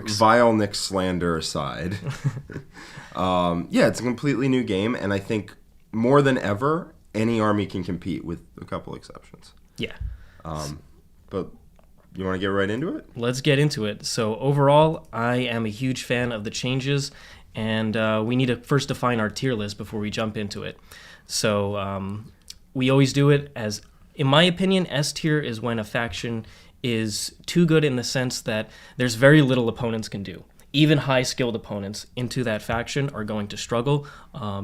vile Nick slander aside, it's a completely new game, and I think more than ever, any army can compete with a couple exceptions. Yeah. But you want to get right into it? Let's get into it. So overall, I am a huge fan of the changes, and we need to first define our tier list before we jump into it. So we always do it as, in my opinion, S tier is when a faction is too good in the sense that there's very little opponents can do. Even high-skilled opponents into that faction are going to struggle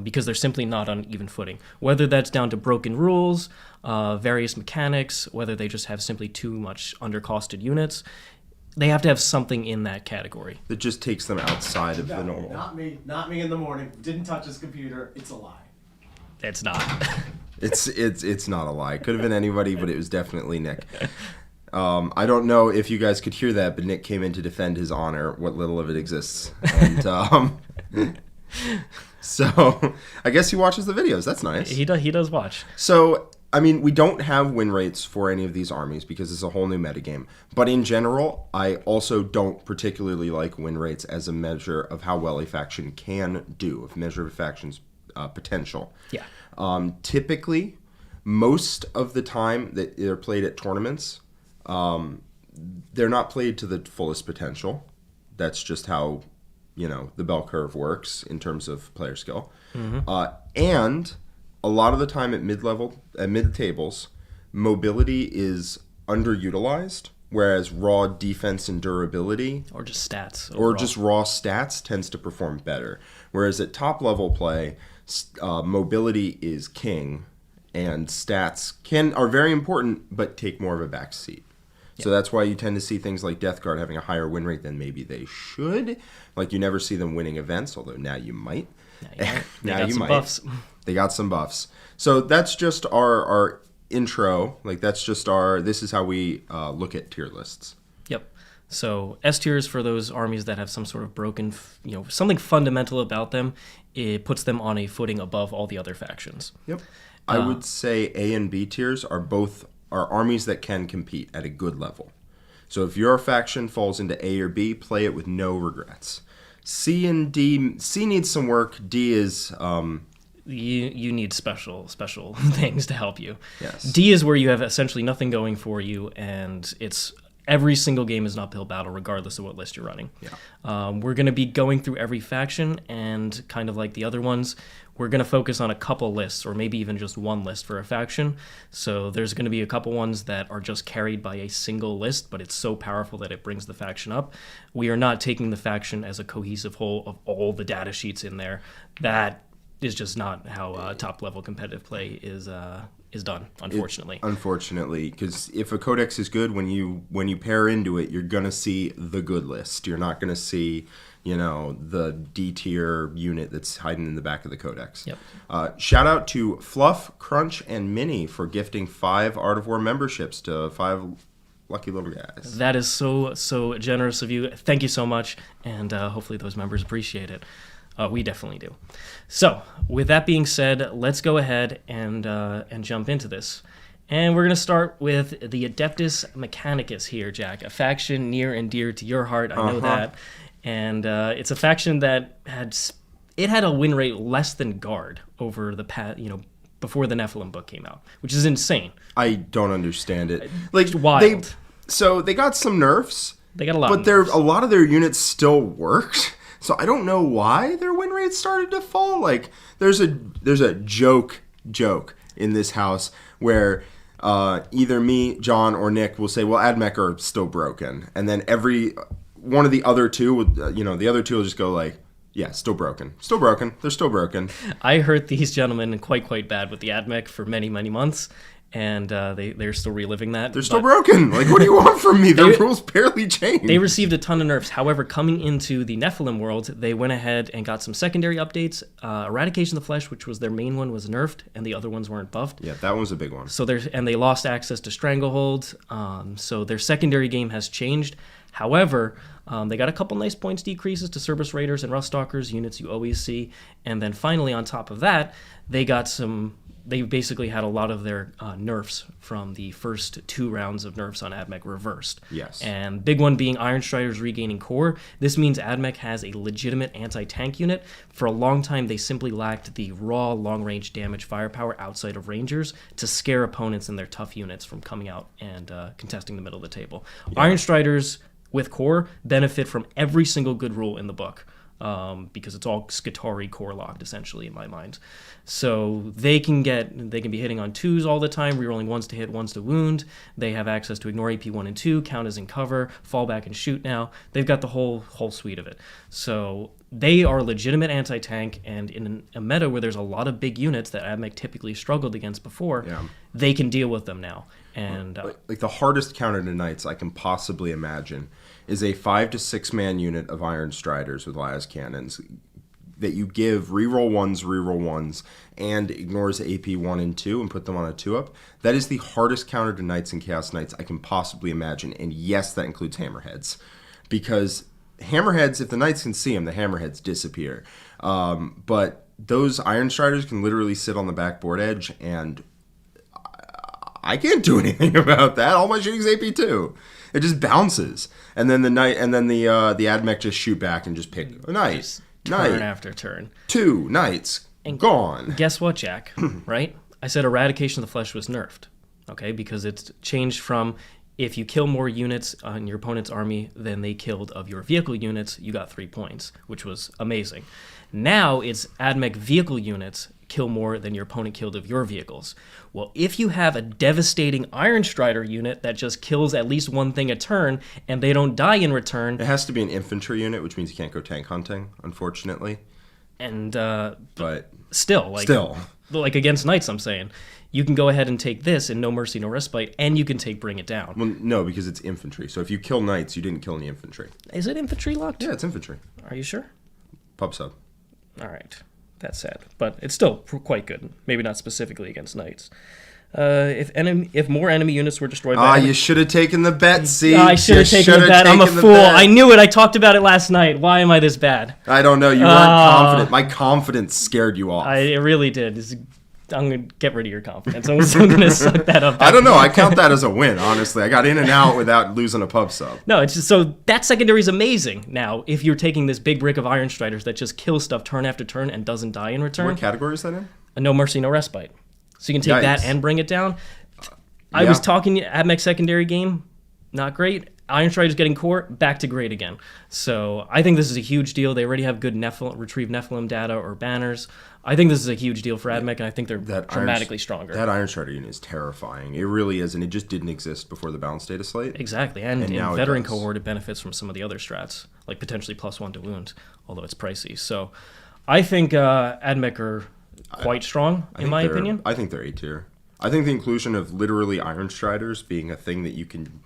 because they're simply not on even footing. Whether that's down to broken rules, various mechanics, whether they just have simply too much undercosted units, they have to have something in that category. That just takes them outside of the normal. Not me in the morning. Didn't touch his computer. It's a lie. It's not. It's not a lie. It could have been anybody, but it was definitely Nick. I don't know if you guys could hear that, but Nick came in to defend his honor, what little of it exists. And so I guess he watches the videos. That's nice. He does watch. So, I mean, we don't have win rates for any of these armies because it's a whole new metagame. But in general, I also don't particularly like win rates as a measure of how well a faction can do, a measure of a faction's potential. Yeah. Typically, most of the time that they're played at tournaments, they're not played to the fullest potential. That's just how, the bell curve works in terms of player skill. Mm-hmm. And a lot of the time at mid-tables, mobility is underutilized, whereas raw defense and durability, or just stats overall. Or just raw stats tends to perform better. Whereas at top-level play, mobility is king, and stats are very important, but take more of a back seat. So that's why you tend to see things like Death Guard having a higher win rate than maybe they should. Like, you never see them winning events, although now you might. Now you might. Buffs. They got some buffs. So that's just our intro. Like, this is how we look at tier lists. Yep. So S tier is for those armies that have some sort of broken, something fundamental about them. It puts them on a footing above all the other factions. Yep. I would say A and B tiers are armies that can compete at a good level. So if your faction falls into A or B, play it with no regrets. C and D, C needs some work. D is you need special things to help you. Yes. D is where you have essentially nothing going for you, and it's every single game is an uphill battle regardless of what list you're running. Yeah. We're going to be going through every faction, and kind of like the other ones, we're going to focus on a couple lists, or maybe even just one list for a faction. So there's going to be a couple ones that are just carried by a single list, but it's so powerful that it brings the faction up. We are not taking the faction as a cohesive whole of all the data sheets in there. That is just not how top-level competitive play is done, unfortunately. Unfortunately, because if a codex is good, when you pair into it, you're going to see the good list. You're not going to see, the D tier unit that's hiding in the back of the codex. Yep. Shout out to Fluff, Crunch, and Minnie for gifting 5 Art of War memberships to 5 lucky little guys. That is so generous of you. Thank you so much, and hopefully those members appreciate it. We definitely do. So, with that being said, let's go ahead and jump into this. And we're going to start with the Adeptus Mechanicus here, Jack, a faction near and dear to your heart. I know that. And it's a faction that had a win rate less than Guard over the past, before the NEPHILIM book came out, which is insane. I don't understand it. Like, wild. They got some nerfs. They got a lot, but a lot of their units still worked. So I don't know why their win rate started to fall. Like, there's a joke in this house where either me, John, or Nick will say, well, Admech are still broken. And then every one of the other two would, the other two will just go like, yeah, still broken. Still broken. They're still broken. I hurt these gentlemen quite bad with the Admech for many, many months. And they're still reliving that. They're still broken. Like, what do you want from me? Their rules barely changed. They received a ton of nerfs. However, coming into the NEPHILIM world, they went ahead and got some secondary updates. Eradication of the Flesh, which was their main one, was nerfed, and the other ones weren't buffed. Yeah, that was a big one. So they lost access to Stranglehold. So their secondary game has changed. However, they got a couple nice points decreases to Cerberus Raiders and Ruststalkers, units you always see. And then finally, on top of that, they got some they basically had a lot of their nerfs from the first 2 rounds of nerfs on Admech reversed. Yes. And big one being Iron Striders regaining core. This means Admech has a legitimate anti-tank unit. For a long time, they simply lacked the raw long-range damage firepower outside of Rangers to scare opponents and their tough units from coming out and contesting the middle of the table. Yeah. Iron Striders with core benefit from every single good rule in the book. Because it's all Skitarii core locked, essentially, in my mind. So they can be hitting on 2s all the time, rerolling 1s to hit, 1s to wound. They have access to ignore AP 1 and 2, count as in cover, fall back and shoot now. They've got the whole suite of it. So they are legitimate anti-tank, and in a meta where there's a lot of big units that Admech typically struggled against before, they can deal with them now. And like the hardest counter to Knights I can possibly imagine is a 5 to 6 man unit of Iron Striders with las cannons that you give reroll 1s, and ignores AP 1 and 2 and put them on a 2-up. That is the hardest counter to Knights and Chaos Knights I can possibly imagine, and yes, that includes Hammerheads. Because Hammerheads, if the Knights can see them, the Hammerheads disappear. But those Iron Striders can literally sit on the backboard edge, and I can't do anything about that. All my shooting's AP 2. It just bounces, and then the Admech just shoot back and just pick a knight, turn after turn. 2 knights and gone. Guess what, Jack? Right? I said Eradication of the Flesh was nerfed, okay? Because it's changed from if you kill more units on your opponent's army than they killed of your vehicle units, you got 3 points, which was amazing. Now it's Admech vehicle units kill more than your opponent killed of your vehicles. Well, if you have a devastating Iron Strider unit that just kills at least one thing a turn and they don't die in return... It has to be an infantry unit, which means you can't go tank hunting, unfortunately. And, but still, like against Knights, I'm saying, you can go ahead and take this in No Mercy, No Respite, and you can take Bring It Down. Well, no, because it's infantry. So if you kill Knights, you didn't kill any infantry. Is it infantry locked? Yeah, it's infantry. Are you sure? Pub sub. All right. That's sad, but it's still quite good. Maybe not specifically against Knights. If more enemy units were destroyed by you should have taken the bet, see? I should have taken the bet. I'm a fool. I knew it. I talked about it last night. Why am I this bad? I don't know. You weren't confident. My confidence scared you off. It really did. I'm going to get rid of your confidence. I'm still going to suck that up. I don't know. I count that as a win, honestly. I got in and out without losing a pub sub. No, it's just, so that secondary is amazing. Now, if you're taking this big brick of Iron Striders that just kills stuff turn after turn and doesn't die in return. What category is that in? No Mercy, No Respite. So you can take that and Bring It Down. I was talking Admech secondary game, not great. Iron Striders getting core, back to great again. So I think this is a huge deal. They already have good retrieve Nephilim data or banners. I think this is a huge deal for Admech, and I think they're dramatically stronger. That Iron Strider unit is terrifying. It really is, and it just didn't exist before the balanced data slate. Exactly, and in Veteran Cohort, it benefits from some of the other strats, like potentially +1 to wound, although it's pricey. So I think Admech are quite strong, in my opinion. I think they're A tier. I think the inclusion of literally Iron Striders being a thing that you can...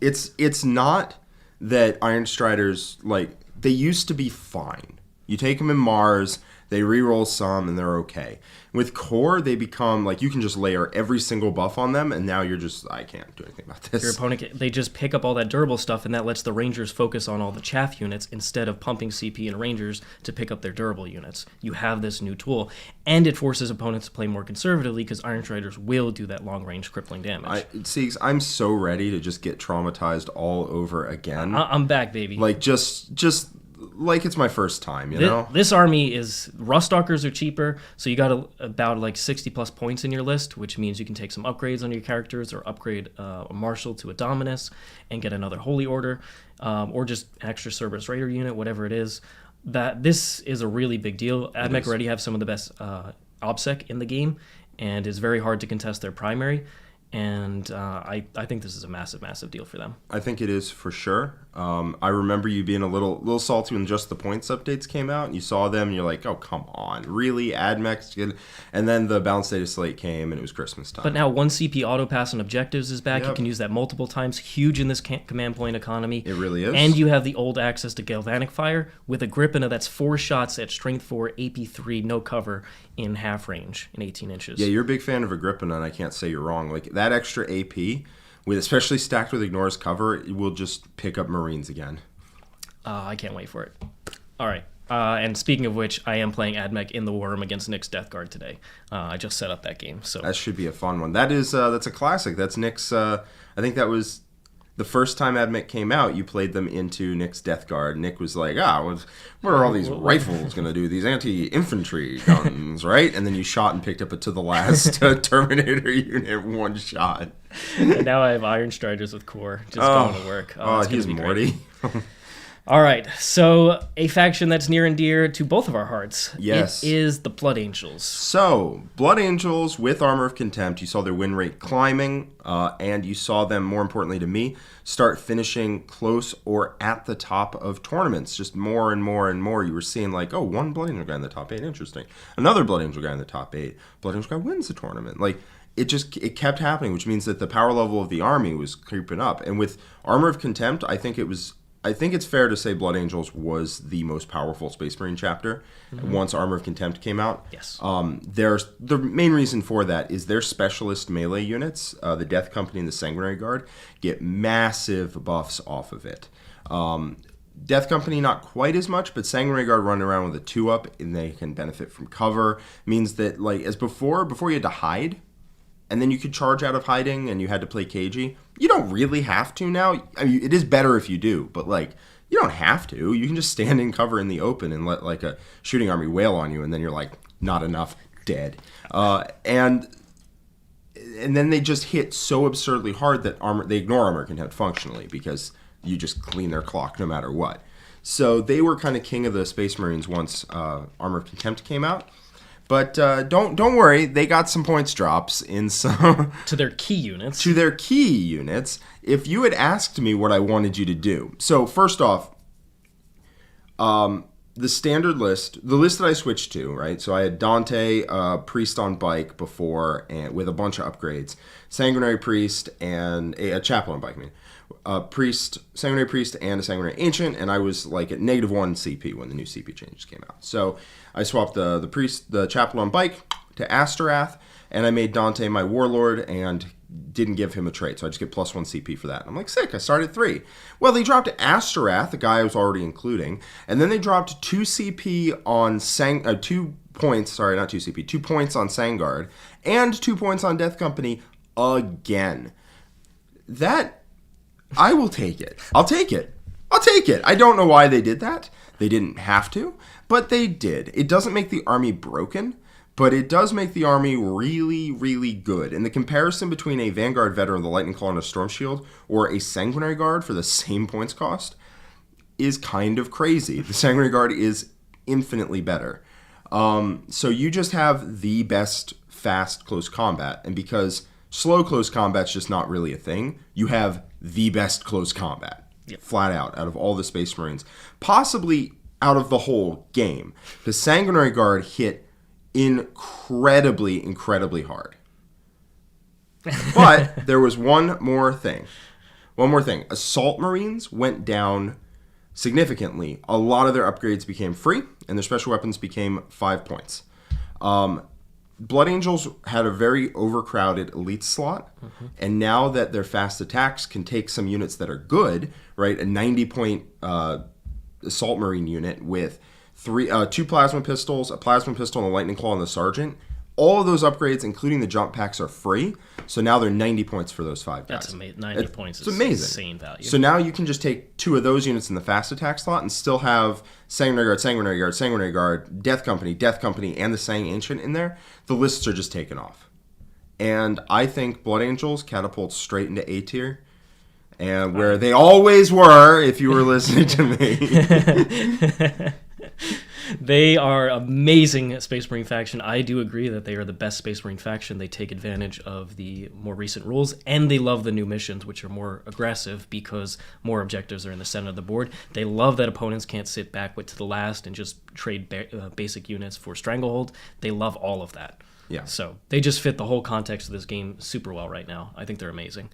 It's not that Iron Striders, like, they used to be fine. You take them in Mars, they reroll some, and they're okay. With Core, they become, like, you can just layer every single buff on them, and now you're just, I can't do anything about this. Your opponent, they just pick up all that durable stuff, and that lets the Rangers focus on all the chaff units instead of pumping CP and Rangers to pick up their durable units. You have this new tool, and it forces opponents to play more conservatively because Iron Striders will do that long-range crippling damage. I'm so ready to just get traumatized all over again. I'm back, baby. Like, just like it's my first time, you know? This army is... Ruststalkers are cheaper, so you got about like 60-plus points in your list, which means you can take some upgrades on your characters or upgrade a Marshal to a Dominus and get another Holy Order, or just extra Cerberus Raider unit, whatever it is. This is a really big deal. Admech already have some of the best OBSEC in the game, and it's very hard to contest their primary. And I think this is a massive, massive deal for them. I think it is for sure. I remember you being a little salty when just the points updates came out, and you saw them, and you're like, oh, come on, really? Admech? And then the balanced data slate came, and it was Christmas time. But now 1 CP auto pass on objectives is back. Yep. You can use that multiple times. Huge in this command point economy. It really is. And you have the old access to Galvanic Fire with Agrippina that's 4 shots at strength 4, AP 3, no cover in half range in 18 inches. Yeah, you're a big fan of Agrippina, and I can't say you're wrong. Like, that extra AP... especially stacked with Ignore's cover, it will just pick up Marines again. I can't wait for it. All right. And speaking of which, I am playing Admech in the Worm against Nick's Death Guard today. I just set up that game. So That should be a fun one. That's a classic. That's Nick's. I think that was the first time Admech came out. You played them into Nick's Death Guard. Nick was like, what are all these rifles going to do? These anti-infantry guns, right? And then you shot and picked up a to the last Terminator unit one shot. And now I have Iron Striders with Core just going to work. He's Morty. All right, so a faction that's near and dear to both of our hearts. Yes. It is the Blood Angels. So, Blood Angels with Armor of Contempt, you saw their win rate climbing, and you saw them, more importantly to me, start finishing close or at the top of tournaments. Just more and more and more. You were seeing like, one Blood Angel guy in the top 8, interesting. Another Blood Angel guy in the top 8. Blood Angel guy wins the tournament. Like, it kept happening, which means that the power level of the army was creeping up. And with Armor of Contempt, I think it's fair to say Blood Angels was the most powerful Space Marine chapter once Armor of Contempt came out. Yes. The main reason for that is their specialist melee units, the Death Company and the Sanguinary Guard, get massive buffs off of it. Death Company not quite as much, but Sanguinary Guard running around with a 2-up and they can benefit from cover. Means that, like, as before you had to hide, and then you could charge out of hiding and you had to play cagey. You don't really have to now. I mean, it is better if you do, but like, you don't have to. You can just stand in cover in the open and let like a shooting army wail on you, and then you're like, not enough, dead. And then they just hit so absurdly hard that they ignore Armor Contempt functionally because you just clean their clock no matter what. So they were kind of king of the Space Marines once Armor of Contempt came out. But don't worry, they got some points drops in some to their key units. If you had asked me what I wanted you to do, so first off, the standard list, the list that I switched to, right? So I had Dante, Priest on Bike before, and with a bunch of upgrades, Sanguinary Priest and a Chaplain on Bike. I mean, Priest, Sanguinary Priest, and a Sanguinary Ancient, and I was like at -1 CP when the new CP changes came out. So I swapped the Priest, the Chaplain on Bike to Asterath, and I made Dante my Warlord and didn't give him a trait, so I just get +1 CP for that. And I'm like, sick, I started at 3. Well, they dropped Asterath, the guy I was already including, and then they dropped 2 CP on 2 points, sorry, not 2 CP, 2 points on Sangard, and 2 points on Death Company again. That, I will take it. I'll take it. I don't know why they did that. They didn't have to, but they did. It doesn't make the army broken, but it does make the army really, really good. And the comparison between a Vanguard veteran, the Lightning Claw, and a Storm Shield, or a Sanguinary Guard for the same points cost is kind of crazy. The Sanguinary Guard is infinitely better. So you just have the best fast close combat, and because slow close combat's just not really a thing, you have the best close combat. Yep. Flat out of all the Space Marines. Possibly out of the whole game. The Sanguinary Guard hit incredibly, incredibly hard. But there was one more thing. Assault Marines went down significantly. A lot of their upgrades became free, and their special weapons became 5 points. Blood Angels had a very overcrowded elite slot, and now that their fast attacks can take some units that are good, right? A 90-point Assault Marine unit with 2 plasma pistols, a plasma pistol, and a Lightning Claw, and the Sergeant. All of those upgrades, including the jump packs, are free. So now they're 90 points for those 5 guys. That's amazing. 90 points is amazing. Insane value. So now you can just take 2 of those units in the fast attack slot and still have Sanguinary Guard, Death Company, and the Sang Ancient in there. The lists are just taken off. And I think Blood Angels catapult straight into A tier. And where they always were, if you were listening to me. They are amazing Space Marine faction. I do agree that they are the best Space Marine faction. They take advantage of the more recent rules, and they love the new missions, which are more aggressive because more objectives are in the center of the board. They love that opponents can't sit back to the last and just trade basic units for Stranglehold. They love all of that. Yeah. So they just fit the whole context of this game super well right now. I think they're amazing.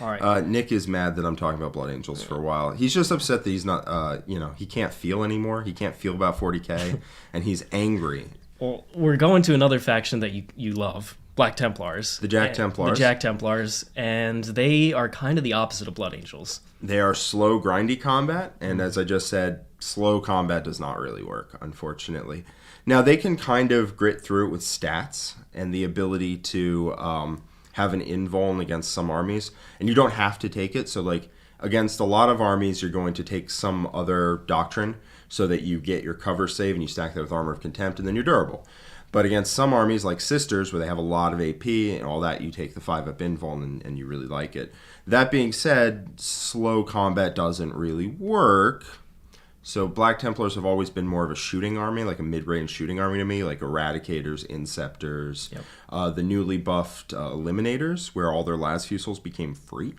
All right. Nick is mad that I'm talking about Blood Angels for a while. He's just upset that he's not, he can't feel anymore. He can't feel about 40k, and he's angry. Well, we're going to another faction that you love, Black Templars. The Jack Templars. The Jack Templars, and they are kind of the opposite of Blood Angels. They are slow, grindy combat, and as I just said, slow combat does not really work, unfortunately. Now, they can kind of grit through it with stats and the ability to have an invuln against some armies, and you don't have to take it. So, like, against a lot of armies, you're going to take some other doctrine so that you get your cover save and you stack that with Armor of Contempt, and then you're durable. But against some armies like Sisters, where they have a lot of AP and all that, you take the 5-up invuln and you really like it. That being said, slow combat doesn't really work. So Black Templars have always been more of a shooting army, like a mid-range shooting army to me, like Eradicators, Inceptors, the newly buffed Eliminators, where all their las fusils became free.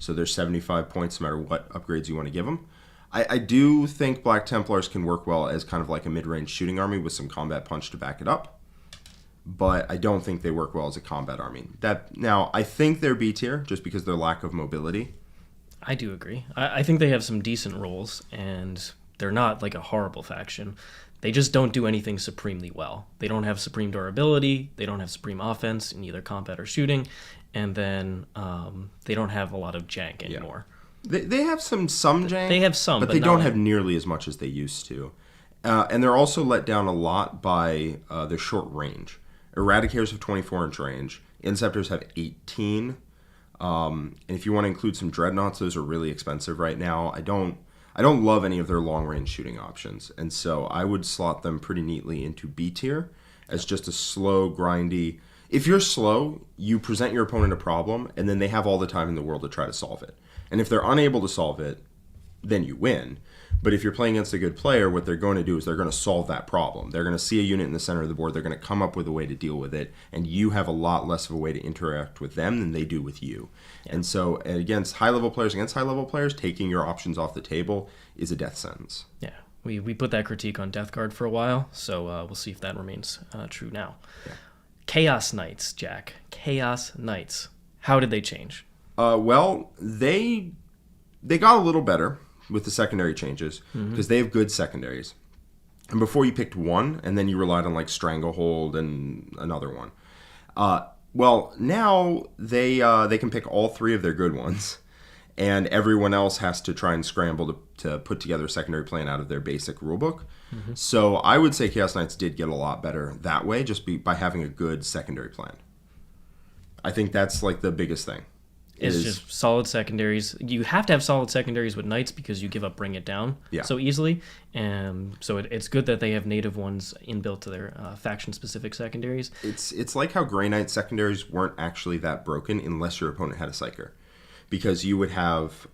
So there's 75 points no matter what upgrades you want to give them. I do think Black Templars can work well as kind of like a mid-range shooting army with some combat punch to back it up. But I don't think they work well as a combat army. Now, I think they're B tier just because of their lack of mobility. I do agree. I think they have some decent roles, and they're not like a horrible faction. They just don't do anything supremely well. They don't have supreme durability. They don't have supreme offense in either combat or shooting. And then they don't have a lot of jank anymore. They have some jank. They have some, but they don't have nearly as much as they used to. And they're also let down a lot by their short range. Eradicators have 24-inch range. Inceptors have 18. And if you want to include some Dreadnoughts, those are really expensive right now. I don't love any of their long-range shooting options. And so I would slot them pretty neatly into B tier as just a slow, grindy... If you're slow, you present your opponent a problem, and then they have all the time in the world to try to solve it. And if they're unable to solve it, then you win. But if you're playing against a good player, what they're going to do is they're going to solve that problem. They're going to see a unit in the center of the board. They're going to come up with a way to deal with it, and you have a lot less of a way to interact with them than they do with you. Yeah. And so against high-level players, taking your options off the table is a death sentence. Yeah. We put that critique on Death Guard for a while, so we'll see if that remains true now. Yeah. Chaos Knights, Jack. Chaos Knights. How did they change? Well, they got a little better with the secondary changes because they have good secondaries. And before you picked one, and then you relied on like Stranglehold and another one. Well, now they can pick all three of their good ones, and everyone else has to try and scramble to put together a secondary plan out of their basic rulebook. So I would say Chaos Knights did get a lot better that way, just by having a good secondary plan. I think that's like the biggest thing. It's just solid secondaries. You have to have solid secondaries with Knights because you give up Bring It Down so easily. And so it's good that they have native ones inbuilt to their faction-specific secondaries. It's like how Grey Knight secondaries weren't actually that broken unless your opponent had a Psyker. Because you would have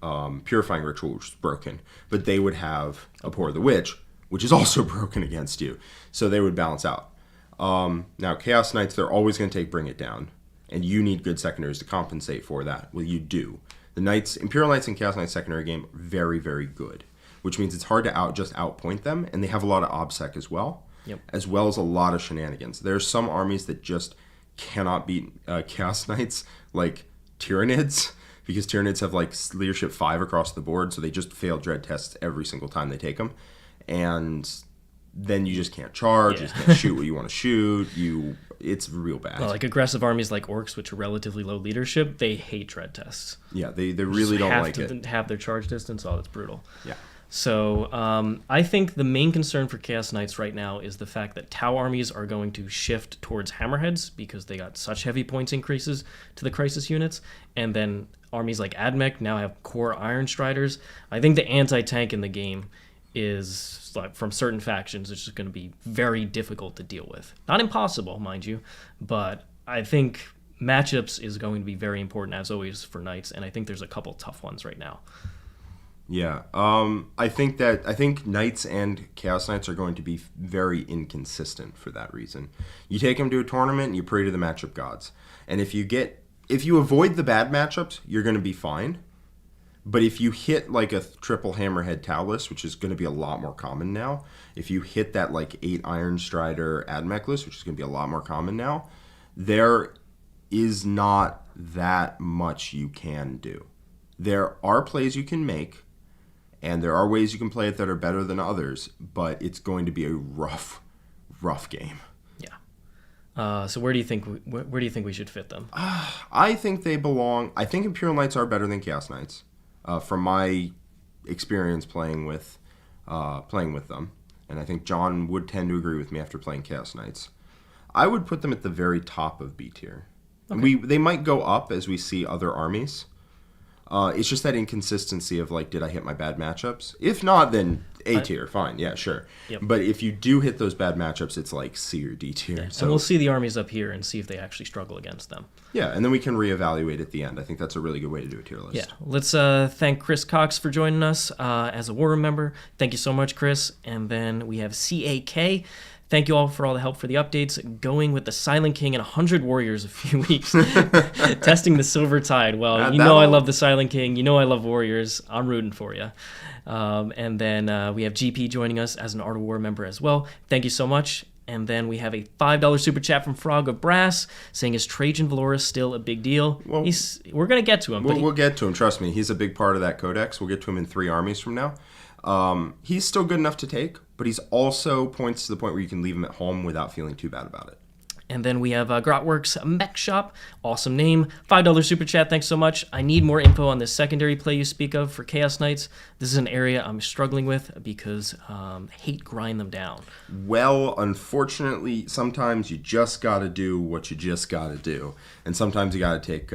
Purifying Ritual, which is broken, but they would have Abhor the Witch, which is also broken against you. So they would balance out. Now, Chaos Knights, they're always going to take Bring It Down. And you need good secondaries to compensate for that. Well, you do. The Knights, Imperial Knights and Chaos Knights secondary game, very, very good. Which means it's hard to outpoint them. And they have a lot of OBSEC as well. As well as a lot of shenanigans. There's some armies that just cannot beat Chaos Knights, like Tyranids. Because Tyranids have like leadership 5 across the board. So they just fail dread tests every single time they take them. And then you just can't charge. You just can't shoot what you want to shoot. It's real bad. Well, like aggressive armies like Orks, which are relatively low leadership, they hate dread tests. Yeah, they really don't like it. Have to have their charge distance. Oh, it's brutal. Yeah. So I think the main concern for Chaos Knights right now is the fact that Tau armies are going to shift towards Hammerheads because they got such heavy points increases to the Crisis units. And then armies like Admech now have core Iron Striders. I think the anti-tank in the game is, like, from certain factions, it's just going to be very difficult to deal with. Not impossible, mind you, but I think matchups is going to be very important, as always, for Knights, and I think there's a couple tough ones right now. Yeah, I think Knights and Chaos Knights are going to be very inconsistent for that reason. You take them to a tournament, and you pray to the matchup gods, and if you avoid the bad matchups, you're going to be fine. But if you hit like a triple Hammerhead Tau list, which is going to be a lot more common now, if you hit that like 8 Iron Strider Admech list, which is going to be a lot more common now, there is not that much you can do. There are plays you can make, and there are ways you can play it that are better than others, but it's going to be a rough game. Yeah. So where do you think we should fit them? I think they belong. I think Imperial Knights are better than Chaos Knights. From my experience playing with playing with them. And I think John would tend to agree with me after playing Chaos Knights. I would put them at the very top of B tier. Okay. They might go up as we see other armies. It's just that inconsistency of, like, did I hit my bad matchups? If not, then A tier, fine, yeah, sure. Yep. But if you do hit those bad matchups, it's like C or D tier. Yeah. So, And we'll see the armies up here and see if they actually struggle against them. yeah, and then we can reevaluate at the end. I think that's a really good way to do a tier list. Yeah. Let's thank Chris Cox for joining us as a War Room member. Thank you so much, Chris. And then we have CAK. Thank you all for all the help for the updates. Going with the Silent King and 100 Warriors a few weeks. Testing the Silver Tide. Well, you know I love the Silent King. You know I love Warriors. I'm rooting for you. And then we have GP joining us as an Art of War member as well. Thank you so much. And then we have a $5 super chat from Frog of Brass saying, is Trajan Valoris still a big deal? Well, we're going to get to him. We'll get to him. Trust me. He's a big part of that codex. We'll get to him in 3 armies from now. He's still good enough to take, but he's also points to the point where you can leave him at home without feeling too bad about it. And then we have Grotworks Mech Shop. Awesome name. $5 super chat. Thanks so much. I need more info on this secondary play you speak of for Chaos Knights. This is an area I'm struggling with because hate grind them down. Well, unfortunately, sometimes you just got to do what you just got to do. And sometimes you got to take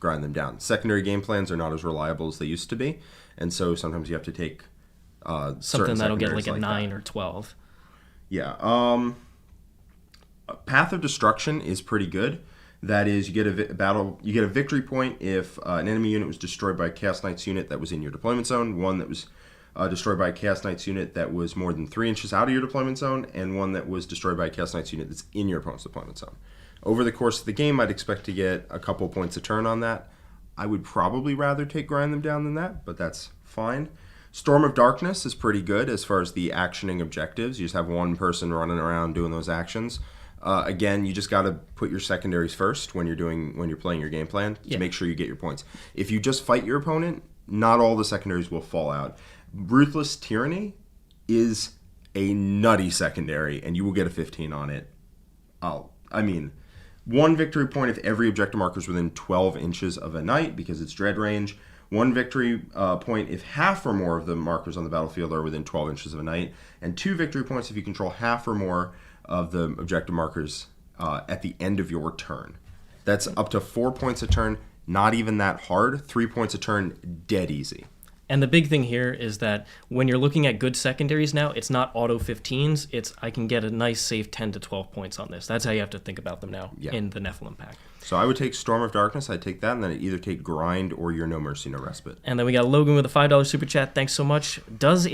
grind them down. Secondary game plans are not as reliable as they used to be. And so sometimes you have to take something that'll get like a like 9 or 12. Yeah. Path of Destruction is pretty good. That is, you get a victory point if an enemy unit was destroyed by a Chaos Knights unit that was in your deployment zone, one that was destroyed by a Chaos Knights unit that was more than 3 inches out of your deployment zone, and one that was destroyed by a Chaos Knights unit that's in your opponent's deployment zone. Over the course of the game, I'd expect to get a couple points a turn on that. I would probably rather take grind them down than that, but that's fine. Storm of Darkness is pretty good as far as the actioning objectives. You just have one person running around doing those actions. Again, you just got to put your secondaries first when you're playing your game plan to make sure you get your points. If you just fight your opponent, not all the secondaries will fall out. Ruthless Tyranny is a nutty secondary, and you will get a 15 on it. One victory point if every objective marker is within 12 inches of a knight because it's dread range. One victory point if half or more of the markers on the battlefield are within 12 inches of a knight. And 2 victory points if you control half or more of the objective markers at the end of your turn. That's up to 4 points a turn, not even that hard. 3 points a turn, dead easy. And the big thing here is that when you're looking at good secondaries now, it's not auto 15s. It's I can get a nice safe 10 to 12 points on this. That's how you have to think about them now in the Nephilim pack. So I would take Storm of Darkness. I'd take that, and then I'd either take Grind or your No Mercy, No Respite. And then we got Logan with a $5 super chat. Thanks so much. Does the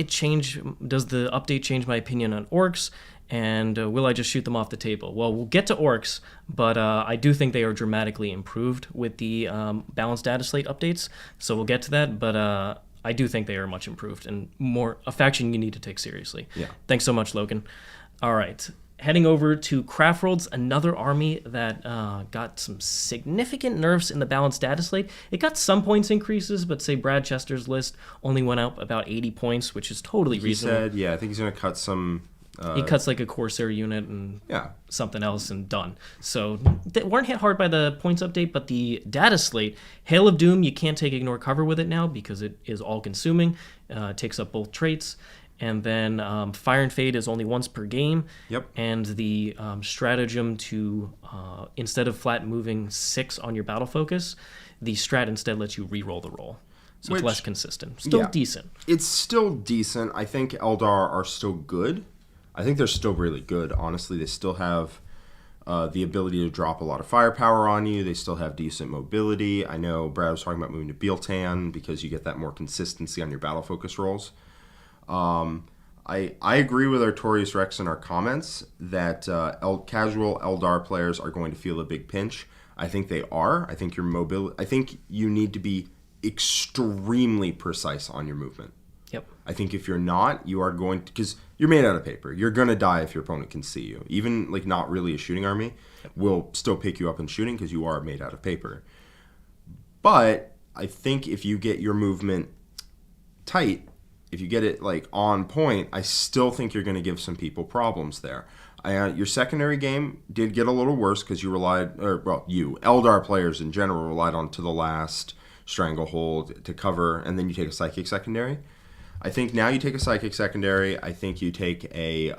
update change my opinion on Orks? And will I just shoot them off the table? Well, we'll get to Orks, but I do think they are dramatically improved with the balanced data slate updates. So we'll get to that, but I do think they are much improved and more a faction you need to take seriously. Yeah. Thanks so much, Logan. All right. Heading over to Craftworld's, another army that got some significant nerfs in the balanced data slate. It got some points increases, but say Brad Chester's list only went up about 80 points, which is totally reasonable. He said, I think he's going to cut some... he cuts like a Corsair unit and something else and done. So they weren't hit hard by the points update, but the data slate, Hail of Doom, you can't take Ignore Cover with it now because it is all-consuming. It takes up both traits. And then Fire and Fade is only once per game. Yep. And the stratagem to, instead of flat moving 6 on your battle focus, the strat instead lets you re-roll the roll. So it's less consistent. Still decent. It's still decent. I think Eldar are still good. I think they're still really good, honestly. They still have the ability to drop a lot of firepower on you. They still have decent mobility. I know Brad was talking about moving to Bealtan because you get that more consistency on your battle focus rolls. I agree with Artorius Rex in our comments that casual Eldar players are going to feel a big pinch. I think they are. I think I think you need to be extremely precise on your movement. Yep. I think if you're not, you are going to, because you're made out of paper. You're going to die if your opponent can see you. Even like not really a shooting army will still pick you up in shooting because you are made out of paper. But I think if you get your movement tight, if you get it like on point, I still think you're going to give some people problems there. Your secondary game did get a little worse because you Eldar players in general relied on to the last Stranglehold to cover, and then you take a psychic secondary. I think now you take a Psychic secondary. I think you take a...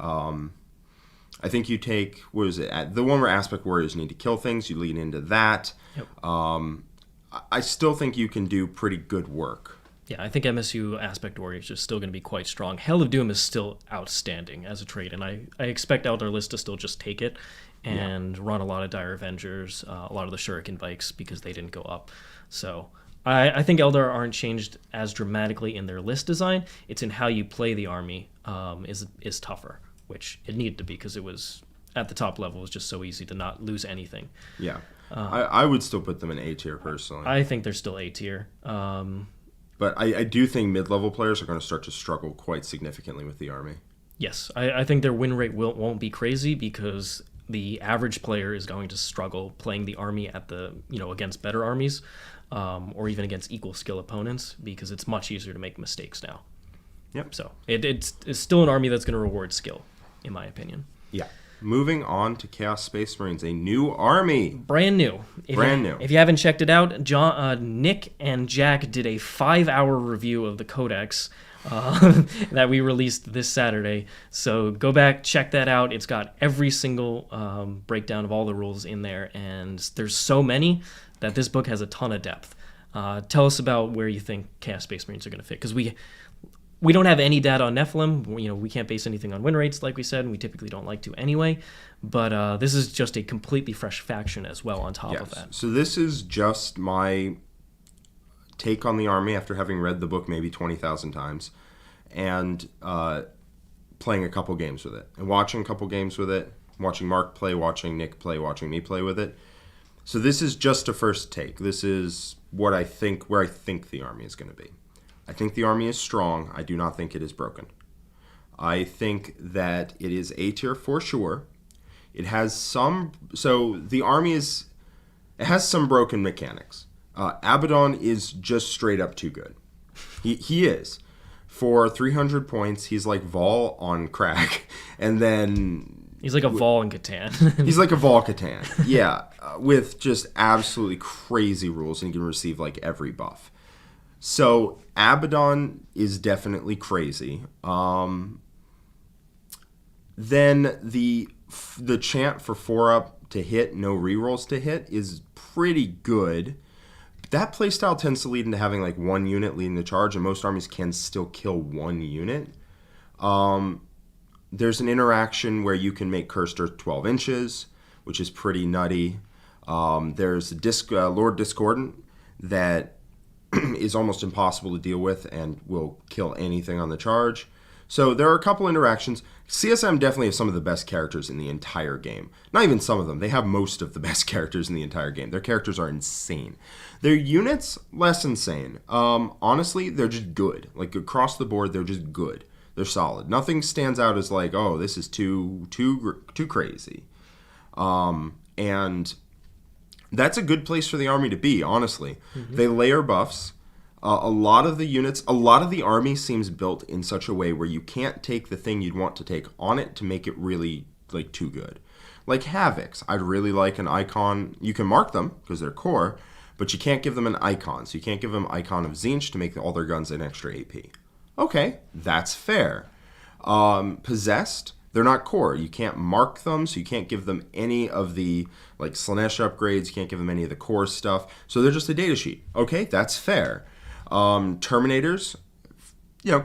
what is it? The one where Aspect Warriors need to kill things. You lean into that. Yep. I still think you can do pretty good work. Yeah, I think MSU Aspect Warriors is still going to be quite strong. Hell of Doom is still outstanding as a trait, and I expect Eldar List to still just take it and run a lot of Dire Avengers, a lot of the Shuriken Bikes, because they didn't go up. So I think Eldar aren't changed as dramatically in their list design. It's in how you play the army is tougher, which it needed to be because it was, at the top level, it was just so easy to not lose anything. Yeah. I would still put them in A tier, personally. I think they're still A tier. But I do think mid-level players are going to start to struggle quite significantly with the army. Yes, I think their win rate won't be crazy because the average player is going to struggle playing the army at against better armies, or even against equal skill opponents, because it's much easier to make mistakes now. Yep. So it's still an army that's going to reward skill, in my opinion. Yeah. Moving on to Chaos Space Marines, a new army. Brand new. If you haven't checked it out, Nick and Jack did a 5-hour review of the Codex that we released this Saturday. So go back, check that out. It's got every single breakdown of all the rules in there, and there's so many that this book has a ton of depth. Tell us about where you think Chaos Space Marines are going to fit, because we don't have any data on NEPHILIM. We can't base anything on win rates, like we said, and we typically don't like to anyway. But this is just a completely fresh faction as well on top of that. So this is just my take on the army after having read the book maybe 20,000 times and playing a couple games with it and watching a couple games with it, watching Mark play, watching Nick play, watching me play with it. So this is just a first take. This is where I think the army is going to be. I think the army is strong. I do not think it is broken. I think that it is A tier for sure. It has some... So the army it has some broken mechanics. Abaddon is just straight up too good. He is. For 300 points, he's like Vol on crack. And then... He's like a Vol in Catan. He's like a Vol Catan. Yeah. With just absolutely crazy rules, and he can receive like every buff. So Abaddon is definitely crazy. Then the chant for 4-up to hit, no rerolls to hit is pretty good. That playstyle tends to lead into having like one unit leading the charge, and most armies can still kill one unit. There's an interaction where you can make Cursed Earth 12 inches, which is pretty nutty. There's Lord Discordant that is almost impossible to deal with and will kill anything on the charge. So there are a couple interactions. CSM definitely has some of the best characters in the entire game. Not even some of them. They have most of the best characters in the entire game. Their characters are insane. Their units, less insane. Honestly, they're just good. Like across the board, they're just good. They're solid. Nothing stands out as like, oh, this is too crazy. And that's a good place for the army to be, honestly. Mm-hmm. They layer buffs. A lot of the army seems built in such a way where you can't take the thing you'd want to take on it to make it really like too good. Like Havocs, I'd really like an icon. You can mark them because they're core, but you can't give them an icon. So you can't give them Icon of Tzeentch to make all their guns an extra AP. Okay, that's fair. Possessed, they're not core. You can't mark them, so you can't give them any of the like Slanesh upgrades. You can't give them any of the core stuff. So they're just a data sheet. Okay, that's fair. Terminators,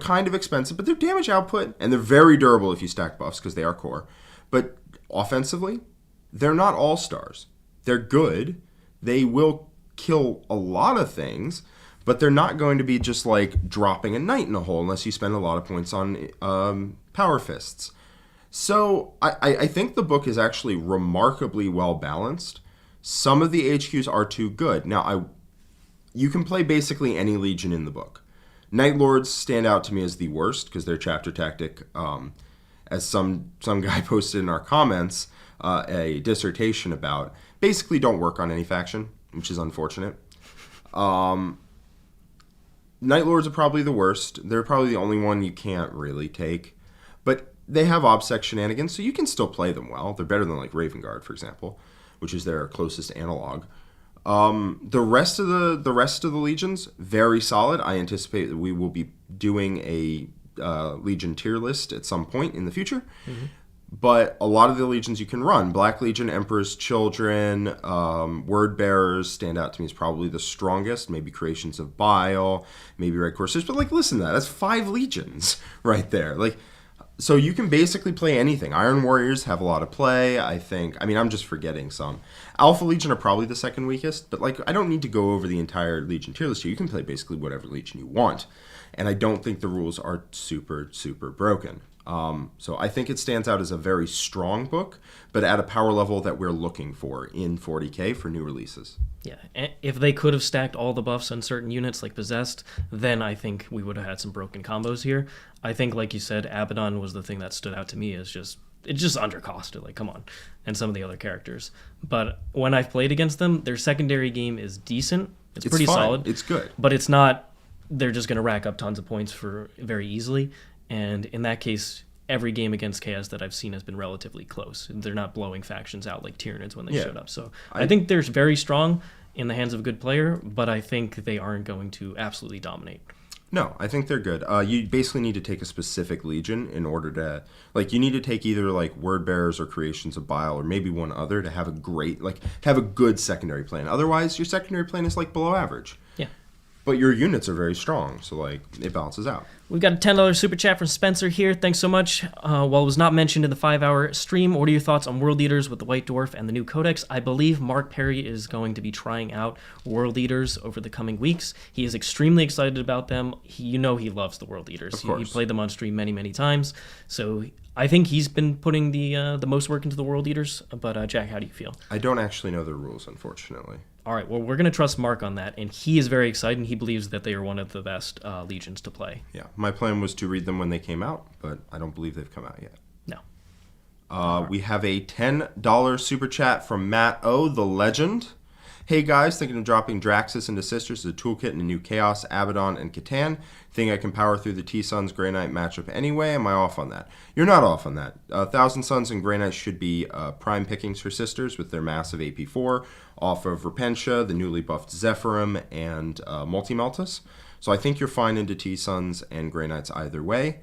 kind of expensive, but their damage output, and they're very durable if you stack buffs because they are core. But offensively, they're not all-stars. They're good. They will kill a lot of things, but they're not going to be just like dropping a knight in a hole unless you spend a lot of points on Power Fists. So I think the book is actually remarkably well balanced. Some of the HQs are too good. Now, you can play basically any legion in the book. Night Lords stand out to me as the worst because their chapter tactic, as some guy posted in our comments, a dissertation about, basically don't work on any faction, which is unfortunate. Night Lords are probably the worst. They're probably the only one you can't really take. But they have OBSEC shenanigans, so you can still play them well. They're better than like Raven Guard, for example, which is their closest analog. The rest of the legions, very solid. I anticipate that we will be doing a legion tier list at some point in the future. Mm-hmm. But a lot of the legions you can run. Black Legion, Emperor's Children, Word Bearers stand out to me as probably the strongest. Maybe Creations of Bile, maybe Red Corsairs. But like, listen to that. That's 5 legions right there. Like, so you can basically play anything. Iron Warriors have a lot of play, I think. I mean, I'm just forgetting some. Alpha Legion are probably the second weakest. But like, I don't need to go over the entire legion tier list here. You can play basically whatever legion you want. And I don't think the rules are super, super broken. So I think it stands out as a very strong book, but at a power level that we're looking for in 40K for new releases. Yeah, if they could have stacked all the buffs on certain units like Possessed, then I think we would have had some broken combos here. I think, like you said, Abaddon was the thing that stood out to me as it's just undercosted, like, come on, and some of the other characters. But when I've played against them, their secondary game is decent. It's pretty fine. solid. It's good. But it's not, they're just going to rack up tons of points for very easily. And in that case, every game against Chaos that I've seen has been relatively close. They're not blowing factions out like Tyranids when they showed up. So I think they're very strong in the hands of a good player, but I think they aren't going to absolutely dominate. No, I think they're good. You basically need to take a specific legion in order to, like, you need to take either like Word Bearers or Creations of Bile or maybe one other to have a great, like, have a good secondary plan. Otherwise, your secondary plan is like below average. Yeah. But your units are very strong, so like it balances out. We've got a $10 super chat from Spencer here. Thanks so much. While it was not mentioned in the 5-hour stream, what are your thoughts on World Eaters with the White Dwarf and the new Codex? I believe Mark Perry is going to be trying out World Eaters over the coming weeks. He is extremely excited about them. He loves the World Eaters. Of course. He played them on stream many, many times. So I think he's been putting the most work into the World Eaters. But Jack, how do you feel? I don't actually know the rules, unfortunately. All right, well, we're going to trust Mark on that, and he is very excited, and he believes that they are one of the best legions to play. Yeah, my plan was to read them when they came out, but I don't believe they've come out yet. No. We have a $10 super chat from Matt O, the legend. Hey guys, thinking of dropping Draxus into Sisters as a toolkit in a new Chaos, Abaddon, and Catan. Think I can power through the T-Suns Grey Knight matchup anyway? Am I off on that? You're not off on that. Thousand Suns and Grey Knights should be prime pickings for Sisters with their massive AP4 off of Repentia, the newly buffed Zephyrim, and Multimeltus. So I think you're fine into T-Suns and Grey Knights either way.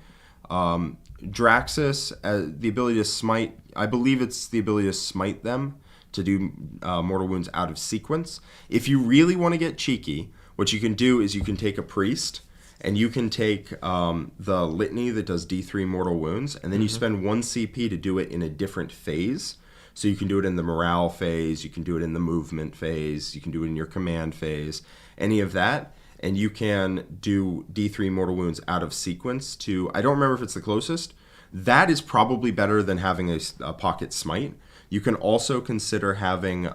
Draxus, the ability to smite, I believe it's the ability to smite them to do mortal wounds out of sequence. If you really want to get cheeky, what you can do is you can take a priest and you can take the litany that does D3 mortal wounds, and then you spend 1 CP to do it in a different phase. So you can do it in the morale phase, you can do it in the movement phase, you can do it in your command phase, any of that. And you can do D3 mortal wounds out of sequence to, I don't remember if it's the closest. That is probably better than having a pocket smite. You can also consider having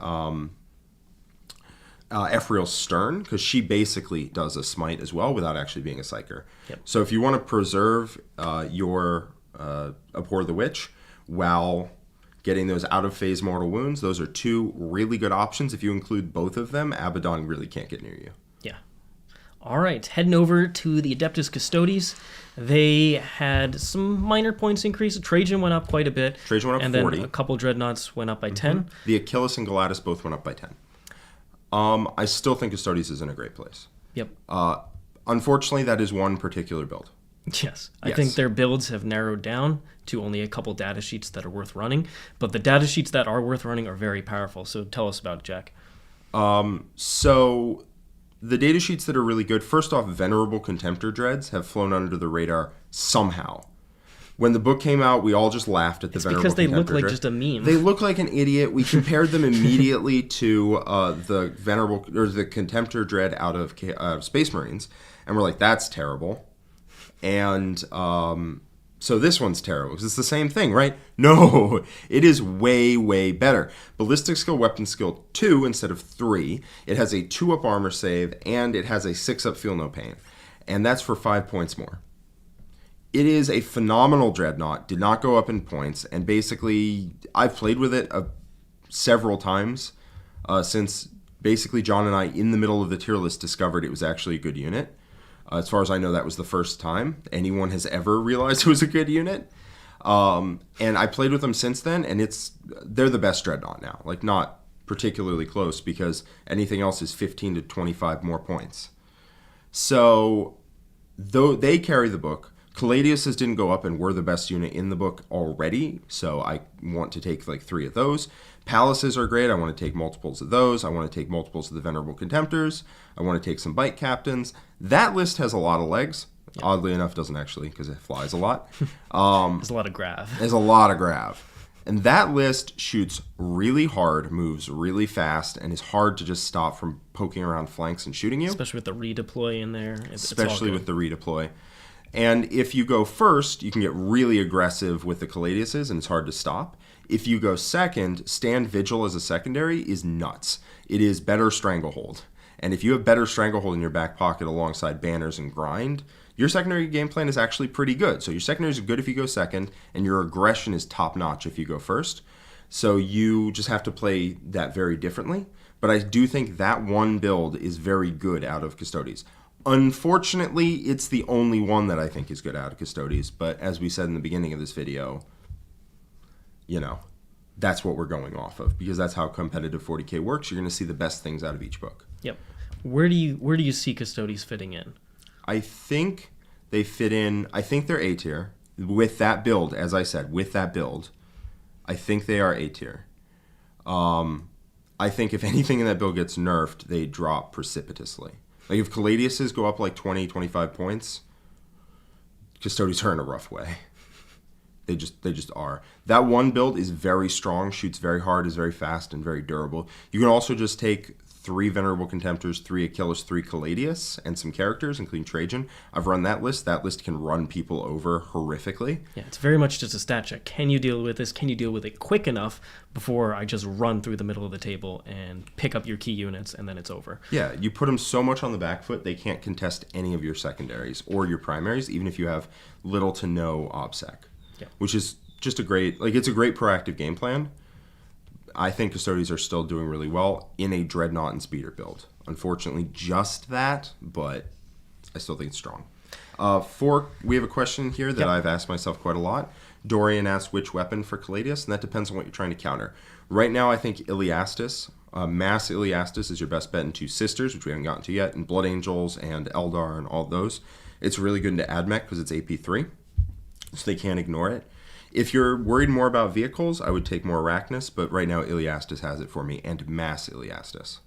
Ephriel Stern, because she basically does a smite as well without actually being a psyker. Yep. So if you want to preserve your Abhor the Witch while getting those out-of-phase mortal wounds, those are 2 really good options. If you include both of them, Abaddon really can't get near you. Yeah. All right, heading over to the Adeptus Custodes. They had some minor points increase. Trajan went up quite a bit. Trajan went up and 40. And then a couple Dreadnoughts went up by 10. The Achilles and Galatus both went up by 10. I still think Custodes is in a great place. Yep. Unfortunately, that is one particular build. Yes. I think their builds have narrowed down to only a couple data sheets that are worth running. But the data sheets that are worth running are very powerful. So tell us about it, Jack. So the data sheets that are really good, first off, Venerable Contemptor Dreads have flown under the radar somehow. When the book came out, we all just laughed at the Venerable Contemptor because they look like Dread. just a meme. They look like an idiot. We compared them immediately to the Venerable or the Contemptor Dread out of Space Marines, and we're like, that's terrible. And so this one's terrible because it's the same thing, right? No, it is way, way better. Ballistic skill, weapon skill 2 instead of 3. It has a 2-up armor save, and it has a 6-up feel no pain. And that's for 5 points more. It is a phenomenal dreadnought, did not go up in points, and basically I've played with it several times since basically John and I, in the middle of the tier list, discovered it was actually a good unit. As far as I know, that was the first time anyone has ever realized it was a good unit. And I played with them since then, and they're the best dreadnought now. Like, not particularly close because anything else is 15 to 25 more points. So, though they carry the book, Caladius's didn't go up and were the best unit in the book already, so I want to take like 3 of those. Palaces are great. I want to take multiples of those. I want to take multiples of the Venerable Contemptors. I want to take some Bite Captains. That list has a lot of legs. Yep. Oddly enough, doesn't actually, because it flies a lot. There's a lot of grav. There's a lot of grav. And that list shoots really hard, moves really fast, and is hard to just stop from poking around flanks and shooting you. Especially with the redeploy in there. Especially with the redeploy. And if you go first, you can get really aggressive with the Caladiuses, and it's hard to stop. If you go second, Stand Vigil as a secondary is nuts. It is better Stranglehold. And if you have better Stranglehold in your back pocket alongside Banners and Grind, your secondary game plan is actually pretty good. So your secondaries are good if you go second, and your aggression is top-notch if you go first. So you just have to play that very differently. But I do think that one build is very good out of Custodes. Unfortunately, it's the only one that I think is good out of Custodes. But as we said in the beginning of this video, you know, that's what we're going off of. Because that's how competitive 40K works. You're going to see the best things out of each book. Yep. Where do you see Custodes fitting in? I think they fit in. I think they're A tier. With that build, as I said, with that build, I think they are A tier. I think if anything in that build gets nerfed, they drop precipitously. Like if Caladiuses go up like 20, 25 points, Custodes are in a rough way. They just are. That one build is very strong, shoots very hard, is very fast, and very durable. You can also just take 3 Venerable Contemptors, 3 Achilles, 3 Caladius, and some characters, including Trajan. I've run that list. That list can run people over horrifically. Yeah, it's very much just a stat check. Can you deal with this? Can you deal with it quick enough before I just run through the middle of the table and pick up your key units, and then it's over? Yeah, you put them so much on the back foot, they can't contest any of your secondaries or your primaries, even if you have little to no OBSEC. Yeah. Which is just a great, like, it's a great proactive game plan. I think Custodes are still doing really well in a Dreadnought and Speeder build. Unfortunately, just that, but I still think it's strong. We have a question here that I've asked myself quite a lot. Dorian asked which weapon for Caladius, and that depends on what you're trying to counter. Right now, I think Iliastus, Mass Iliastus is your best bet in 2 Sisters, which we haven't gotten to yet, and Blood Angels and Eldar and all those. It's really good into Admech because it's AP3, so they can't ignore it. If you're worried more about vehicles, I would take more Arachnus, but right now Iliastus has it for me, and Mass Iliastus.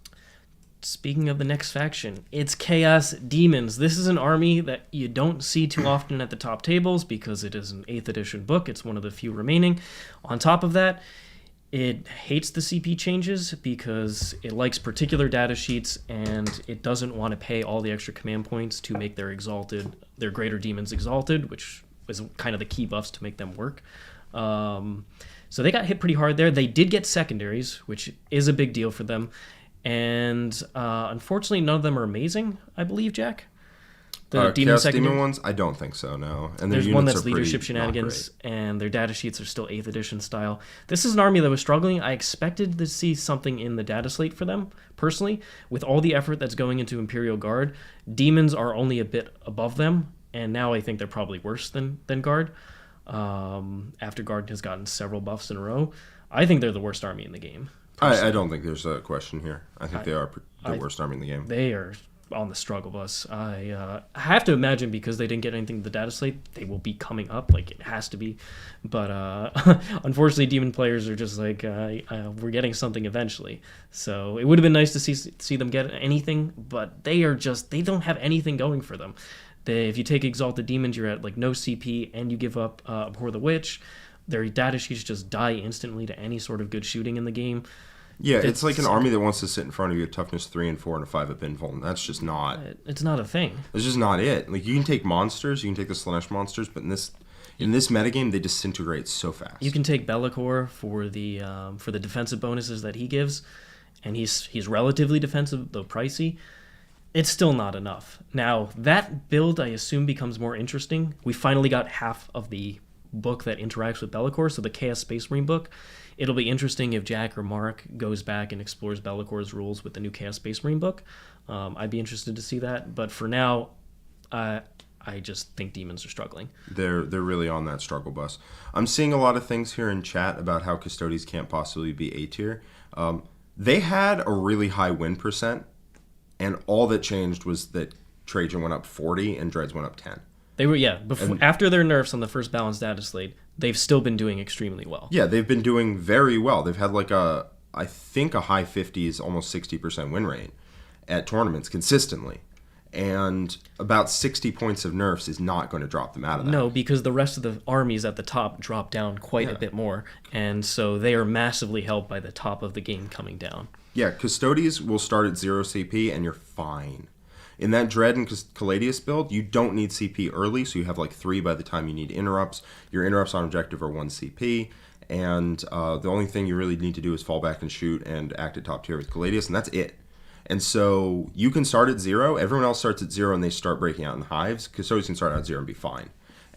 Speaking of the next faction, it's Chaos Demons. This is an army that you don't see too often at the top tables because it is an 8th edition book. It's one of the few remaining. On top of that, it hates the CP changes because it likes particular data sheets and it doesn't want to pay all the extra command points to make their greater demons exalted, which is kind of the key buffs to make them work. So they got hit pretty hard there. They did get secondaries, which is a big deal for them. And unfortunately, none of them are amazing, I believe, Jack. The Demon ones? I don't think so, no. And there's one that's leadership shenanigans, and their data sheets are still 8th edition style. This is an army that was struggling. I expected to see something in the data slate for them, personally. With all the effort that's going into Imperial Guard, Demons are only a bit above them, and now I think they're probably worse than Guard. After Guard has gotten several buffs in a row, I think they're the worst army in the game. I don't think there's a question here. I think they are the worst army in the game. They are on the struggle bus. I have to imagine because they didn't get anything to the data slate, they will be coming up. Like, it has to be. But unfortunately, Demon players are just like, we're getting something eventually. So it would have been nice to see them get anything, but they don't have anything going for them. If you take Exalted Demons, you're at like no CP, and you give up Abhor the Witch. Their data sheets just die instantly to any sort of good shooting in the game. Yeah, it's like an army that wants to sit in front of you at toughness 3 and 4 and a 5 at Binvol, and that's just not... It's not a thing. It's just not it. Like, you can take monsters, you can take the Slanesh monsters, but in this metagame, they disintegrate so fast. You can take Be'lakor for the defensive bonuses that he gives, and he's relatively defensive, though pricey. It's still not enough. Now, that build, I assume, becomes more interesting. We finally got half of the book that interacts with Be'lakor, so the Chaos Space Marine book. It'll be interesting if Jack or Mark goes back and explores Bellacor's rules with the new Chaos Space Marine book. I'd be interested to see that, but for now, I just think Demons are struggling. They're really on that struggle bus. I'm seeing a lot of things here in chat about how Custodes can't possibly be A tier. They had a really high win percent, and all that changed was that Trajan went up 40 and Dreads went up 10. They were, after their nerfs on the first balanced data slate, they've still been doing extremely well. Yeah, they've been doing very well. They've had I think a high 50s, almost 60% win rate at tournaments consistently. And about 60 points of nerfs is not going to drop them out of that. No, because the rest of the armies at the top drop down quite a bit more. And so they are massively helped by the top of the game coming down. Yeah, Custodes will start at 0 CP and you're fine. In that Dread and Caladius build, you don't need CP early, so you have 3 by the time you need interrupts. Your interrupts on objective are 1 CP, and the only thing you really need to do is fall back and shoot and act at top tier with Caladius, and that's it. And so you can start at 0, everyone else starts at 0 and they start breaking out in hives. Custodes can start out at 0 and be fine.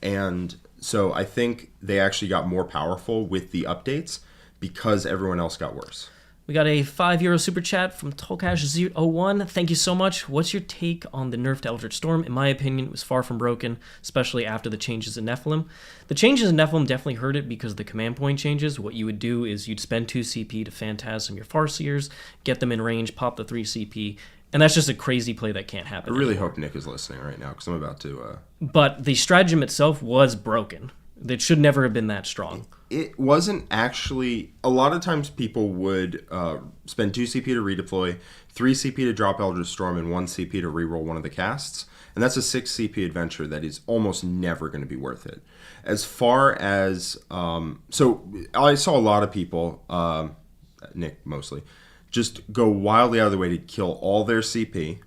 And so I think they actually got more powerful with the updates because everyone else got worse. We got a €5 super chat from Tolkash01. Thank you so much. What's your take on the nerfed Eldritch Storm? In my opinion, it was far from broken, especially after the changes in NEPHILIM. The changes in NEPHILIM definitely hurt it because of the command point changes. What you would do is you'd spend 2 CP to Phantasm your Farseers, get them in range, pop the 3 CP, and that's just a crazy play that can't happen. I really anymore. hope Nick is listening right now because I'm about to... But the stratagem itself was broken. It should never have been that strong. It wasn't actually... A lot of times people would spend 2 CP to redeploy, 3 CP to drop Eldritch Storm, and 1 CP to reroll one of the casts. And that's a 6 CP adventure that is almost never going to be worth it. As far as... so I saw a lot of people, Nick mostly, just go wildly out of the way to kill all their CP,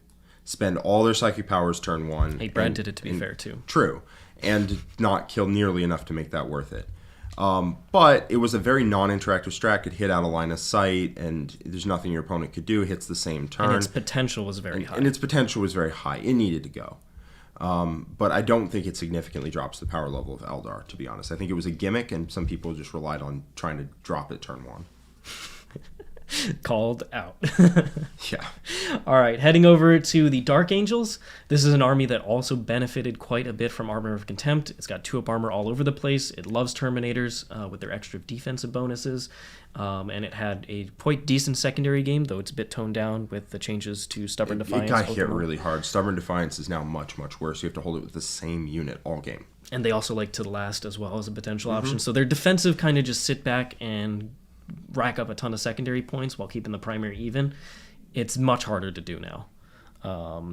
spend all their Psychic Powers turn 1. Hey, Brad did it to be fair, too. True. And not kill nearly enough to make that worth it. But it was a very non-interactive strat. Could hit out of line of sight, and there's nothing your opponent could do. It hits the same turn. And its potential was very high. It needed to go. But I don't think it significantly drops the power level of Eldar, to be honest. I think it was a gimmick, and some people just relied on trying to drop it turn 1. Called out. Yeah. All right, heading over to the Dark Angels. This is an army that also benefited quite a bit from Armor of Contempt. It's got 2-up armor all over the place. It loves Terminators with their extra defensive bonuses. And it had a quite decent secondary game, though it's a bit toned down with the changes to Stubborn Defiance. It got hit really hard. Stubborn Defiance is now much, much worse. You have to hold it with the same unit all game. And they also like To the Last as well as a potential option. So their defensive kind of just sit back and rack up a ton of secondary points while keeping the primary even. It's much harder to do now.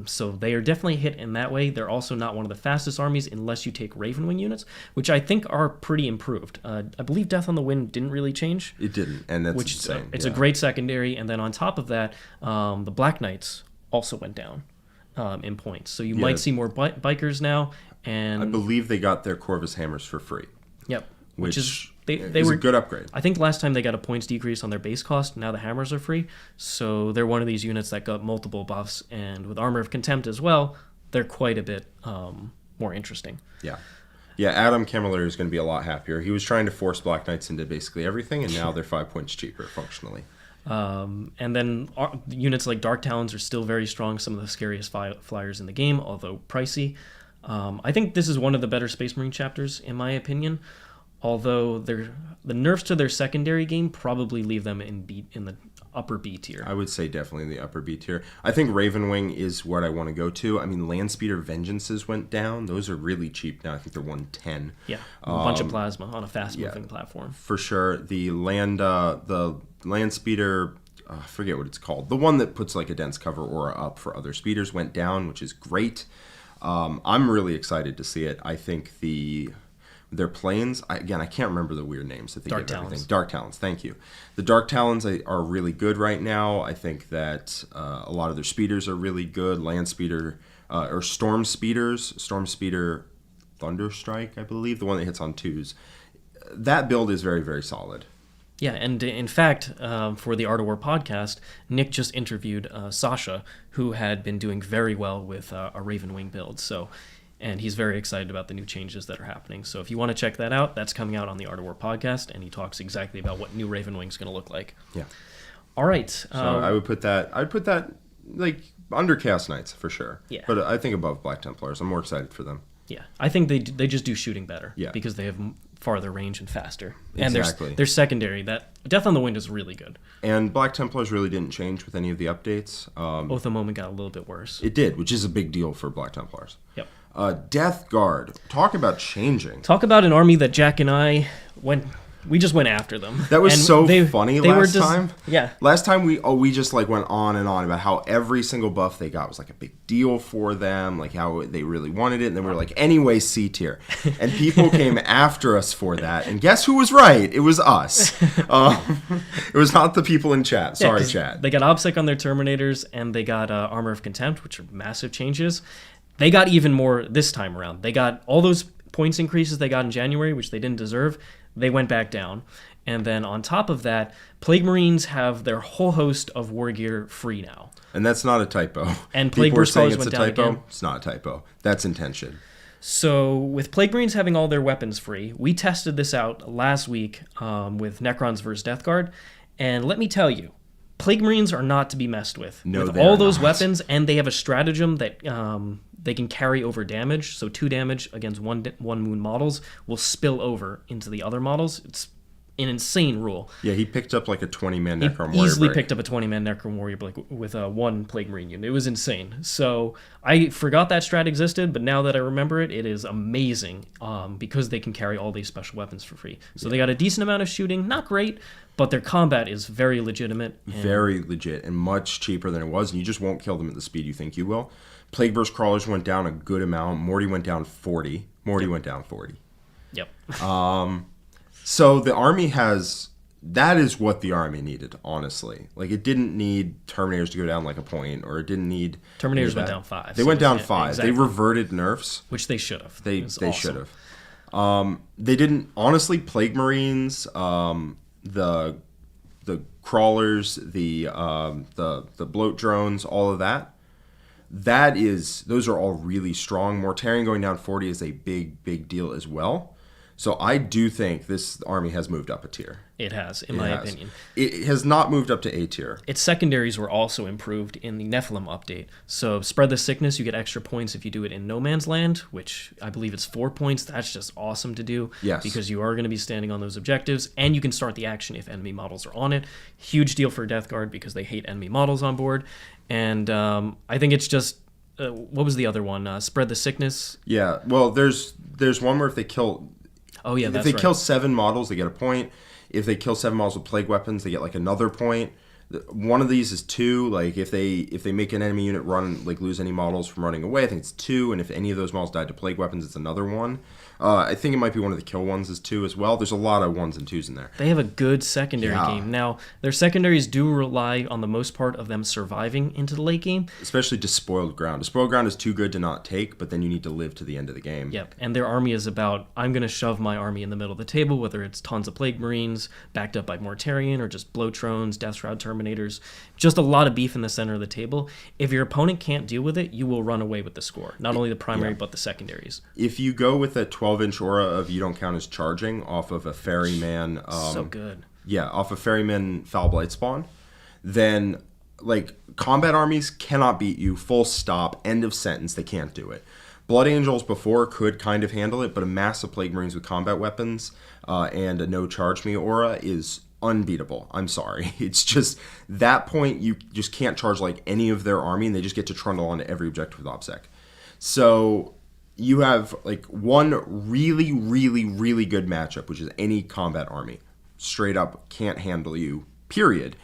So they are definitely hit in that way. They're also not one of the fastest armies unless you take Ravenwing units, which I think are pretty improved. I believe Death on the Wind didn't really change. It didn't, and that's insane. It's a great secondary, and then on top of that, the Black Knights also went down in points. So you might see more bikers now. And I believe they got their Corvus Hammers for free. Yep. Which is they were a good upgrade. I think last time they got a points decrease on their base cost. Now the hammers are free. So they're one of these units that got multiple buffs. And with Armor of Contempt as well, they're quite a bit more interesting. Yeah. Yeah, Adam Camilleri is going to be a lot happier. He was trying to force Black Knights into basically everything, and now they're 5 points cheaper functionally. And then units like Dark Talons are still very strong. Some of the scariest flyers in the game, although pricey. I think this is one of the better Space Marine chapters, in my opinion. Although the nerfs to their secondary game probably leave them in the upper B tier. I would say definitely the upper B tier. I think Ravenwing is what I want to go to. I mean, Landspeeder Vengeances went down. Those are really cheap now. I think they're 110. Yeah, a bunch of plasma on a fast-moving platform. For sure. The Landspeeder, I forget what it's called. The one that puts like a dense cover aura up for other speeders went down, which is great. I'm really excited to see it. I think their planes, I can't remember the weird names that they give everything. Dark Talons, thank you. The Dark Talons are really good right now. I think that a lot of their speeders are really good. Land Speeder, or Storm Speeders, Storm Speeder Thunderstrike, I believe, the one that hits on 2s. That build is very, very solid. Yeah, and in fact, for the Art of War podcast, Nick just interviewed Sasha, who had been doing very well with a Ravenwing build. And he's very excited about the new changes that are happening. So if you want to check that out, that's coming out on the Art of War podcast, and he talks exactly about what new Ravenwing's going to look like. Yeah. All right. So I would put that like under Chaos Knights for sure. Yeah. But I think above Black Templars. I'm more excited for them. Yeah, I think they just do shooting better. Yeah. Because they have farther range and faster. Exactly. And their secondary, that Death on the Wind is really good. And Black Templars really didn't change with any of the updates. Oath of Moment got a little bit worse. It did, which is a big deal for Black Templars. Yep. Death Guard. Talk about changing. Talk about an army that Jack and I we just went after them. That was And so funny last time. Yeah. Last time we just like went on and on about how every single buff they got was like a big deal for them, like how they really wanted it, and then we were like, anyway, C tier. And people came after us for that. And guess who was right? It was us. It was not the people in chat. Sorry, chat. They got OBSEC on their Terminators, and they got Armor of Contempt, which are massive changes. They got even more this time around. They got all those points increases they got in January, which they didn't deserve. They went back down. And then on top of that, Plague Marines have their whole host of war gear free now. And that's not a typo. And Plague People are Burst saying Crawlers it's a went down typo. again. It's not a typo. That's intention. So with Plague Marines having all their weapons free, we tested this out last week with Necrons versus Death Guard. And let me tell you, Plague Marines are not to be messed with. No, with they all are those not. weapons, and they have a stratagem that they can carry over damage. So 2 damage against one wound models will spill over into the other models. It's an insane rule. Yeah, he picked up like a 20-man He Necron Warrior easily break. picked up a 20-man Necron Warrior Blake with one Plague Marine unit. It was insane. So I forgot that strat existed, but now that I remember it, it is amazing because they can carry all these special weapons for free. So they got a decent amount of shooting, not great, but their combat is very legitimate. Very legit and much cheaper than it was, and you just won't kill them at the speed you think you will. Plague Burst Crawlers went down a good amount. Morty went down 40. Went down 40. Yep. So the army that is what the army needed, honestly. Like, it didn't need Terminators to go down like a point, or it didn't need... Terminators went down 5. They so went down yeah, 5. exactly. They reverted nerfs. Which they should have. They awesome. should have. They didn't... Honestly, Plague Marines, the crawlers, the bloat drones, all of that, those are all really strong. Mortarion going down 40 is a big deal as well. So I do think this army has moved up a tier. It has, in my opinion. It has not moved up to A tier. Its secondaries were also improved in the NEPHILIM update. So Spread the Sickness, you get extra points if you do it in No Man's Land, which I believe it's 4 points. That's just awesome to do. Yes. Because you are going to be standing on those objectives, and you can start the action if enemy models are on it. Huge deal for Death Guard because they hate enemy models on board. And I think it's just... what was the other one? Spread the Sickness? Yeah, well, there's one where if they kill... Oh, yeah, that's If they right. kill 7 models, they get a point. If they kill 7 models with plague weapons, they get like another point. One of these is 2. Like if they make an enemy unit run, like lose any models from running away, I think it's 2. And if any of those models died to plague weapons, it's another 1. I think it might be one of the kill ones is 2 as well. There's a lot of 1s and 2s in there. They have a good secondary game. Now, their secondaries do rely on the most part of them surviving into the late game. Especially Despoiled Ground. Despoiled Ground is too good to not take, but then you need to live to the end of the game. Yep, and their army is about, I'm going to shove my army in the middle of the table, whether it's tons of Plague Marines, backed up by Mortarion, or just Blowtrones, Death Shroud Terminators. Just a lot of beef in the center of the table. If your opponent can't deal with it, you will run away with the score. Not only the primary, but the secondaries. If you go with a 12-inch aura of you don't count as charging off of a Ferryman... so good. Yeah, off of Ferryman Foul Blight Spawn, then, like, combat armies cannot beat you, full stop, end of sentence, they can't do it. Blood Angels before could kind of handle it, but a mass of Plague Marines with combat weapons and a no charge me aura is unbeatable. I'm sorry. It's just, that point, you just can't charge like any of their army, and they just get to trundle onto every objective with OBSEC. So you have like one really good matchup, which is any combat army. Straight up can't handle you, period.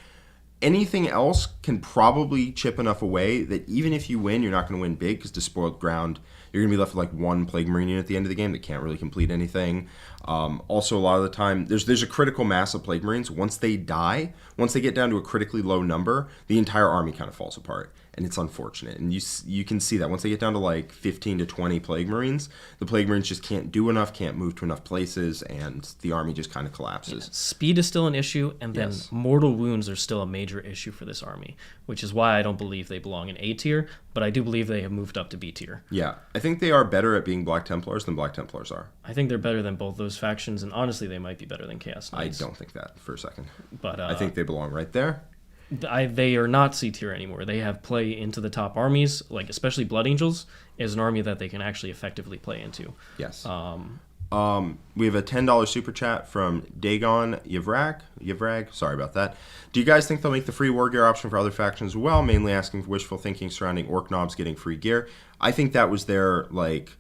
Anything else can probably chip enough away that even if you win, you're not going to win big because Despoiled Ground, you're going to be left with like 1 Plague Marine unit at the end of the game that can't really complete anything. Also, a lot of the time, there's a critical mass of Plague Marines. Once they die, once they get down to a critically low number, the entire army kind of falls apart. And it's unfortunate. And you can see that. Once they get down to like 15 to 20 Plague Marines, the Plague Marines just can't do enough, can't move to enough places, and the army just kind of collapses. Yeah. Speed is still an issue, and then Yes. mortal wounds are still a major issue for this army, which is why I don't believe they belong in A tier, but I do believe they have moved up to B tier. Yeah, I think they are better at being Black Templars than Black Templars are. I think they're better than both those factions, and honestly, they might be better than Chaos I Knights. don't think that for a second. But I think they belong right there. They are not C tier anymore. They have play into the top armies, like especially Blood Angels is an army that they can actually effectively play into. Yes. We have a $10 super chat from Dagon Yevrag. Sorry about that. Do you guys think they'll make the free war gear option for other factions as well? Mainly asking for wishful thinking surrounding orc knobs getting free gear. I think that was their, like,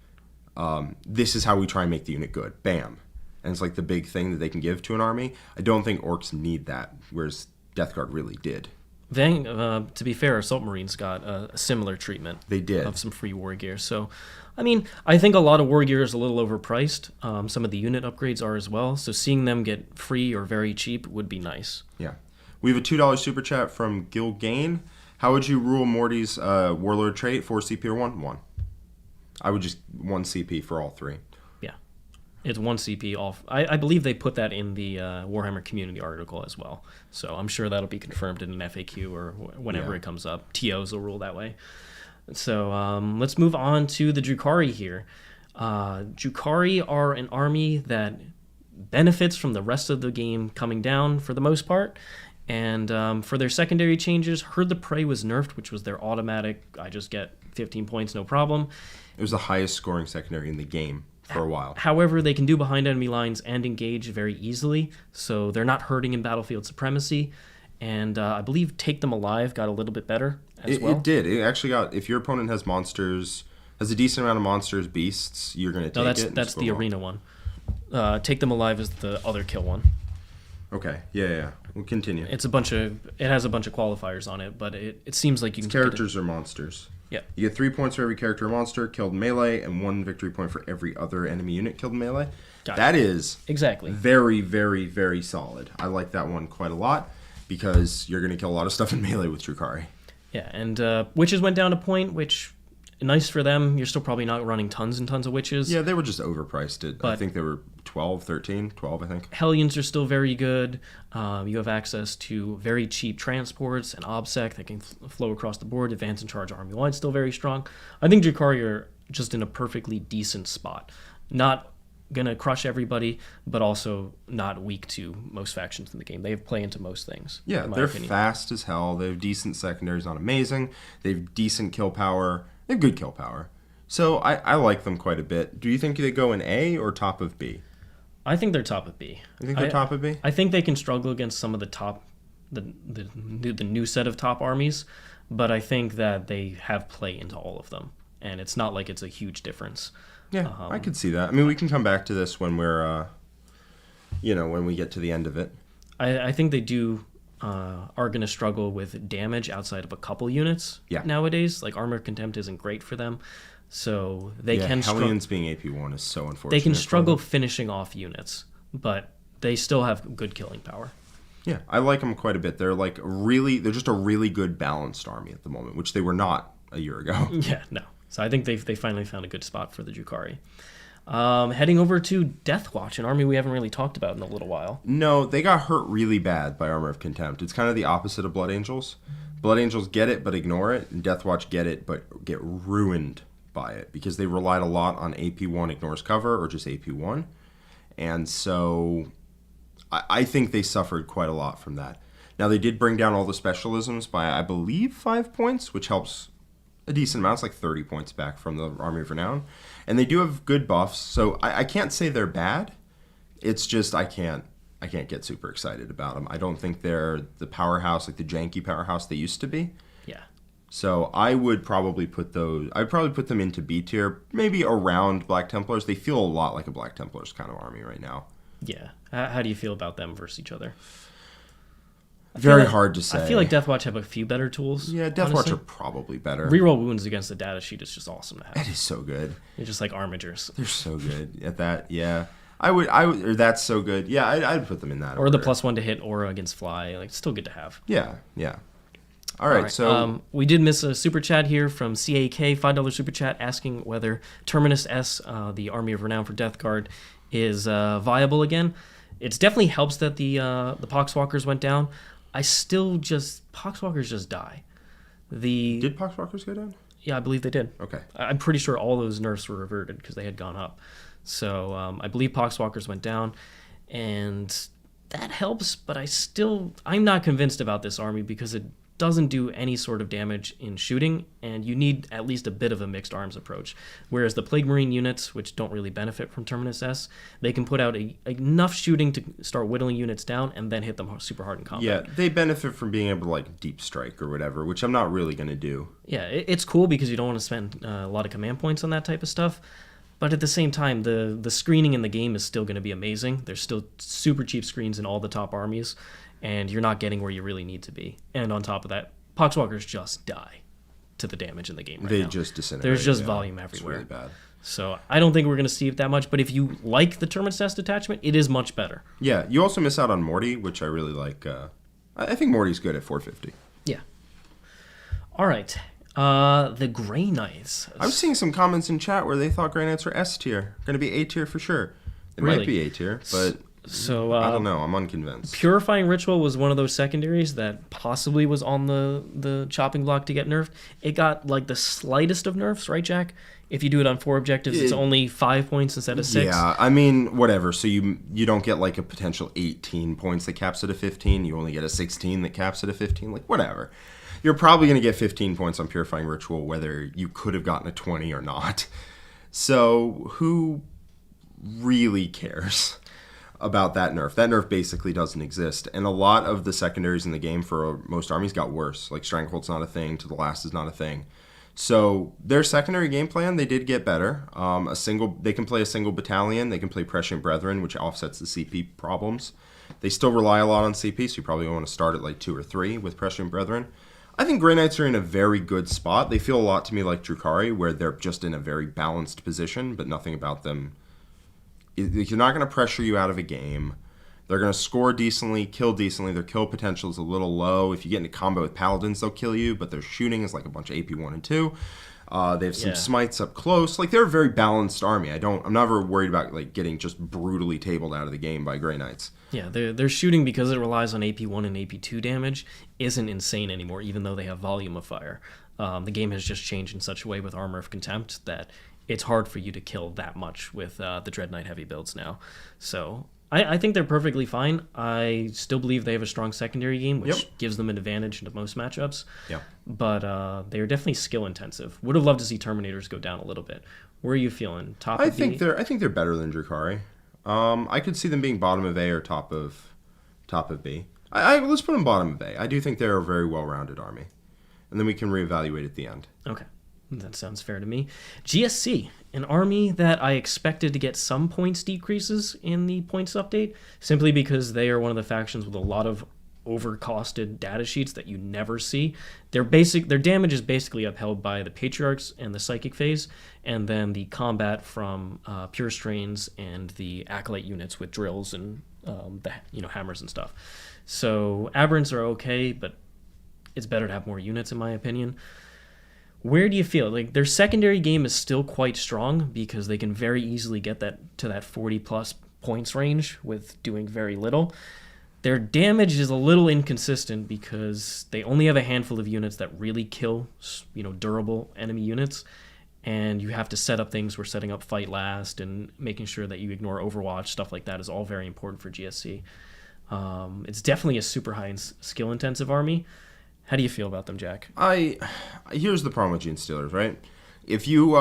this is how we try and make the unit good. Bam. And it's like the big thing that they can give to an army. I don't think orcs need that, whereas Death Guard really did. To be fair, Assault Marines got a similar treatment. They did. Of some free war gear. So, I mean, I think a lot of war gear is a little overpriced. Some of the unit upgrades are as well. So seeing them get free or very cheap would be nice. Yeah. We have a $2 super chat from Gil Gain. How would you rule Morty's Warlord trait? 4 CP or 1? 1. I would just 1 CP for all 3. Yeah. It's 1 CP off. I believe they put that in the Warhammer community article as well. So I'm sure that'll be confirmed in an FAQ or whenever it comes up. TOs will rule that way. So let's move on to the Drukhari here. Drukhari are an army that benefits from the rest of the game coming down for the most part. And for their secondary changes, Herd the Prey was nerfed, which was their automatic, I just get 15 points, no problem. It was the highest scoring secondary in the game for a while. However, they can do behind enemy lines and engage very easily, so they're not hurting in battlefield supremacy. And I believe Take Them Alive got a little bit better as well. It did. It actually got, if your opponent has monsters, has a decent amount of monsters, beasts, you're going to take it. No, that's the arena one. Take Them Alive is the other kill one. Okay. Yeah. We'll continue. It has a bunch of qualifiers on it, but it seems like you can characters or monsters. Yeah. You get 3 points for every character or monster killed melee, and 1 victory point for every other enemy unit killed melee. Gotcha. That is exactly very, very, very solid. I like that one quite a lot because you're going to kill a lot of stuff in melee with Drukhari. Yeah, and witches went down a point, which nice for them. You're still probably not running tons and tons of witches. Yeah, they were just overpriced. I think they were 12, 13, 12, I think. Hellions are still very good. You have access to very cheap transports and OBSEC that can flow across the board. Advance and Charge army-wide still very strong. I think Drukhari are just in a perfectly decent spot. Not going to crush everybody, but also not weak to most factions in the game. They have play into most things. Yeah, they're fast as hell. They have decent secondaries, not amazing. They have decent kill power. They have good kill power. So I like them quite a bit. Do you think they go in A or top of B? I think they're top of B. You think they're top of B? I think they can struggle against some of the new set of top armies, but I think that they have play into all of them, and it's not like it's a huge difference. Yeah, I could see that. I mean, we can come back to this when we're, when we get to the end of it. I think they are going to struggle with damage outside of a couple units nowadays. Like Armor Contempt isn't great for them. So they can Hellions being AP1 is so unfortunate. They can struggle finishing off units, but they still have good killing power. Yeah, I like them quite a bit. They're they're just a really good balanced army at the moment, which they were not a year ago. Yeah, no. So I think they finally found a good spot for the Drukhari. Heading over to Deathwatch, an army we haven't really talked about in a little while. No, they got hurt really bad by Armor of Contempt. It's kind of the opposite of Blood Angels. Blood Angels get it but ignore it, and Deathwatch get it but get ruined by it because they relied a lot on AP1 ignores cover or just AP1. And so I think they suffered quite a lot from that. Now, they did bring down all the specialisms by, I believe, 5 points, which helps a decent amount. It's like 30 points back from the Army of Renown. And they do have good buffs, so I can't say they're bad. It's just I can't get super excited about them. I don't think they're the powerhouse, like the janky powerhouse they used to be. Yeah. So I would probably put them into B tier, maybe around Black Templars. They feel a lot like a Black Templars kind of army right now. Yeah. How do you feel about them versus each other? Very hard to say. I feel like Deathwatch have a few better tools. Yeah, Deathwatch are probably better. Reroll wounds against the data sheet is just awesome to have. That is so good. They're just like armigers. They're so good at that. Yeah, I would. Or that's so good. Yeah, I'd put them in that. Or the +1 to hit aura against fly. Like, it's still good to have. Yeah. All right. So we did miss a super chat here from CAK, $5 super chat, asking whether Terminus S, the Army of Renown for Death Guard, is viable again. It definitely helps that the Poxwalkers went down. Poxwalkers just die. Did Poxwalkers go down? Yeah, I believe they did. Okay. I'm pretty sure all those nerfs were reverted because they had gone up. So I believe Poxwalkers went down, and that helps, but I'm not convinced about this army because it doesn't do any sort of damage in shooting, and you need at least a bit of a mixed arms approach. Whereas the Plague Marine units, which don't really benefit from Terminus S, they can put out enough shooting to start whittling units down and then hit them super hard in combat. Yeah, they benefit from being able to like deep strike or whatever, which I'm not really going to do. Yeah, it's cool because you don't want to spend a lot of command points on that type of stuff. But at the same time, the screening in the game is still going to be amazing. There's still super cheap screens in all the top armies, and you're not getting where you really need to be. And on top of that, Poxwalkers just die to the damage in the game right now. They just disintegrate. There's just volume everywhere. It's really bad. So I don't think we're going to see it that much, but if you like the Terminus S detachment, it is much better. Yeah, you also miss out on Morty, which I really like. I think Morty's good at 450. Yeah. All right. The Grey Knights. I was seeing some comments in chat where they thought Grey Knights were S tier. Going to be A tier for sure. They might be A tier, but so I don't know. I'm unconvinced. Purifying Ritual was one of those secondaries that possibly was on the chopping block to get nerfed. It got like the slightest of nerfs, right, Jack? If you do it on 4 objectives, it's only 5 points instead of 6. Yeah, I mean, whatever. So you don't get like a potential 18 points that caps it at 15. You only get a 16 that caps it at 15. Like, whatever. You're probably going to get 15 points on Purifying Ritual, whether you could have gotten a 20 or not. So who really cares about that nerf? That nerf basically doesn't exist. And a lot of the secondaries in the game for most armies got worse. Like Strangleholt's not a thing, To the Last is not a thing. So their secondary game plan, they did get better. They can play a single battalion. They can play Prescient Brethren, which offsets the CP problems. They still rely a lot on CP, so you probably want to start at like 2 or 3 with Prescient Brethren. I think Grey Knights are in a very good spot. They feel a lot to me like Drukhari, where they're just in a very balanced position, but nothing about them. You're not going to pressure you out of a game. They're going to score decently, kill decently. Their kill potential is a little low. If you get into combo with Paladins, they'll kill you, but their shooting is like a bunch of AP 1 and 2. They have some smites up close. Like, they're a very balanced army. I'm never worried about like getting just brutally tabled out of the game by Grey Knights. Yeah, their shooting, because it relies on AP1 and AP2 damage, isn't insane anymore, even though they have volume of fire. The game has just changed in such a way with Armor of Contempt that it's hard for you to kill that much with the Dread Knight heavy builds now. So I think they're perfectly fine. I still believe they have a strong secondary game, which gives them an advantage into most matchups. Yeah. But they're definitely skill intensive. Would have loved to see Terminators go down a little bit. Where are you feeling? Top of B? I think they're better than Drukhari. I could see them being bottom of A or top of B. Let's put them bottom of A. I do think they're a very well-rounded army. And then we can reevaluate at the end. Okay. That sounds fair to me. GSC, an army that I expected to get some points decreases in the points update, simply because they are one of the factions with a lot of overcosted data sheets that you never see. Their damage is basically upheld by the Patriarchs and the Psychic phase, and then the combat from Pure Strains and the Acolyte units with drills and hammers and stuff. So Aberrants are okay, but it's better to have more units in my opinion. Where do you feel? Like, their secondary game is still quite strong because they can very easily get that to that 40-plus points range with doing very little. Their damage is a little inconsistent because they only have a handful of units that really kill, durable enemy units, and you have to set up things where setting up Fight Last and making sure that you ignore Overwatch, stuff like that is all very important for GSC. It's definitely a super high skill-intensive army. How do you feel about them, Jack? Here's the problem with Genestealers, right? If you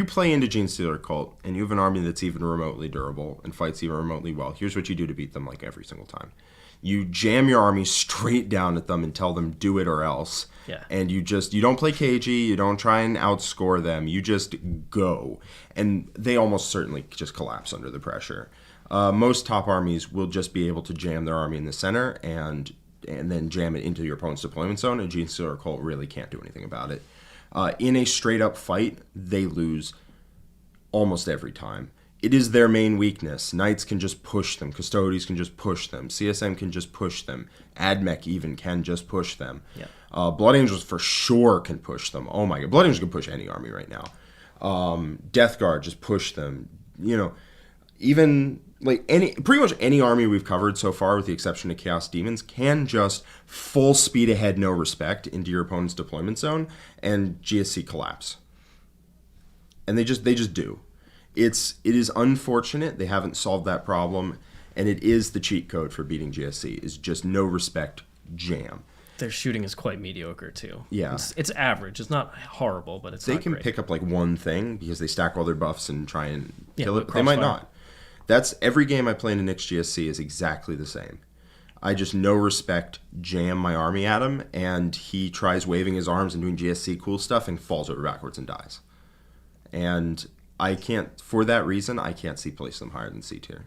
play into Genestealer Cult and you have an army that's even remotely durable and fights even remotely well, here's what you do to beat them like every single time. You jam your army straight down at them and tell them do it or else. Yeah. And you don't play cagey, you don't try and outscore them, you just go. And they almost certainly just collapse under the pressure. Most top armies will just be able to jam their army in the center and then jam it into your opponent's deployment zone, and Genestealer Cult really can't do anything about it. In a straight-up fight, they lose almost every time. It is their main weakness. Knights can just push them. Custodes can just push them. CSM can just push them. Admech even can just push them. Yeah. Blood Angels for sure can push them. Oh my god, Blood Angels can push any army right now. Death Guard, just push them. Even pretty much any army we've covered so far, with the exception of Chaos Demons, can just full speed ahead, no respect, into your opponent's deployment zone, and GSC collapse. And they just do. It is unfortunate they haven't solved that problem, And it is the cheat code for beating GSC, is just no respect, jam. Their shooting is quite mediocre too. Yeah. It's average. It's not horrible, but it's They not can great. pick up like one thing because they stack all their buffs and try and kill it. with They might Crossfire. not. That's every game I play in a Nyx GSC is exactly the same. I just no respect jam my army at him, and he tries waving his arms and doing GSC cool stuff and falls over backwards and dies. And I can't, for that reason, I can't place them higher than C tier.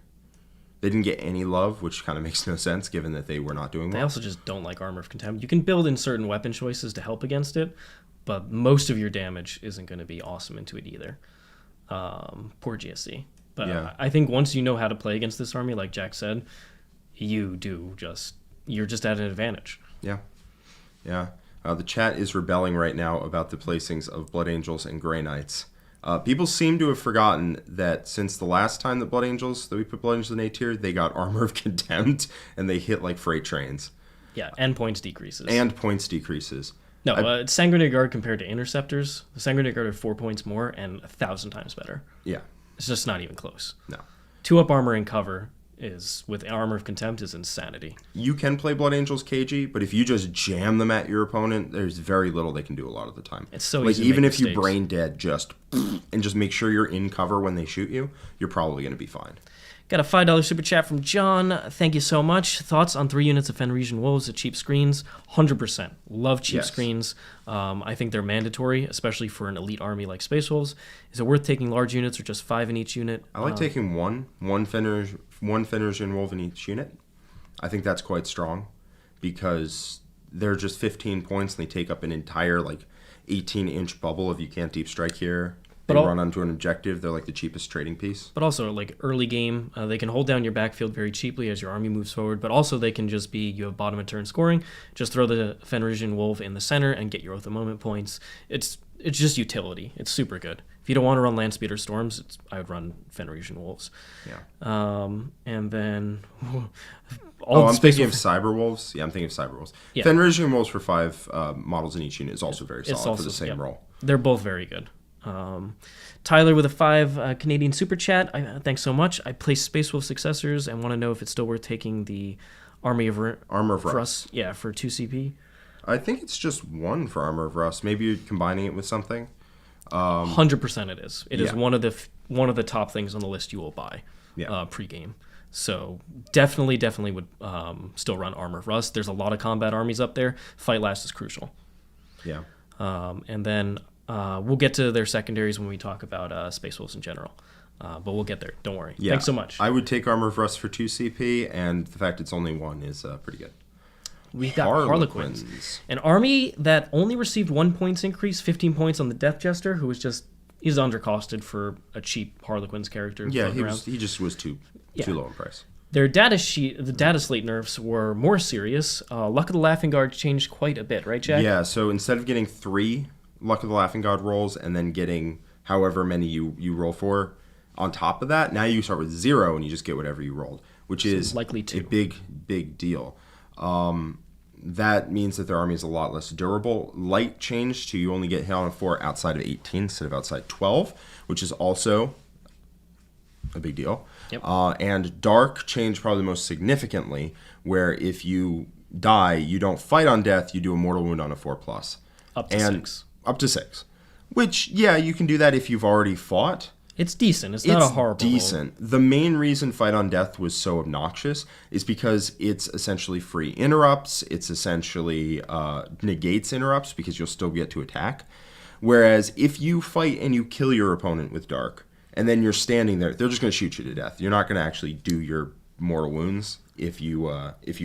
They didn't get any love, which kind of makes no sense given that they were not doing They well. also just don't like Armor of Contempt. You can build in certain weapon choices to help against it, but most of your damage isn't going to be awesome into it either. Poor GSC. But Yeah. I think once you know how to play against this army, like Jack said, you're just at an advantage. Yeah. Yeah. The chat is rebelling right now about the placings of Blood Angels and Grey Knights. People seem to have forgotten that since the last time that we put Blood Angels in A tier, they got Armor of Contempt and they hit like freight trains. Yeah, and points decreases. And points decreases. No, Sanguinary Guard compared to Interceptors, the Sanguinary Guard are 4 points more and 1,000 times better. Yeah. It's just not even close. No. 2-up armor and cover with Armor of Contempt is insanity. You can play Blood Angels KG, but if you just jam them at your opponent, there's very little they can do a lot of the time. It's so like easy to even make if you mistakes. brain dead and just make sure you're in cover when they shoot you, you're probably going to be fine. Got a $5 super chat from John. Thank you so much. Thoughts on 3 units of Fenrisian Wolves at cheap screens? 100%. Love cheap Yes. screens. I think they're mandatory, especially for an elite army like Space Wolves. Is it worth taking large units or just 5 in each unit? I like taking one Fenrisian Wolf in each unit. I think that's quite strong because they're just 15 points and they take up an entire 18-inch bubble if you can't deep strike here. They run onto an objective. They're like the cheapest trading piece. But also, like early game, they can hold down your backfield very cheaply as your army moves forward. But also, they can just be, you have bottom of turn scoring, just throw the Fenrisian Wolf in the center and get your Oath of Moment points. It's just utility. It's super good. If you don't want to run Landspeeder or Storms, I would run Fenrisian Wolves. Yeah. And then... I'm thinking of Cyber Wolves. Yeah, I'm thinking of Cyber Wolves. Yeah. Fenrisian Wolves for 5 models in each unit is also very solid also, for the same role. They're both very good. Tyler with a 5 Canadian super chat. Thanks so much. I play Space Wolf Successors and want to know if it's still worth taking the Armor of Rust. Yeah, for 2 CP. I think it's just 1 for Armor of Rust. Maybe you're combining it with something. 100% it is. It is Yeah. one of the top things on the list you will buy Yeah. pre-game. So definitely would still run Armor of Rust. There's a lot of combat armies up there. Fight last is crucial. Yeah. And then we'll get to their secondaries when we talk about Space Wolves in general. But we'll get there. Don't worry. Yeah. Thanks so much. I would take Armor of Rust for 2 CP, and the fact it's only 1 is pretty good. We got Harlequins. An army that only received 1 points increase, 15 points on the Death Jester, who was he's undercosted for a cheap Harlequins character. Yeah, he just was too low in price. Their the data slate nerfs were more serious. Luck of the Laughing Guard changed quite a bit, right, Jack? Yeah, so instead of getting 3 Luck of the Laughing God rolls and then getting however many you roll for on top of that, now you start with 0 and you just get whatever you rolled, which is likely a big deal. That means that their army is a lot less durable. Light changed to you only get hit on a 4 outside of 18 instead of outside 12, which is also a big deal. Yep. And Dark changed probably most significantly, where if you die, you don't fight on death, you do a mortal wound on a 4+. Up to 6. Up to 6. Which, yeah, you can do that if you've already fought. It's decent. It's not a horrible decent. Roll. The main reason Fight on Death was so obnoxious is because it's essentially free interrupts. It's essentially negates interrupts because you'll still get to attack. Whereas if you fight and you kill your opponent with Dark, and then you're standing there, they're just going to shoot you to death. You're not going to actually do your mortal wounds if you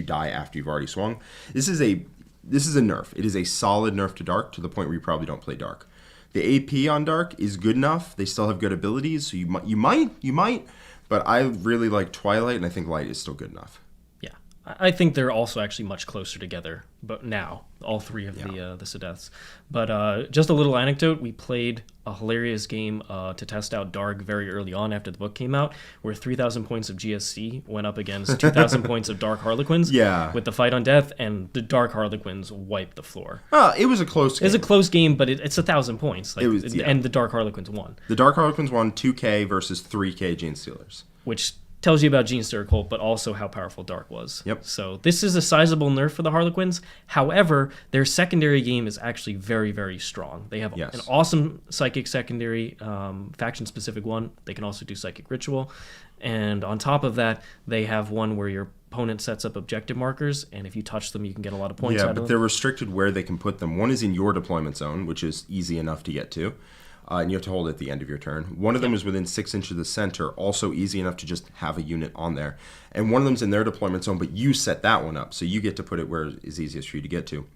die after you've already swung. This is a nerf. It is a solid nerf to Dark to the point where you probably don't play Dark. The AP on Dark is good enough. They still have good abilities, so you might. But I really like Twilight, and I think Light is still good enough. Yeah, I think they're also actually much closer together. But now, all 3 of the Sedeths. But just a little anecdote: we played a hilarious game to test out Dark very early on after the book came out, where 3,000 points of GSC went up against 2,000 points of Dark Harlequins. Yeah. With the Fight on Death, and the Dark Harlequins wiped the floor. It was a close game. It was a close game, but it's 1,000 points. And the Dark Harlequins won. The Dark Harlequins won 2K versus 3K Genestealers. Which tells you about Genestealer Cult, but also how powerful Dark was. Yep. So this is a sizable nerf for the Harlequins. However, their secondary game is actually very, very strong. They have an awesome Psychic secondary, faction-specific one. They can also do Psychic Ritual. And on top of that, they have one where your opponent sets up objective markers, and if you touch them, you can get a lot of points out of them. Yeah, but they're restricted where they can put them. One is in your deployment zone, which is easy enough to get to. And you have to hold it at the end of your turn. One of them is within 6 inches of the center, also easy enough to just have a unit on there. And one of them's in their deployment zone, but you set that one up, so you get to put it where it is easiest for you to get to.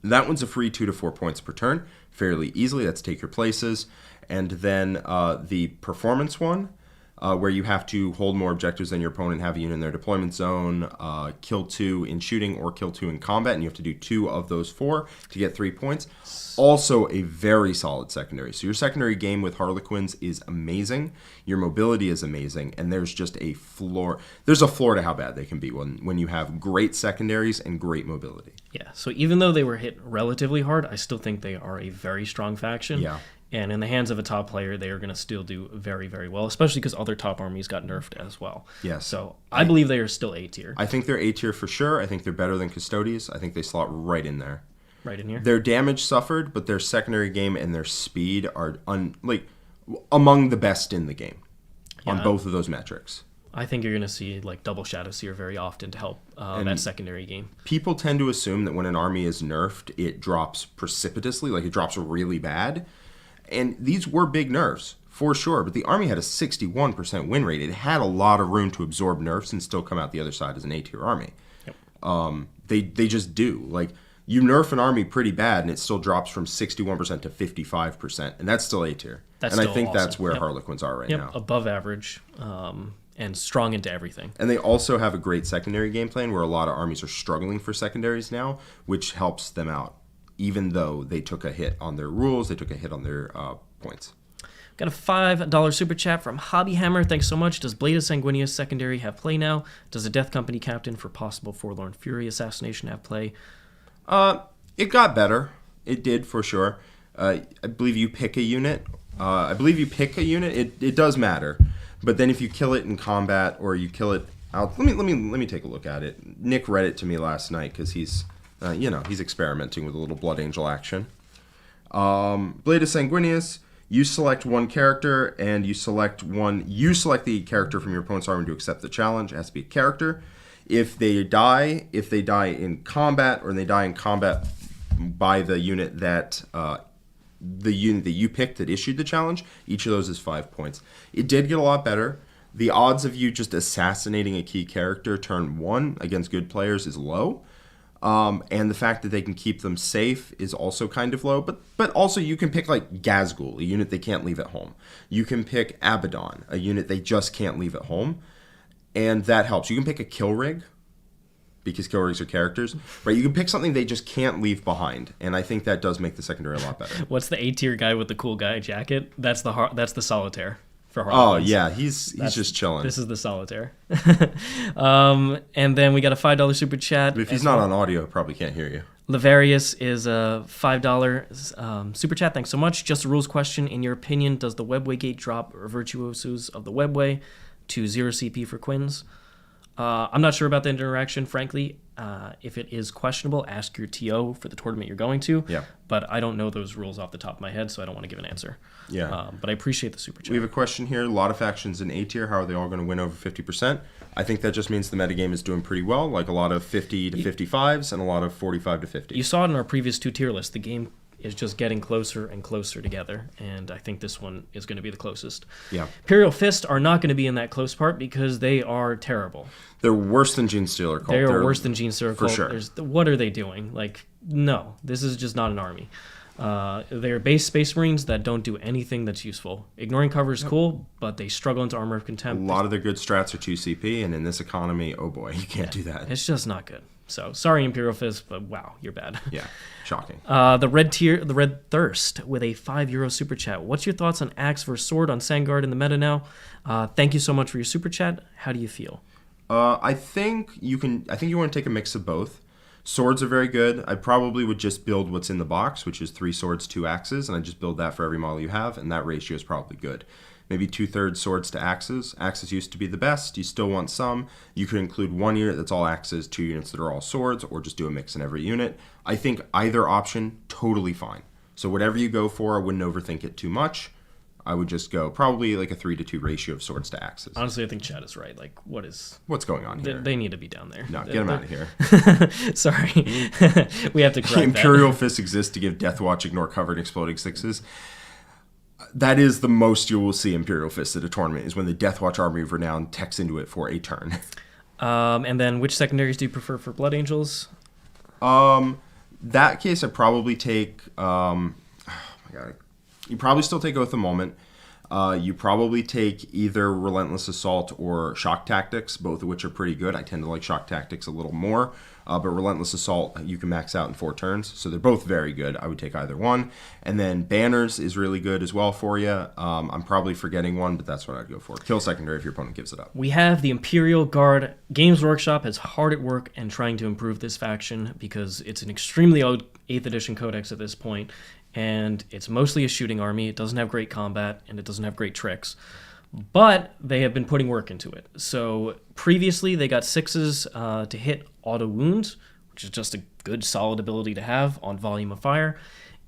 That one's a free 2 to 4 points per turn, fairly easily. That's take your places. And then the performance one, where you have to hold more objectives than your opponent, have a unit in their deployment zone, kill 2 in shooting or kill 2 in combat, and you have to do 2 of those 4 to get 3 points. Also a very solid secondary. So your secondary game with Harlequins is amazing. Your mobility is amazing, and there's just a floor. There's a floor to how bad they can be when you have great secondaries and great mobility. Yeah, so even though they were hit relatively hard, I still think they are a very strong faction. Yeah. And in the hands of a top player, they are going to still do very, very well, especially because other top armies got nerfed as well. Yes. So I believe they are still A tier. I think they're A tier for sure. I think they're better than Custodes. I think they slot right in there. Right in here. Their damage suffered, but their secondary game and their speed are among the best in the game on both of those metrics. I think you're going to see like double Shadow Seer very often to help that secondary game. People tend to assume that when an army is nerfed, it drops precipitously, like it drops really bad. And these were big nerfs, for sure. But the army had a 61% win rate. It had a lot of room to absorb nerfs and still come out the other side as an A-tier army. Yep. They just do. Like, you nerf an army pretty bad, and it still drops from 61% to 55%. And that's still A-tier. And I think that's where Harlequins are right now. Above average and strong into everything. And they also have a great secondary game plan where a lot of armies are struggling for secondaries now, which helps them out. Even though they took a hit on their rules, they took a hit on their points. Got a $5 super chat from Hobby Hammer. Thanks so much. Does Blade of Sanguinius secondary have play now? Does a Death Company captain for possible Forlorn Fury assassination have play? It got better. It did, for sure. I believe you pick a unit. It does matter. But then if you kill it in combat or you kill it out... Let me take a look at it. Nick read it to me last night because he's experimenting with a little Blood Angel action. Blade of Sanguinius, you select one character, and you select the character from your opponent's army to accept the challenge. It has to be a character. If they die in combat, or they die in combat by the unit that you picked that issued the challenge, each of those is 5 points. It did get a lot better. The odds of you just assassinating a key character turn 1 against good players is low. And the fact that they can keep them safe is also kind of low. But also you can pick like Gazgul, a unit they can't leave at home. You can pick Abaddon, a unit they just can't leave at home. And that helps. You can pick a Kill Rig, because Kill Rigs are characters. Right? You can pick something they just can't leave behind. And I think that does make the secondary a lot better. What's the A-tier guy with the cool guy jacket? That's the Solitaire. For Harlequins. Oh, yeah, he's just chilling. This is the Solitaire. And then we got a $5 super chat. But if he's not on audio, probably can't hear you. Lavarius is a $5 super chat. Thanks so much. Just a rules question. In your opinion, does the Webway gate drop Virtuosos of the Webway to 0 CP for Quins? I'm not sure about the interaction, frankly. If it is questionable, ask your TO for the tournament you're going to. Yeah. But I don't know those rules off the top of my head, so I don't want to give an answer. Yeah. But I appreciate the super chat. We have a question here. A lot of factions in A tier. How are they all going to win over 50%? I think that just means the metagame is doing pretty well, like a lot of 50 to 55s and a lot of 45 to 50. You saw it in our previous 2 tier lists. The game is just getting closer and closer together, and I think this one is going to be the closest. Yeah. Imperial Fists are not going to be in that close part because they are terrible. They're worse than Genestealer Cult. They're worse than Genestealer Cult. For sure. What are they doing? Like, no, this is just not an army. They're base Space Marines that don't do anything that's useful. Ignoring cover is cool, but they struggle into Armor of Contempt. A lot of their good strats are 2 CP, and in this economy, oh boy, you can't do that. It's just not good. So, sorry, Imperial Fists, but wow, you're bad. Yeah, shocking. The Red Thirst with a €5 super chat. What's your thoughts on Axe versus Sword on Sangard in the meta now? Thank you so much for your super chat. How do you feel? I think you want to take a mix of both. Swords are very good. I probably would just build what's in the box, which is 3 swords, 2 axes, and I just build that for every model you have, and that ratio is probably good. maybe 2/3 swords to axes. Axes used to be the best. You still want some. You could include 1 unit that's all axes, 2 units that are all swords, or just do a mix in every unit. I think either option, totally fine. So whatever you go for, I wouldn't overthink it too much. I would just go probably like a 3-to-2 ratio of swords to axes. Honestly, I think Chad is right. Like, what's going on here? They need to be down there. No, get them out of here. Sorry. We have to correct Imperial Fists exist to give Deathwatch ignore covered exploding sixes. That is the most you will see Imperial Fists at a tournament, is when the Deathwatch Army of Renown techs into it for a turn. And then which secondaries do you prefer for Blood Angels? That case, I probably take... oh my god. You probably still take Oath of Moment. You probably take either Relentless Assault or Shock Tactics, both of which are pretty good. I tend to like Shock Tactics a little more, but Relentless Assault you can max out in 4 turns, so they're both very good. I would take either one. And then Banners is really good as well for you. I'm probably forgetting one, but that's what I'd go for. Kill secondary if your opponent gives it up. We have the Imperial Guard. Games Workshop is hard at work and trying to improve this faction because it's an extremely old 8th edition codex at this point. And it's mostly a shooting army. It doesn't have great combat, and it doesn't have great tricks. But they have been putting work into it. So previously, they got 6s to hit auto wounds, which is just a good, solid ability to have on volume of fire.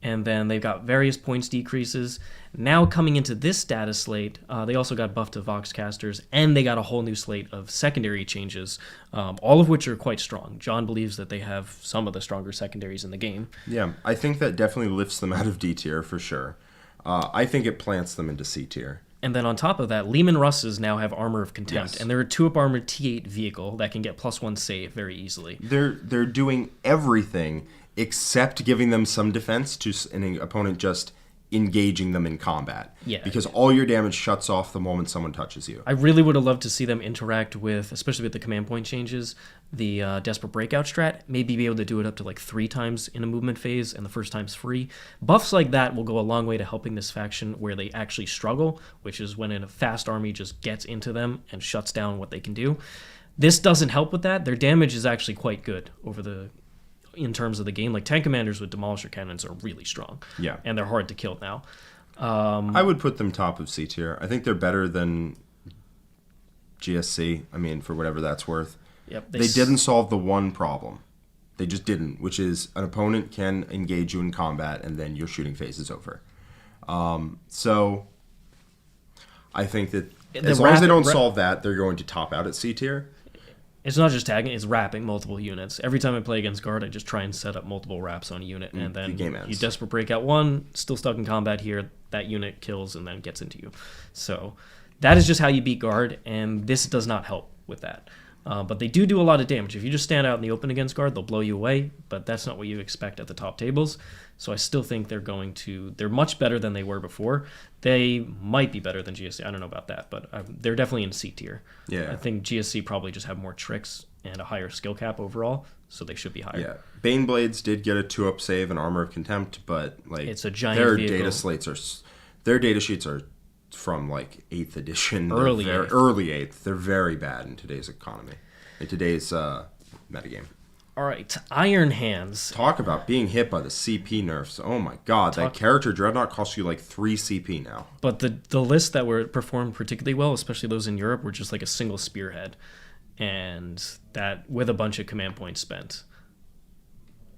And then they've got various points decreases. Now coming into this status slate, they also got buffed to Voxcasters, and they got a whole new slate of secondary changes, all of which are quite strong. John believes that they have some of the stronger secondaries in the game. Yeah, I think that definitely lifts them out of D tier for sure. I think it plants them into C tier. And then on top of that, Leman Russes now have Armor of Contempt, Yes. and they're a 2-up armored T8 vehicle that can get +1 save very easily. They're doing everything except giving them some defense to an opponent just engaging them in combat. Yeah. Because all your damage shuts off the moment someone touches you. I really would have loved to see them interact with, especially with the command point changes, the Desperate Breakout strat. Maybe be able to do it up to like 3 times in a movement phase, and the first time's free. Buffs like that will go a long way to helping this faction where they actually struggle, which is when a fast army just gets into them and shuts down what they can do. This doesn't help with that. Their damage is actually quite good in terms of the game. Like tank commanders with Demolisher cannons are really strong. Yeah. And they're hard to kill now. I would put them top of C tier. I think they're better than GSC, I mean, for whatever that's worth. Yep, They didn't solve the one problem. They just didn't, which is an opponent can engage you in combat and then your shooting phase is over. So I think that as long as they don't solve that, they're going to top out at C tier. It's not just tagging, it's wrapping multiple units. Every time I play against Guard, I just try and set up multiple wraps on a unit, and then the game ends. You Desperate Breakout 1, still stuck in combat here, that unit kills and then gets into you. So that is just how you beat Guard, and this does not help with that. But they do a lot of damage. If you just stand out in the open against Guard, they'll blow you away, but that's not what you expect at the top tables. So I still think they're much better than they were before. They might be better than GSC. I don't know about that, but they're definitely in C tier. Yeah. I think GSC probably just have more tricks and a higher skill cap overall, so they should be higher. Yeah. Baneblades did get a 2-up save and Armor of Contempt, but like It's a giant their vehicle. Their data sheets are from like 8th edition. Early They're 8th. early 8th. They're very bad in today's economy. In today's metagame. All right, Iron Hands. Talk about being hit by the CP nerfs. Oh my god, that character Dreadnought costs you like 3 CP now. But the lists that were performed particularly well, especially those in Europe, were just like a single spearhead. And that with a bunch of command points spent.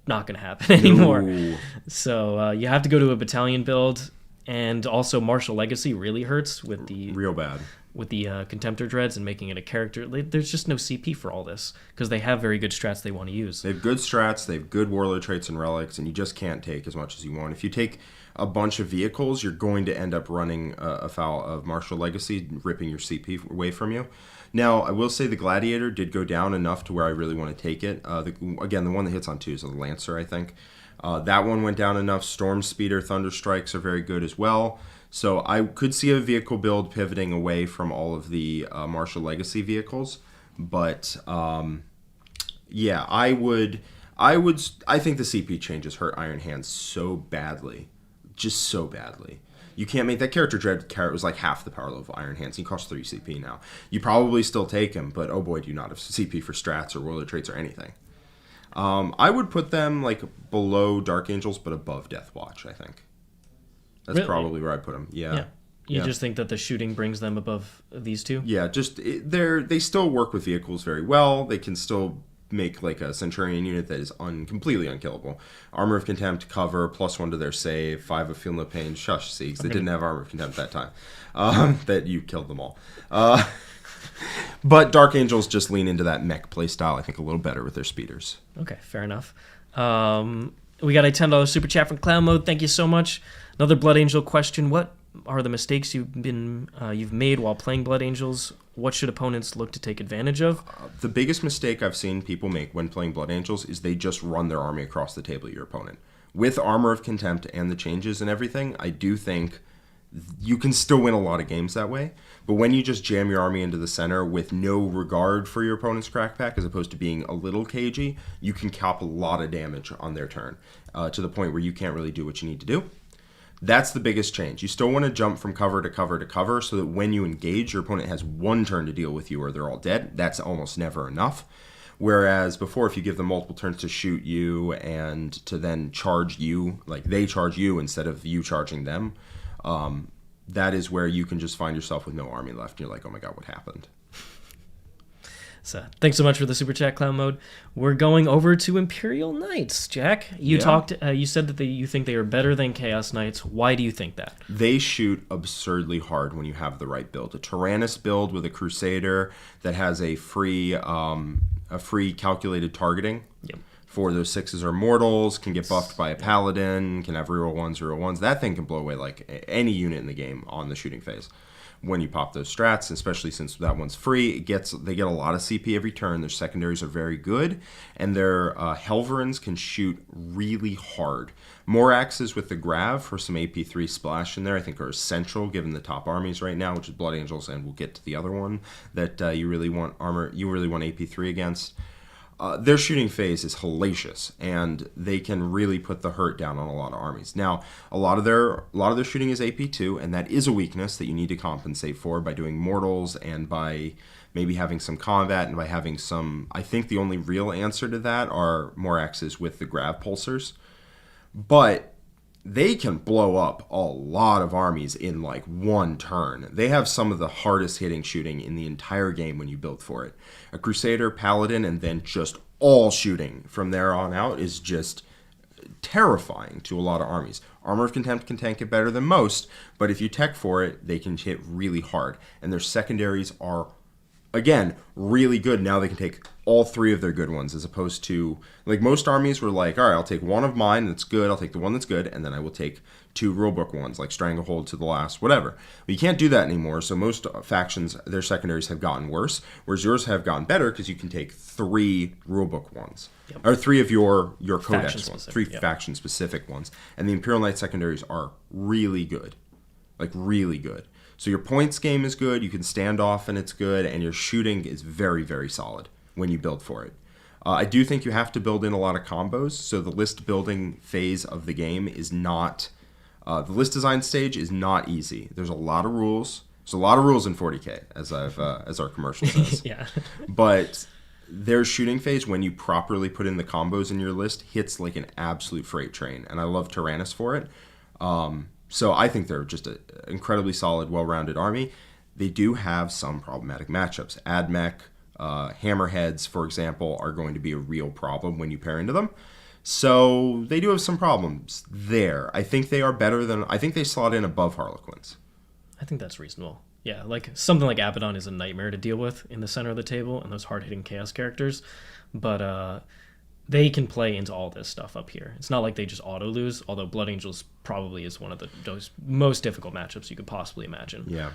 Not going to happen anymore. Ooh. So you have to go to a battalion build. And also Martial Legacy really hurts with the Real bad. with the Contemptor Dreads and making it a character. There's just no CP for all this because they have very good strats they want to use. They have good strats, they have good warlord traits and relics, and you just can't take as much as you want. If you take a bunch of vehicles, you're going to end up running afoul of Martial Legacy, ripping your CP away from you. Now, I will say the Gladiator did go down enough to where I really want to take it. Again, the one that hits on 2 is the Lancer, I think. That one went down enough. Storm Speeder, Thunder Strikes are very good as well. So I could see a vehicle build pivoting away from all of the Martial Legacy vehicles, but yeah, I think the CP changes hurt Iron Hands so badly, just so badly. You can't make that character Dread carrot was like half the power level of Iron Hands. He costs 3 CP now. You probably still take him, but oh boy, do you not have CP for strats or warlord traits or anything. I would put them like below Dark Angels, but above Deathwatch, I think. That's Really? probably where I put them. Yeah. You just think that the shooting brings them above these two? Yeah, they still work with vehicles very well. They can still make like a Centurion unit that is completely unkillable. Armor of Contempt, cover, +1 to their save, 5 of Feel No Pain. Shush, see, because they didn't have Armor of Contempt that time. That you killed them all. But Dark Angels just lean into that mech playstyle, I think, a little better with their speeders. Okay, fair enough. We got a $10 super chat from Clown Mode. Thank you so much. Another Blood Angel question. What are the mistakes you've made while playing Blood Angels? What should opponents look to take advantage of? The biggest mistake I've seen people make when playing Blood Angels is they just run their army across the table of your opponent. With Armor of Contempt and the changes and everything, I do think you can still win a lot of games that way. But when you just jam your army into the center with no regard for your opponent's crack pack, as opposed to being a little cagey, you can cap a lot of damage on their turn to the point where you can't really do what you need to do. That's the biggest change. You still want to jump from cover to cover to cover so that when you engage, your opponent has one turn to deal with you or they're all dead. That's almost never enough. Whereas before, if you give them multiple turns to shoot you and to then charge you, like they charge you instead of you charging them, that is where you can just find yourself with no army left. You're like, oh my god, what happened? So, thanks so much for the super chat, Clown Mode. We're going over to Imperial Knights, Jack. You said that you think they are better than Chaos Knights. Why do you think that? They shoot absurdly hard when you have the right build. A Tyrannus build with a Crusader that has a free calculated targeting. Yep. For those 6s or mortals, can get buffed by a paladin, can have reroll 1s. That thing can blow away like any unit in the game on the shooting phase. When you pop those strats, especially since that one's free, they get a lot of CP every turn. Their secondaries are very good, and their Helverins can shoot really hard. Moraxes with the Grav for some AP3 splash in there, I think, are essential given the top armies right now, which is Blood Angels, and we'll get to the other one that you really want AP3 against. Their shooting phase is hellacious, and they can really put the hurt down on a lot of armies. Now, a lot of their shooting is AP2, and that is a weakness that you need to compensate for by doing mortals and by maybe having some combat and by having some. I think the only real answer to that are Moraxes with the Grav Pulsars, but they can blow up a lot of armies in like one turn. They have some of the hardest hitting shooting in the entire game when you build for it. A Crusader, Paladin, and then just all shooting from there on out is just terrifying to a lot of armies. Armor of Contempt can tank it better than most, but if you tech for it, they can hit really hard. And their secondaries are, again, really good. Now they can take all 3 of their good ones, as opposed to, like, most armies were like, all right, I'll take one of mine that's good, I'll take the one that's good, and then I will take 2 rulebook ones, like Stranglehold to the last, whatever. But you can't do that anymore, so most factions, their secondaries have gotten worse, whereas yours have gotten better because you can take 3 rulebook ones. Yep. Or 3 of your codex ones, 3 faction-specific ones. And the Imperial Knight secondaries are really good. Like, really good. So your points game is good, you can stand off and it's good, and your shooting is very, very solid when you build for it. I do think you have to build in a lot of combos, so the list building phase of the game is not... the list design stage is not easy. There's a lot of rules. There's a lot of rules in 40k, as our commercial says. Yeah. But their shooting phase, when you properly put in the combos in your list, hits like an absolute freight train, and I love Tyrannus for it. So I think they're just an incredibly solid, well-rounded army. They do have some problematic matchups. Admech, Hammerheads, for example, are going to be a real problem when you pair into them. So they do have some problems there. I think they are better than... I think they slot in above Harlequins. I think that's reasonable. Yeah, like something like Abaddon is a nightmare to deal with in the center of the table, and those hard-hitting chaos characters. But they can play into all this stuff up here. It's not like they just auto-lose, although Blood Angels probably is one of those most difficult matchups you could possibly imagine. Yeah.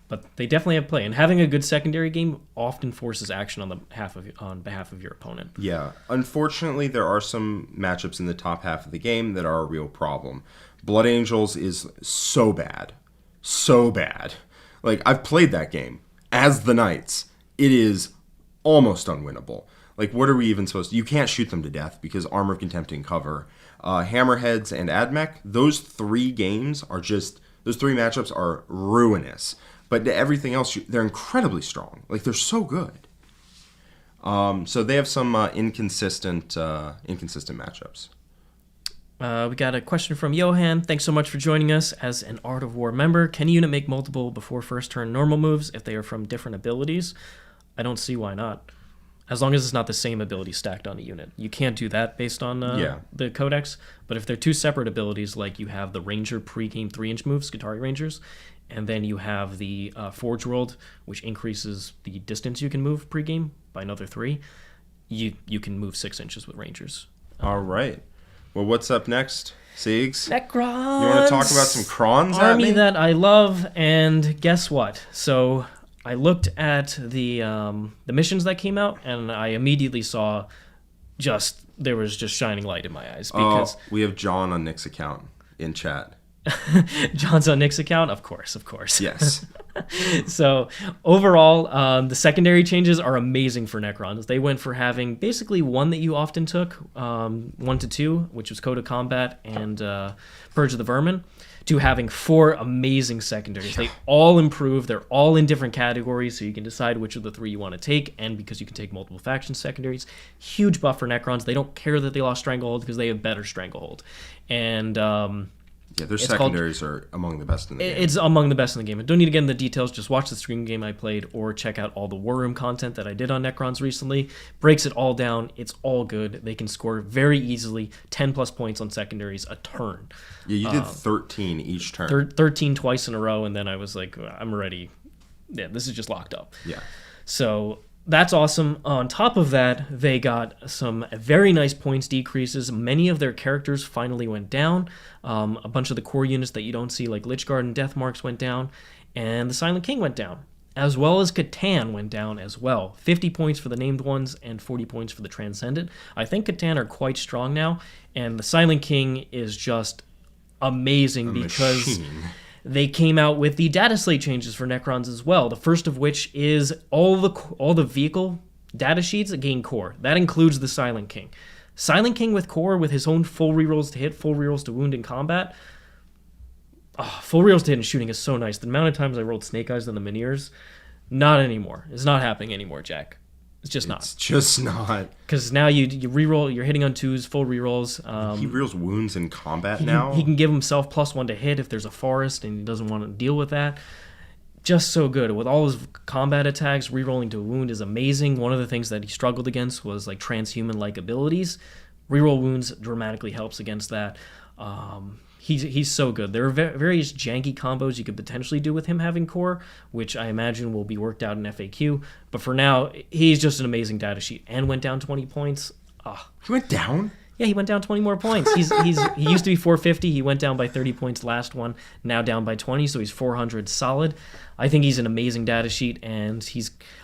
But they definitely have play, and having a good secondary game often forces action on behalf of your opponent. Yeah, unfortunately, there are some matchups in the top half of the game that are a real problem. Blood Angels is so bad, so bad. Like, I've played that game as the Knights. It is almost unwinnable. Like, what are we even supposed to... You can't shoot them to death because Armor of Contempt and cover. Hammerheads and Admech, those 3 games are just... Those 3 matchups are ruinous. But everything else, they're incredibly strong. Like, they're so good. So they have some inconsistent matchups. We got a question from Johan. Thanks so much for joining us. As an Art of War member, can a unit make multiple before first turn normal moves if they are from different abilities? I don't see why not. As long as it's not the same ability stacked on a unit. You can't do that based on the Codex, but if they're two separate abilities, like you have the Ranger pre-game 3-inch moves, Skitarii Rangers, and then you have the Forge World, which increases the distance you can move pre-game by another 3, you can move 6 inches with Rangers. All right. Well, what's up next, Siegs? Necrons! You want to talk about some Crons? Army that I love, and guess what? So I looked at the missions that came out, and I immediately saw there was just shining light in my eyes. Because we have John on Nick's account in chat. John's on Nick's account? Of course. Yes. So overall, the secondary changes are amazing for Necrons. They went for having basically one that you often took, 1 to 2, which was Code of Combat and Purge of the Vermin, to having 4 amazing secondaries. They all improve. They're all in different categories, so you can decide which of the 3 you want to take, and because you can take multiple faction secondaries, huge buff for Necrons. They don't care that they lost Stranglehold because they have better Stranglehold. And their secondaries are among the best in the game. It's among the best in the game. I don't need to get into the details. Just watch the stream game I played or check out all the War Room content that I did on Necrons recently. Breaks it all down. It's all good. They can score very easily 10-plus points on secondaries a turn. Yeah, you did 13 each turn. 13 twice in a row, and then I was like, I'm ready. Yeah, this is just locked up. Yeah. So that's awesome. On top of that, they got some very nice points decreases. Many of their characters finally went down. A bunch of the core units that you don't see, like Lichguard and Deathmarks, went down. And the Silent King went down. As well as Catan went down as well. 50 points for the named ones and 40 points for the Transcendent. I think Catan are quite strong now. And the Silent King is just amazing because they came out with the data slate changes for Necrons as well. The first of which is all the vehicle data sheets that gain core. That includes the Silent King. Silent King with core, with his own full rerolls to hit, full rerolls to wound in combat. Full rerolls to hit and shooting is so nice. The amount of times I rolled Snake Eyes on the Miniers, not anymore. It's not happening anymore, Jack. It's just not. It's just not. Because now you reroll, you're hitting on 2s, full rerolls. He rerolls wounds in combat now. He can give himself +1 to hit if there's a forest and he doesn't want to deal with that. Just so good. With all his combat attacks, rerolling to wound is amazing. One of the things that he struggled against was like transhuman-like abilities. Reroll wounds dramatically helps against that. He's so good. There are various janky combos you could potentially do with him having core, which I imagine will be worked out in FAQ. But for now, he's just an amazing data sheet and went down 20 points. He went down? Yeah, he went down 20 more points. He used to be 450. He went down by 30 points last one, now down by 20, so he's 400 solid. I think he's an amazing data sheet, and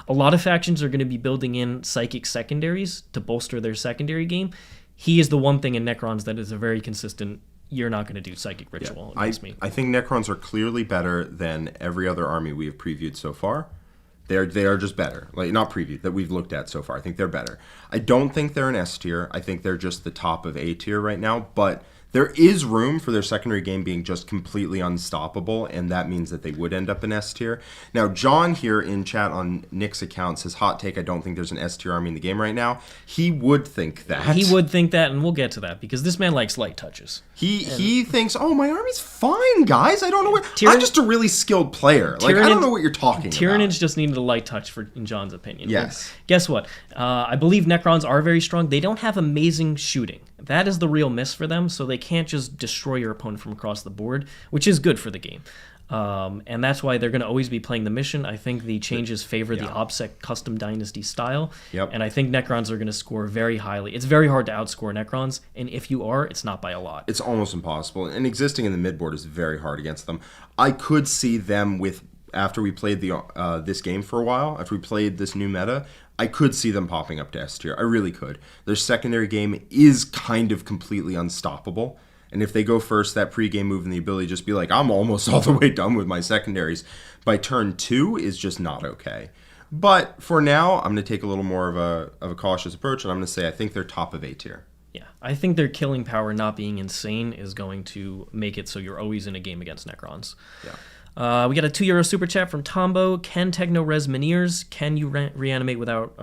a lot of factions are going to be building in psychic secondaries to bolster their secondary game. He is the one thing in Necrons that is a very consistent. You're not going to do Psychic Ritual against me. I think Necrons are clearly better than every other army we have previewed so far. They are just better. Like, not previewed, that we've looked at so far. I think they're better. I don't think they're an S tier. I think they're just the top of A tier right now. But there is room for their secondary game being just completely unstoppable, and that means that they would end up in S tier. Now, John here in chat on Nick's account says, hot take, I don't think there's an S tier army in the game right now. He would think that. He would think that, and we'll get to that, because this man likes light touches. He thinks, oh, my army's fine, guys. I don't know what... I'm just a really skilled player. I don't know what you're talking about. Tyranids just needed a light touch, in John's opinion. Yes. Well, guess what? I believe Necrons are very strong. They don't have amazing shooting. That is the real miss for them, so they can't just destroy your opponent from across the board, which is good for the game. And that's why they're going to always be playing the mission. I think the changes favor the OBSEC custom dynasty style, and I think Necrons are going to score very highly. It's very hard to outscore Necrons, and if you are, it's not by a lot. It's almost impossible, and existing in the midboard is very hard against them. I could see them after we played this game for a while, after we played this new meta, I could see them popping up to S tier. I really could. Their secondary game is kind of completely unstoppable. And if they go first, that pregame move and the ability to just be like, I'm almost all the way done with my secondaries by turn 2 is just not okay. But for now, I'm going to take a little more of a cautious approach, and I'm going to say I think they're top of A tier. Yeah, I think their killing power not being insane is going to make it so you're always in a game against Necrons. Yeah. We got a €2 super chat from Tombo. Can Techno-Res Miniers? Can you reanimate without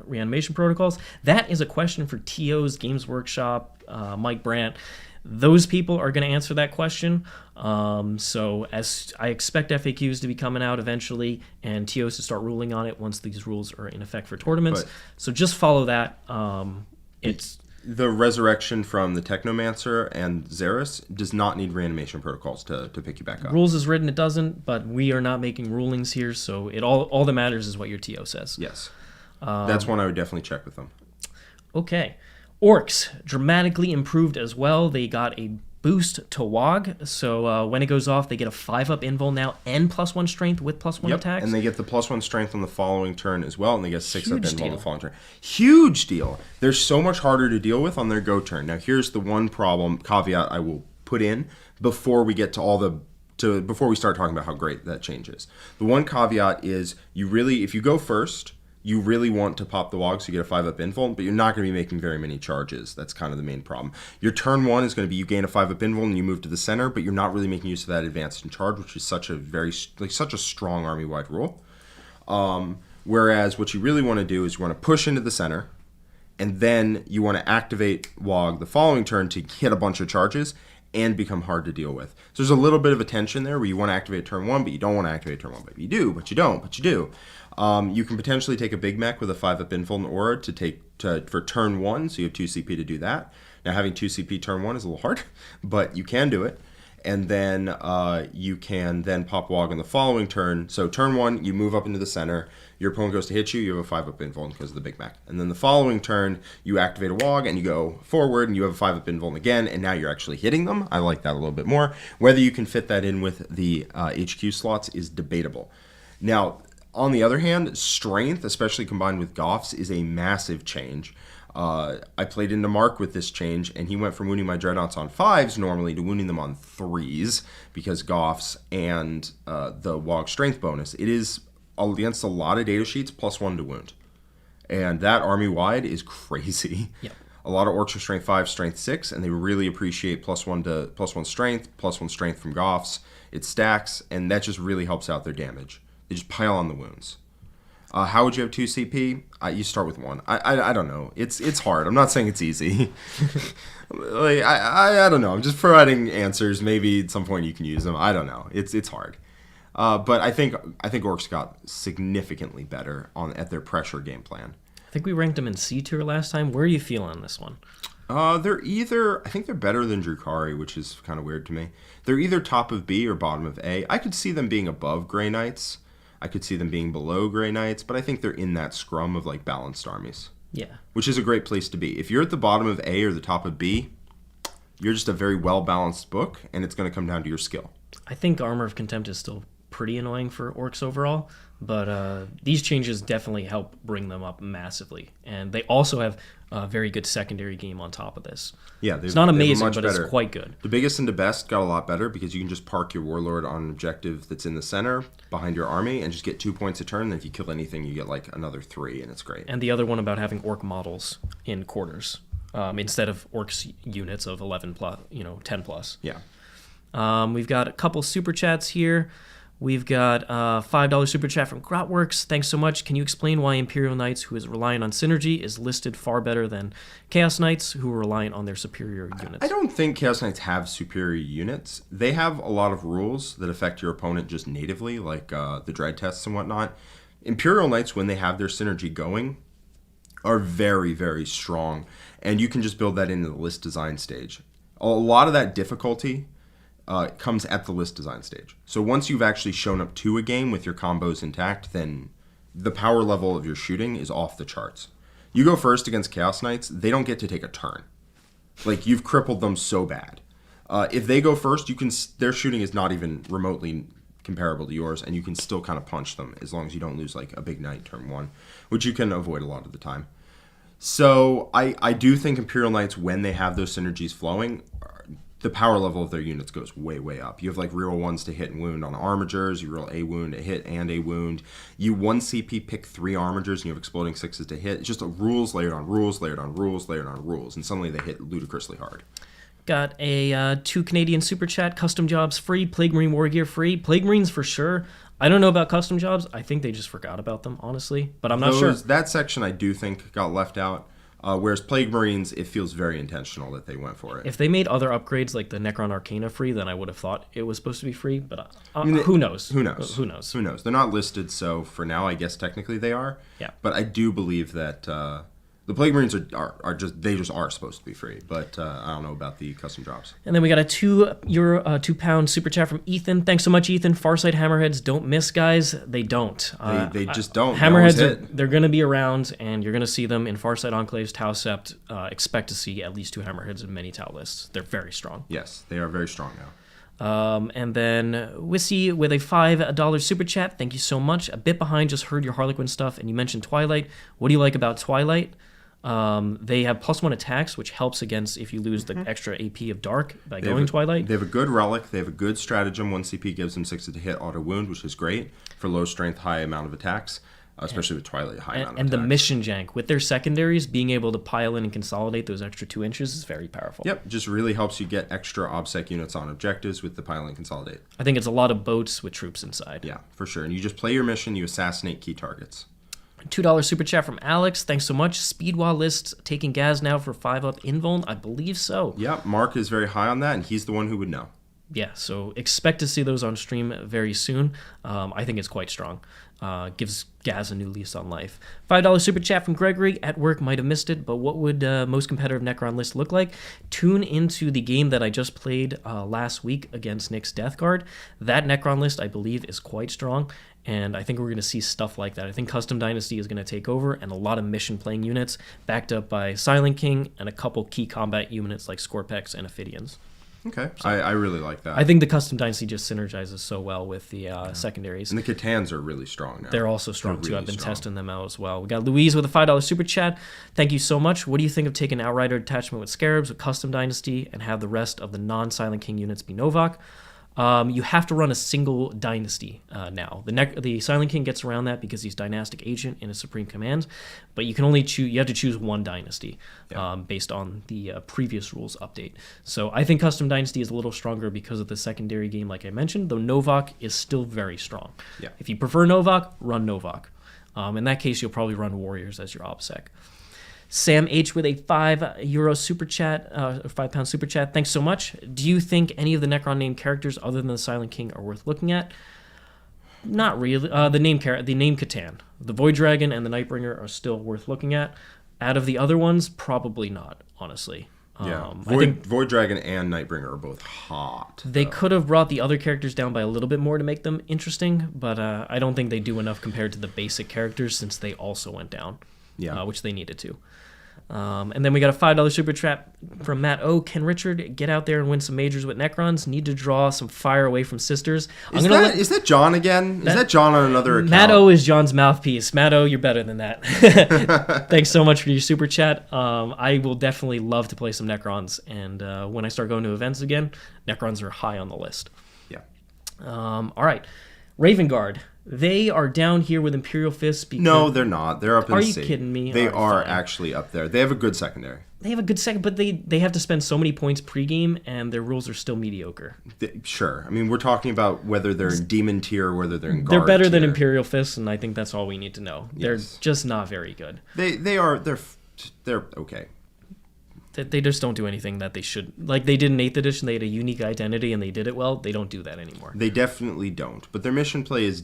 reanimation protocols? That is a question for TO's Games Workshop, Mike Brandt. Those people are going to answer that question. So as I expect FAQs to be coming out eventually and TOs to start ruling on it once these rules are in effect for tournaments. So just follow that. It's the resurrection from the Technomancer and Xeris does not need reanimation protocols to pick you back up. Rules is written, it doesn't, but we are not making rulings here, so all that matters is what your TO says. Yes. That's one I would definitely check with them. Okay. Orks, dramatically improved as well. They got a boost to WOG, so when it goes off, they get a 5-up invul now and +1 strength with +1 attacks. And they get the +1 strength on the following turn as well, and they get 6-up invul on the following turn. Huge deal. They're so much harder to deal with on their go turn. Now, here's the one caveat I will put in before we get to before we start talking about how great that change is. The one caveat is if you go first, you really want to pop the WOG so you get a 5-up invul, but you're not going to be making very many charges. That's kind of the main problem. Your turn 1 is going to be you gain a 5-up invul and you move to the center, but you're not really making use of that advanced in charge, which is such a strong army-wide rule. Whereas what you really want to do is you want to push into the center, and then you want to activate WOG the following turn to hit a bunch of charges and become hard to deal with. So there's a little bit of a tension there where you want to activate turn 1, but you don't want to activate turn 1. But you do, but you don't, but you do. You can potentially take a Big Mech with a 5-up invul and aura for turn 1, so you have 2 CP to do that. Now, having 2 CP turn 1 is a little hard, but you can do it. And then you can then pop WOG on the following turn. So turn 1, you move up into the center. Your opponent goes to hit you. You have a 5-up invul because of the Big Mech. And then the following turn, you activate a WOG and you go forward and you have a 5-up invul again. And now you're actually hitting them. I like that a little bit more. Whether you can fit that in with the HQ slots is debatable. Now, on the other hand, strength, especially combined with Goffs, is a massive change. I played into Mark with this change, and he went from wounding my Dreadnoughts on 5s normally to wounding them on 3s because Goffs and the WOG strength bonus. It is against a lot of data sheets +1 to wound. And that army-wide is crazy. Yep. A lot of Orks are strength 5, strength 6, and they really appreciate +1 strength, +1 strength from Goffs. It stacks, and that just really helps out their damage. They just pile on the wounds. How would you have 2 CP? You start with 1. I don't know. It's hard. I'm not saying it's easy. I don't know. I'm just providing answers. Maybe at some point you can use them. I don't know. It's hard. But I think Orks got significantly better at their pressure game plan. I think we ranked them in C tier last time. Where are you feeling on this one? I think they're better than Drukhari, which is kind of weird to me. They're either top of B or bottom of A. I could see them being above Grey Knights. I could see them being below Grey Knights, but I think they're in that scrum of like balanced armies. Yeah. Which is a great place to be. If you're at the bottom of A or the top of B, you're just a very well-balanced book, and it's going to come down to your skill. I think Armor of Contempt is still pretty annoying for Orks overall, but these changes definitely help bring them up massively. And they also have a very good secondary game on top of this. Yeah, it's not amazing, but it's quite good. The biggest and the best got a lot better because you can just park your Warlord on an objective that's in the center behind your army and just get 2 points a turn. And if you kill anything, you get like another 3, and it's great. And the other one about having Ork models in quarters instead of Orks units of 11 plus, 10 plus. Yeah. We've got a couple super chats here. We've got a $5 super chat from Grotworks. Thanks so much. Can you explain why Imperial Knights, who is reliant on synergy, is listed far better than Chaos Knights, who are reliant on their superior units? I don't think Chaos Knights have superior units. They have a lot of rules that affect your opponent just natively, like the dread tests and whatnot. Imperial Knights, when they have their synergy going, are very, very strong, and you can just build that into the list design stage. A lot of that difficulty comes at the list design stage. So once you've actually shown up to a game with your combos intact, then the power level of your shooting is off the charts. You go first against Chaos Knights, they don't get to take a turn. Like, you've crippled them so bad. If they go first, their shooting is not even remotely comparable to yours, and you can still kind of punch them as long as you don't lose like a big knight turn 1, which you can avoid a lot of the time. So I do think Imperial Knights, when they have those synergies flowing, the power level of their units goes way, way up. You have like reroll 1s to hit and wound on armigers. You roll a wound, a hit, and a wound. You 1 CP pick 3 armigers, and you have exploding 6s to hit. It's just rules layered on rules, layered on rules, layered on rules. And suddenly they hit ludicrously hard. Got a 2 Canadian super chat. Custom jobs free. Plague Marine War Gear free. Plague Marines for sure. I don't know about custom jobs. I think they just forgot about them, honestly. But I'm not sure. That section I do think got left out. Whereas Plague Marines, it feels very intentional that they went for it. If they made other upgrades like the Necron Arcana free, then I would have thought it was supposed to be free. But who knows? Who knows? Who knows? Who knows? They're not listed, so for now, I guess technically they are. Yeah. But I do believe that the Plague Marines are just supposed to be free. But I don't know about the custom drops. And then we got a £2 super chat from Ethan. Thanks so much, Ethan. Farsight Hammerheads don't miss, guys. They don't. They just don't. Hammerheads, they're going to be around, and you're going to see them in Farsight Enclaves, Tau Sept. Expect to see at least 2 Hammerheads in many Tau lists. They're very strong. Yes, they are very strong now. And then Wissy with a $5 super chat. Thank you so much. A bit behind, just heard your Harlequin stuff, and you mentioned Twilight. What do you like about Twilight? They have +1 attacks, which helps against if you lose the extra AP of Dark by going Twilight. They have a good relic. They have a good stratagem. 1 CP gives them 6 to hit auto wound, which is great for low strength, high amount of attacks, especially with Twilight, high amount of and attacks. the mission jank with their secondaries, being able to pile in and consolidate those extra 2 inches is very powerful. Yep, just really helps you get extra OBSEC units on objectives with the pile and consolidate. I think it's a lot of boats with troops inside. Yeah, for sure. And you just play your mission, you assassinate key targets. $2 super chat from Alex. Thanks so much. Speedwall lists taking Gaz now for 5-up invuln. I believe so. Yeah, Mark is very high on that, and he's the one who would know. Yeah, so expect to see those on stream very soon. I think it's quite strong. Gives Gaz a new lease on life. $5 super chat from Gregory. At work, might have missed it, but what would most competitive Necron list look like? Tune into the game that I just played last week against Nick's Death Guard. That Necron list, I believe, is quite strong, and I think we're going to see stuff like that. I think Custom Dynasty is going to take over, and a lot of mission-playing units, backed up by Silent King and a couple key combat units like Scorpex and Ophidians. Okay, so, I really like that. I think the Custom Dynasty just synergizes so well with the secondaries. And the Catans are really strong now. They're also strong, They're too. really I've been strong. testing them out as well. We got Louise with a $5 super chat. Thank you so much. What do you think of taking Outrider attachment with Scarabs, with Custom Dynasty, and have the rest of the non-Silent King units be Novak? You have to run a single dynasty now. The Silent King gets around that because he's dynastic agent in a Supreme Command, but you can only choose. You have to choose one dynasty based on the previous rules update. So I think Custom Dynasty is a little stronger because of the secondary game, like I mentioned. Though Novak is still very strong. Yeah. If you prefer Novak, run Novak. In that case, you'll probably run Warriors as your OBSEC. Sam H with a €5 super chat, £5 super chat. Thanks so much. Do you think any of the Necron named characters other than the Silent King are worth looking at? Not really. The name Catan, the Void Dragon, and the Nightbringer are still worth looking at. Out of the other ones, probably not. Honestly. Yeah, I think Void Dragon and Nightbringer are both hot. they could have brought the other characters down by a little bit more to make them interesting, but I don't think they do enough compared to the basic characters since they also went down, which they needed to. And then we got a $5 super chat from Matt O. Can Richard get out there and win some majors with Necrons? Need to draw some fire away from sisters. Is that John again? Is that John on another account? Matt O is John's mouthpiece. Matt O, you're better than that. Thanks so much for your super chat. I will definitely love to play some Necrons. And when I start going to events again, Necrons are high on the list. Yeah. All right. Raven Guard. They are down here with Imperial Fists. Because No, they're not. They're up in Are C. you kidding me? They All right, are fine. actually up there. They have a good secondary. They have a good second, but they have to spend so many points pregame, and their rules are still mediocre. Sure. I mean, we're talking about whether they're in Demon tier or whether they're in Guard They're better than tier. Imperial Fists, and I think that's all we need to know. Yes. They're just not very good. They're okay. They just don't do anything that they should. Like they did in 8th edition, they had a unique identity, and they did it well. They don't do that anymore. They definitely don't. But their mission play is...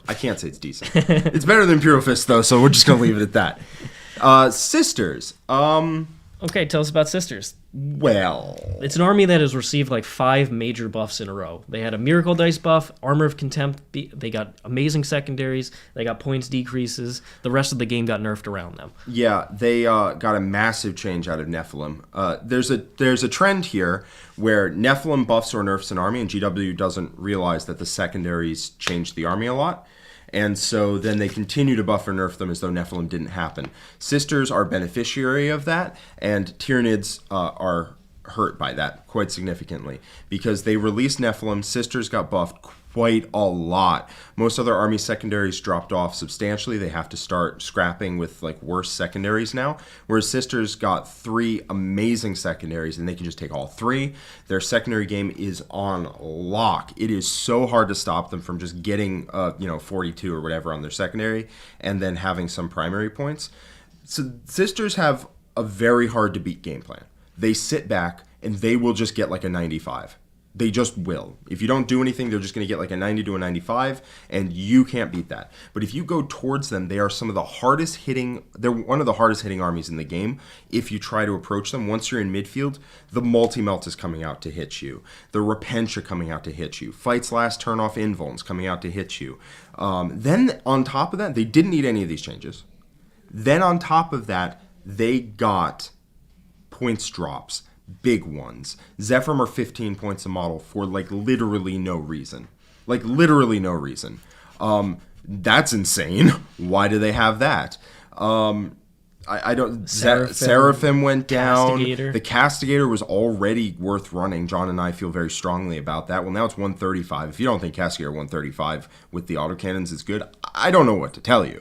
I can't say it's decent. It's better than Imperial Fist, though, so we're just going to leave it at that. Sisters. Okay, tell us about Sisters. Well... It's an army that has received like 5 major buffs in a row. They had a Miracle Dice buff, Armor of Contempt, they got amazing secondaries, they got points decreases, the rest of the game got nerfed around them. Yeah, they got a massive change out of NEPHILIM. There's a trend here where NEPHILIM buffs or nerfs an army, and GW doesn't realize that the secondaries changed the army a lot. And so then they continue to buff or nerf them as though NEPHILIM didn't happen. Sisters are beneficiary of that, and Tyranids are hurt by that quite significantly. Because they released NEPHILIM, Sisters got buffed quite a lot. Most other army secondaries dropped off substantially. They have to start scrapping with like worse secondaries now. Whereas Sisters got 3 amazing secondaries, and they can just take all 3. Their secondary game is on lock. It is so hard to stop them from just getting 42 or whatever on their secondary and then having some primary points. So Sisters have a very hard to beat game plan. They sit back and they will just get like a 95. They just will. If you don't do anything, they're just going to get like a 90 to a 95, and you can't beat that. But if you go towards them, they are some of the hardest hitting. They're one of the hardest hitting armies in the game. If you try to approach them, once you're in midfield, the multi-melt is coming out to hit you. The Repentia coming out to hit you. Fight's Last Turn Off Invulns coming out to hit you. Then on top of that, they didn't need any of these changes. Then on top of that, they got points drops. Big ones. Zephyrim are 15 points a model for like literally no reason. Like literally no reason. That's insane. Why do they have that? I don't. Seraphim went down. Castigator. The Castigator was already worth running. John and I feel very strongly about that. Well, now it's 135. If you don't think Castigator 135 with the autocannons is good, I don't know what to tell you.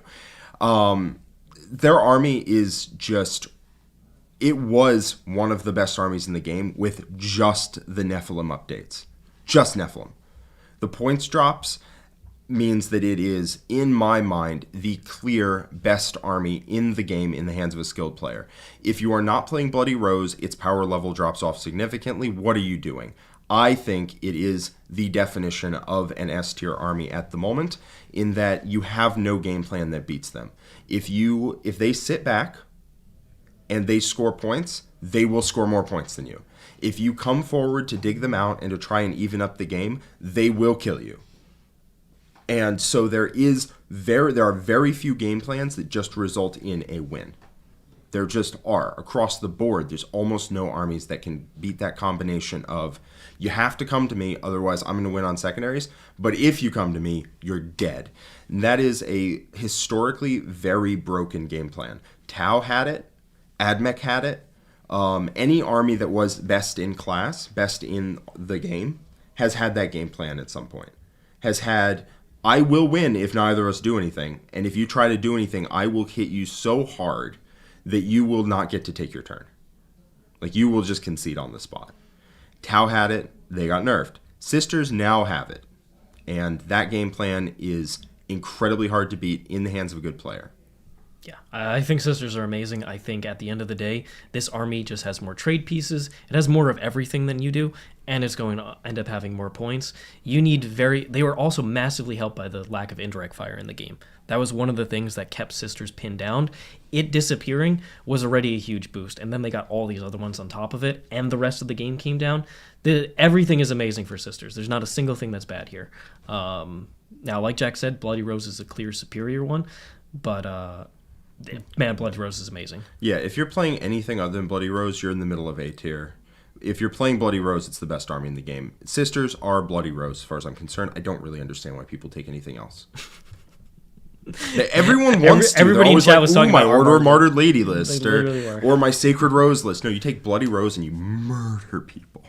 Their army is just. It was one of the best armies in the game with just the NEPHILIM updates. Just NEPHILIM. The points drops means that it is, in my mind, the clear best army in the game in the hands of a skilled player. If you are not playing Bloody Rose, its power level drops off significantly. What are you doing? I think it is the definition of an S-tier army at the moment, in that you have no game plan that beats them. If they sit back and they score points, they will score more points than you. If you come forward to dig them out and to try and even up the game, they will kill you. And so there are very few game plans that just result in a win. There just are. Across the board, there's almost no armies that can beat that combination of, you have to come to me, otherwise I'm going to win on secondaries, but if you come to me, you're dead. And that is a historically very broken game plan. Tau had it. Admech had it. Any army that was best in class, best in the game, has had that game plan at some point. Has had, I will win if neither of us do anything, and if you try to do anything, I will hit you so hard that you will not get to take your turn. Like, you will just concede on the spot. Tau had it. They got nerfed. Sisters now have it. And that game plan is incredibly hard to beat in the hands of a good player. Yeah, I think Sisters are amazing. I think at the end of the day, this army just has more trade pieces. It has more of everything than you do, and it's going to end up having more points. They were also massively helped by the lack of indirect fire in the game. That was one of the things that kept Sisters pinned down. It disappearing was already a huge boost, and then they got all these other ones on top of it, and the rest of the game came down. Everything is amazing for Sisters. There's not a single thing that's bad here. Now, like Jack said, Bloody Rose is a clear superior one, but man, Bloody Rose is amazing. Yeah, if you're playing anything other than Bloody Rose, you're in the middle of A tier. If you're playing Bloody Rose, it's the best army in the game. Sisters are Bloody Rose, as far as I'm concerned. I don't really understand why people take anything else. Everyone wants to. Everybody in chat was talking my about Order our of Martyred Lady list, or my Sacred Rose list. No, you take Bloody Rose and you murder people.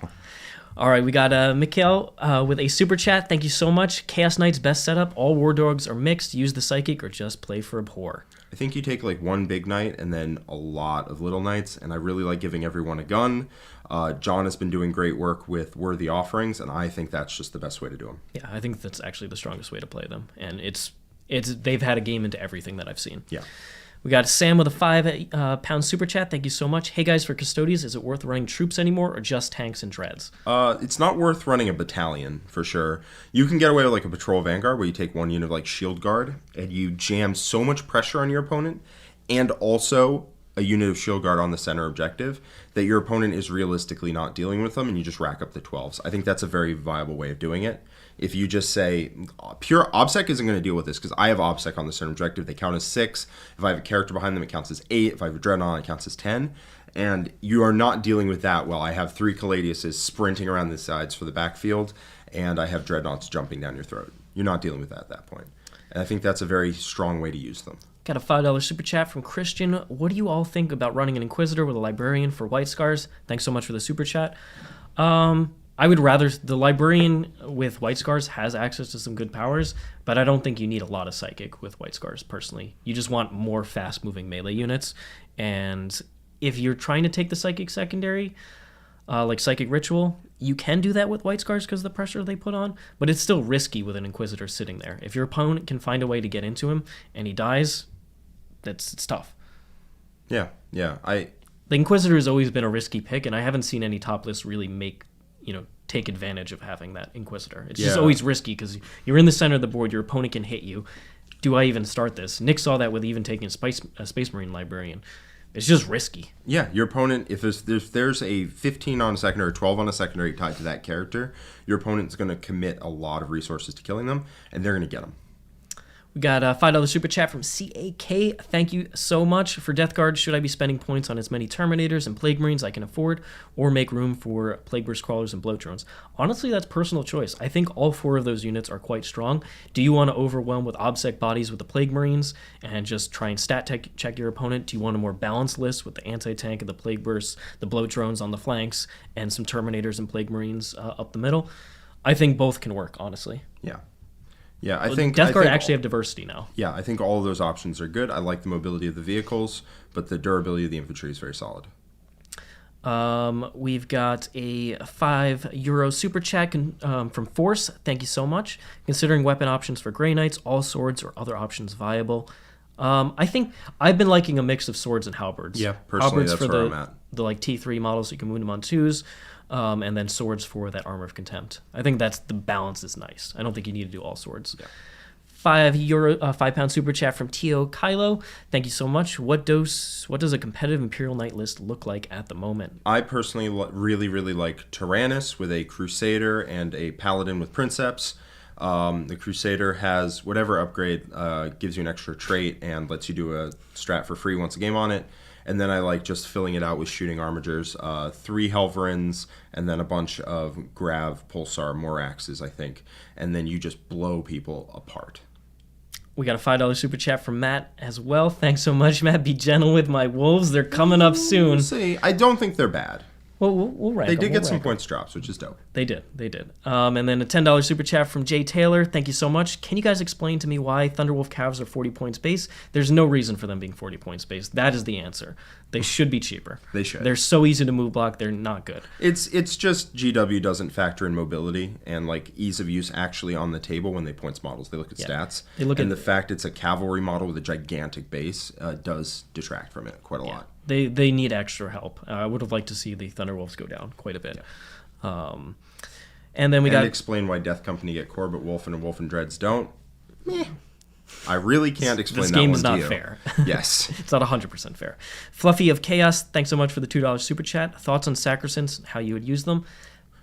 All right, we got Mikhail with a super chat. Thank you so much. Chaos Knight's best setup. All War Dogs are mixed. Use the Psychic or just play for Abhor. I think you take like one big knight and then a lot of little knights, and I really like giving everyone a gun. John has been doing great work with Worthy Offerings, and I think that's just the best way to do them. Yeah, I think that's actually the strongest way to play them, and they've had a game into everything that I've seen. Yeah. We got Sam with a £5 super chat. Thank you so much. Hey guys, for Custodes, is it worth running troops anymore or just tanks and dreads? It's not worth running a battalion for sure. You can get away with like a patrol vanguard where you take one unit of like shield guard and you jam so much pressure on your opponent, and also a unit of shield guard on the center objective, that your opponent is realistically not dealing with them, and you just rack up the 12s. I think that's a very viable way of doing it. If you just say, pure OBSEC isn't going to deal with this, because I have OBSEC on the center objective, they count as 6. If I have a character behind them, it counts as 8. If I have a Dreadnought, it counts as 10. And you are not dealing with that while I have 3 Caladiuses sprinting around the sides for the backfield, and I have Dreadnoughts jumping down your throat. You're not dealing with that at that point. And I think that's a very strong way to use them. Got a $5 super chat from Christian. What do you all think about running an Inquisitor with a Librarian for White Scars? Thanks so much for the super chat. I would rather, the Librarian with White Scars has access to some good powers, but I don't think you need a lot of Psychic with White Scars, personally. You just want more fast-moving melee units, and if you're trying to take the Psychic secondary, like Psychic Ritual, you can do that with White Scars because of the pressure they put on, but it's still risky with an Inquisitor sitting there. If your opponent can find a way to get into him and he dies, it's tough. Yeah. The Inquisitor has always been a risky pick, and I haven't seen any top lists really take advantage of having that Inquisitor. It's just always risky because you're in the center of the board, your opponent can hit you. Do I even start this? Nick saw that with even taking a Space Marine Librarian. It's just risky. Yeah, your opponent, if there's a 15 on a secondary or 12 on a secondary tied to that character, your opponent's going to commit a lot of resources to killing them, and they're going to get them. We got a $5 super chat from CAK. Thank you so much. For Death Guard, should I be spending points on as many Terminators and Plague Marines I can afford, or make room for Plague Burst Crawlers and Bloat Drones? Honestly, that's personal choice. I think all 4 of those units are quite strong. Do you want to overwhelm with OBSEC bodies with the Plague Marines and just try and stat check your opponent? Do you want a more balanced list with the Anti-Tank and the Plague Bursts, the Bloat Drones on the flanks, and some Terminators and Plague Marines up the middle? I think both can work, honestly. Yeah, I think Death Guard actually have diversity now. Yeah, I think all of those options are good. I like the mobility of the vehicles, but the durability of the infantry is very solid. We've got a €5 super chat from Force. Thank you so much. Considering weapon options for Grey Knights, all swords or other options viable? I think I've been liking a mix of swords and halberds. Yeah, personally, halberds that's for where I'm at. The T3 models, so you can wound them on 2s. And then swords for that Armor of Contempt. I think that's the balance is nice. I don't think you need to do all swords. Yeah. £5 super chat from Tio Kylo. Thank you so much. What does a competitive Imperial Knight list look like at the moment? I personally really like Tyrannus with a Crusader and a Paladin with Princeps. The Crusader has whatever upgrade gives you an extra trait and lets you do a strat for free once a game on it. And then I like just filling it out with shooting armigers, 3 Helverins, and then a bunch of Grav, Pulsar, Moraxes, I think. And then you just blow people apart. We got a $5 super chat from Matt as well. Thanks so much, Matt. Be gentle with my wolves. They're coming up soon. We'll see. I don't think they're bad. Well, we'll rank They them. did get some points drops, which is dope. They did. And then a $10 super chat from Jay Taylor. Thank you so much. Can you guys explain to me why Thunderwolf calves are 40 points base? There's no reason for them being 40 points base. That is the answer. They should be cheaper. They should. They're so easy to move block. They're not good. It's just GW doesn't factor in mobility and like ease of use actually on the table when they points models. They look at stats. The fact it's a cavalry model with a gigantic base does detract from it quite a lot. They need extra help. I would have liked to see the Thunderwolves go down quite a bit. Yeah. And then we got explain why Death Company get Corbett Wolfen and Wolfen Dreads don't. Meh. I really can't explain this that game one is to not you. fair. Yes. It's not 100% fair. Fluffy of Chaos, thanks so much for the $2 super chat. Thoughts on Sacrosants, how you would use them?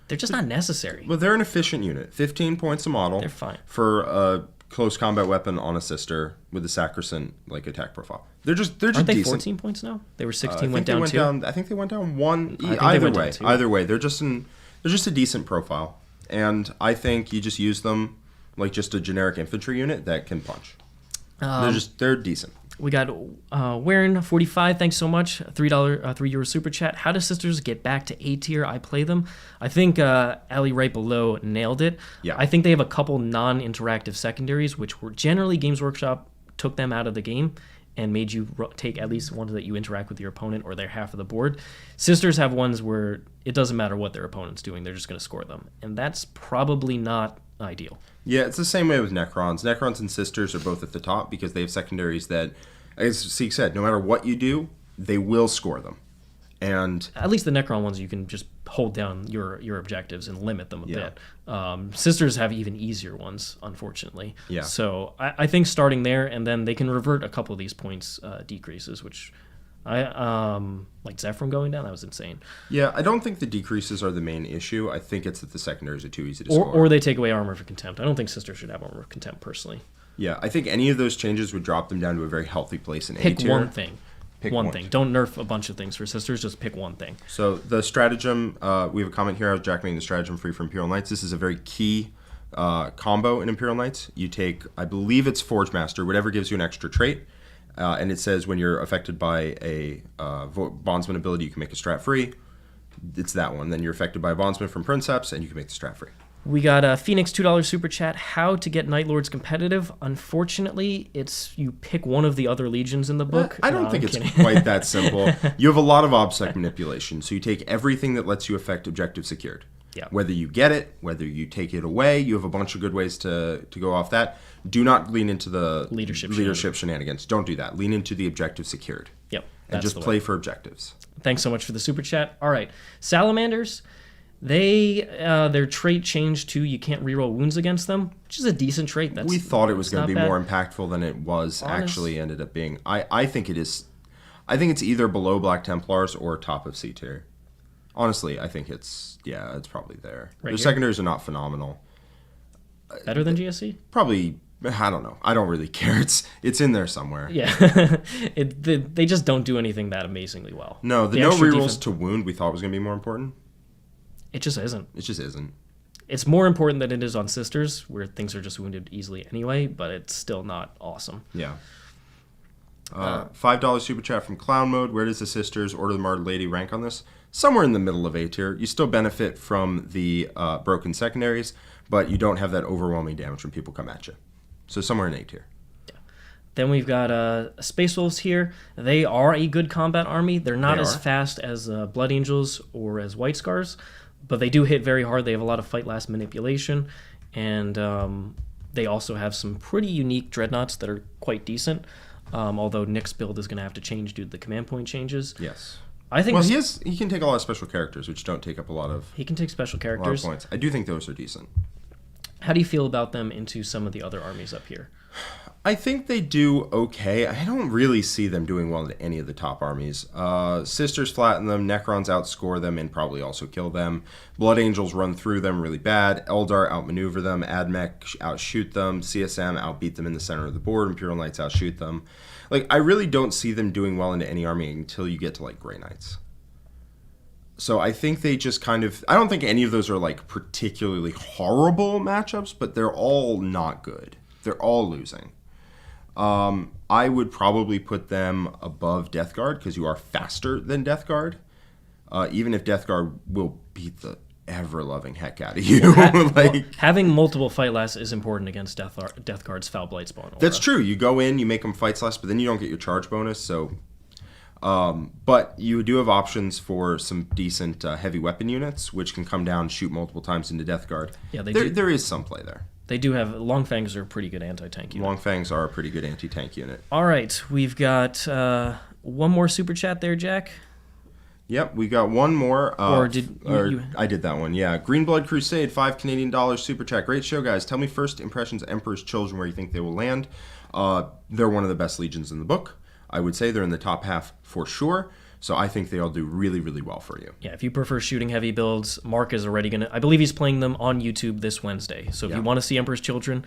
They're just not necessary. Well, they're an efficient unit. 15 points a model. They're fine. For a close combat weapon on a sister with a Sacrosant like attack profile. They're just Aren't they decent. 14 points now? They were 16, went down 2. I think they went down 1. Either way, they're just a decent profile. And I think you just use them like just a generic infantry unit that can punch. They're decent. We got Warren 45. Thanks so much. €3 super chat. How do sisters get back to A tier? I play them. I think Ali right below nailed it. Yeah. I think they have a couple non-interactive secondaries, which were generally Games Workshop took them out of the game and made you take at least one that you interact with your opponent or they're half of the board. Sisters have ones where it doesn't matter what their opponent's doing; they're just going to score them, and that's probably not ideal. Yeah, it's the same way with Necrons. Necrons and Sisters are both at the top because they have secondaries that, as Seek said, no matter what you do, they will score them. And at least the Necron ones, you can just hold down your objectives and limit them a bit. Sisters have even easier ones, unfortunately. Yeah. So I think starting there, and then they can revert a couple of these points decreases, which like Zephyr going down, that was insane. Yeah, I don't think the decreases are the main issue. I think it's that the secondaries are too easy to score. Or they take away Armor of Contempt. I don't think Sisters should have Armor of Contempt, personally. Yeah, I think any of those changes would drop them down to a very healthy place in A tier. Pick one thing. Pick one thing. Don't nerf a bunch of things for Sisters. Just pick one thing. So the stratagem, we have a comment here. Jack making the stratagem free for Imperial Knights. This is a very key combo in Imperial Knights. You take, I believe it's Forge Master, whatever gives you an extra trait. And it says when you're affected by a bondsman ability, you can make a strat free. It's that one. Then you're affected by a bondsman from Princeps, and you can make the strat free. We got a Phoenix $2 super chat. How to get Night Lords competitive? Unfortunately, it's you pick one of the other legions in the book. I don't think it's quite that simple. You have a lot of OBSEC manipulation, so you take everything that lets you affect objective secured. Yeah. Whether you get it, whether you take it away, you have a bunch of good ways to go off that. Do not lean into the leadership shenanigans. Don't do that. Lean into the objective secured. Yep. and That's just the play way. for objectives. Thanks so much for the super chat. All right, Salamanders. Their trait changed to you can't reroll wounds against them, which is a decent trait. We thought it was going to be not bad. more impactful than it was. Actually ended up being. I think it is. I think it's either below Black Templars or top of C tier. Honestly, I think it's probably there. Right Their here? secondaries are not phenomenal. Better than GSC? Probably, I don't know. I don't really care. It's in there somewhere. Yeah. They just don't do anything that amazingly well. No, the no rerolls to wound we thought was going to be more important. It just isn't. It just isn't. It's more important than it is on Sisters, where things are just wounded easily anyway, but it's still not awesome. Yeah. $5 super chat from Clown Mode. Where does the Sisters Order of the Martyred Lady rank on this? Somewhere in the middle of A tier. You still benefit from the broken secondaries, but you don't have that overwhelming damage when people come at you. So somewhere in A tier. Then we've got Space Wolves here. They are a good combat army. They're not They as are. fast as Blood Angels or as White Scars, but they do hit very hard. They have a lot of fight last manipulation, and they also have some pretty unique dreadnoughts that are quite decent. Although Nick's build is going to have to change due to the command point changes. Yes. I think Well, he can take a lot of special characters, which don't take up a lot of he can take special a lot of characters. points. I do think those are decent. How do you feel about them into some of the other armies up here? I think they do okay. I don't really see them doing well in any of the top armies. Sisters flatten them, Necrons outscore them and probably also kill them. Blood Angels run through them really bad. Eldar outmaneuver them. Admech outshoot them. CSM outbeat them in the center of the board. Imperial Knights outshoot them. Like, I really don't see them doing well into any army until you get to, like, Grey Knights. So I think they just kind of... I don't think any of those are, like, particularly horrible matchups, but they're all not good. They're all losing. I would probably put them above Death Guard because you are faster than Death Guard. Even if Death Guard will beat the ever-loving heck out of you. Having multiple fight lasts is important against Death Guard's Foul Blight Spawn aura. That's true. You go in, you make them fight less, but then you don't get your charge bonus. So, but you do have options for some decent heavy weapon units, which can come down and shoot multiple times into Death Guard. Yeah, there is some play there. They do have... Longfangs are a pretty good anti-tank unit. Longfangs are a pretty good anti-tank unit. All right, we've got one more super chat there, Jack. Yep, we got one more. Or did you... I did that one, yeah. Greenblood Crusade, $5 Canadian super chat. Great show, guys. Tell me first impressions of Emperor's Children, where you think they will land. They're one of the best legions in the book. I would say they're in the top half for sure. So I think they'll do really, really well for you. Yeah, if you prefer shooting heavy builds, Mark is already going to... I believe he's playing them on YouTube this Wednesday. So if you want to see Emperor's Children,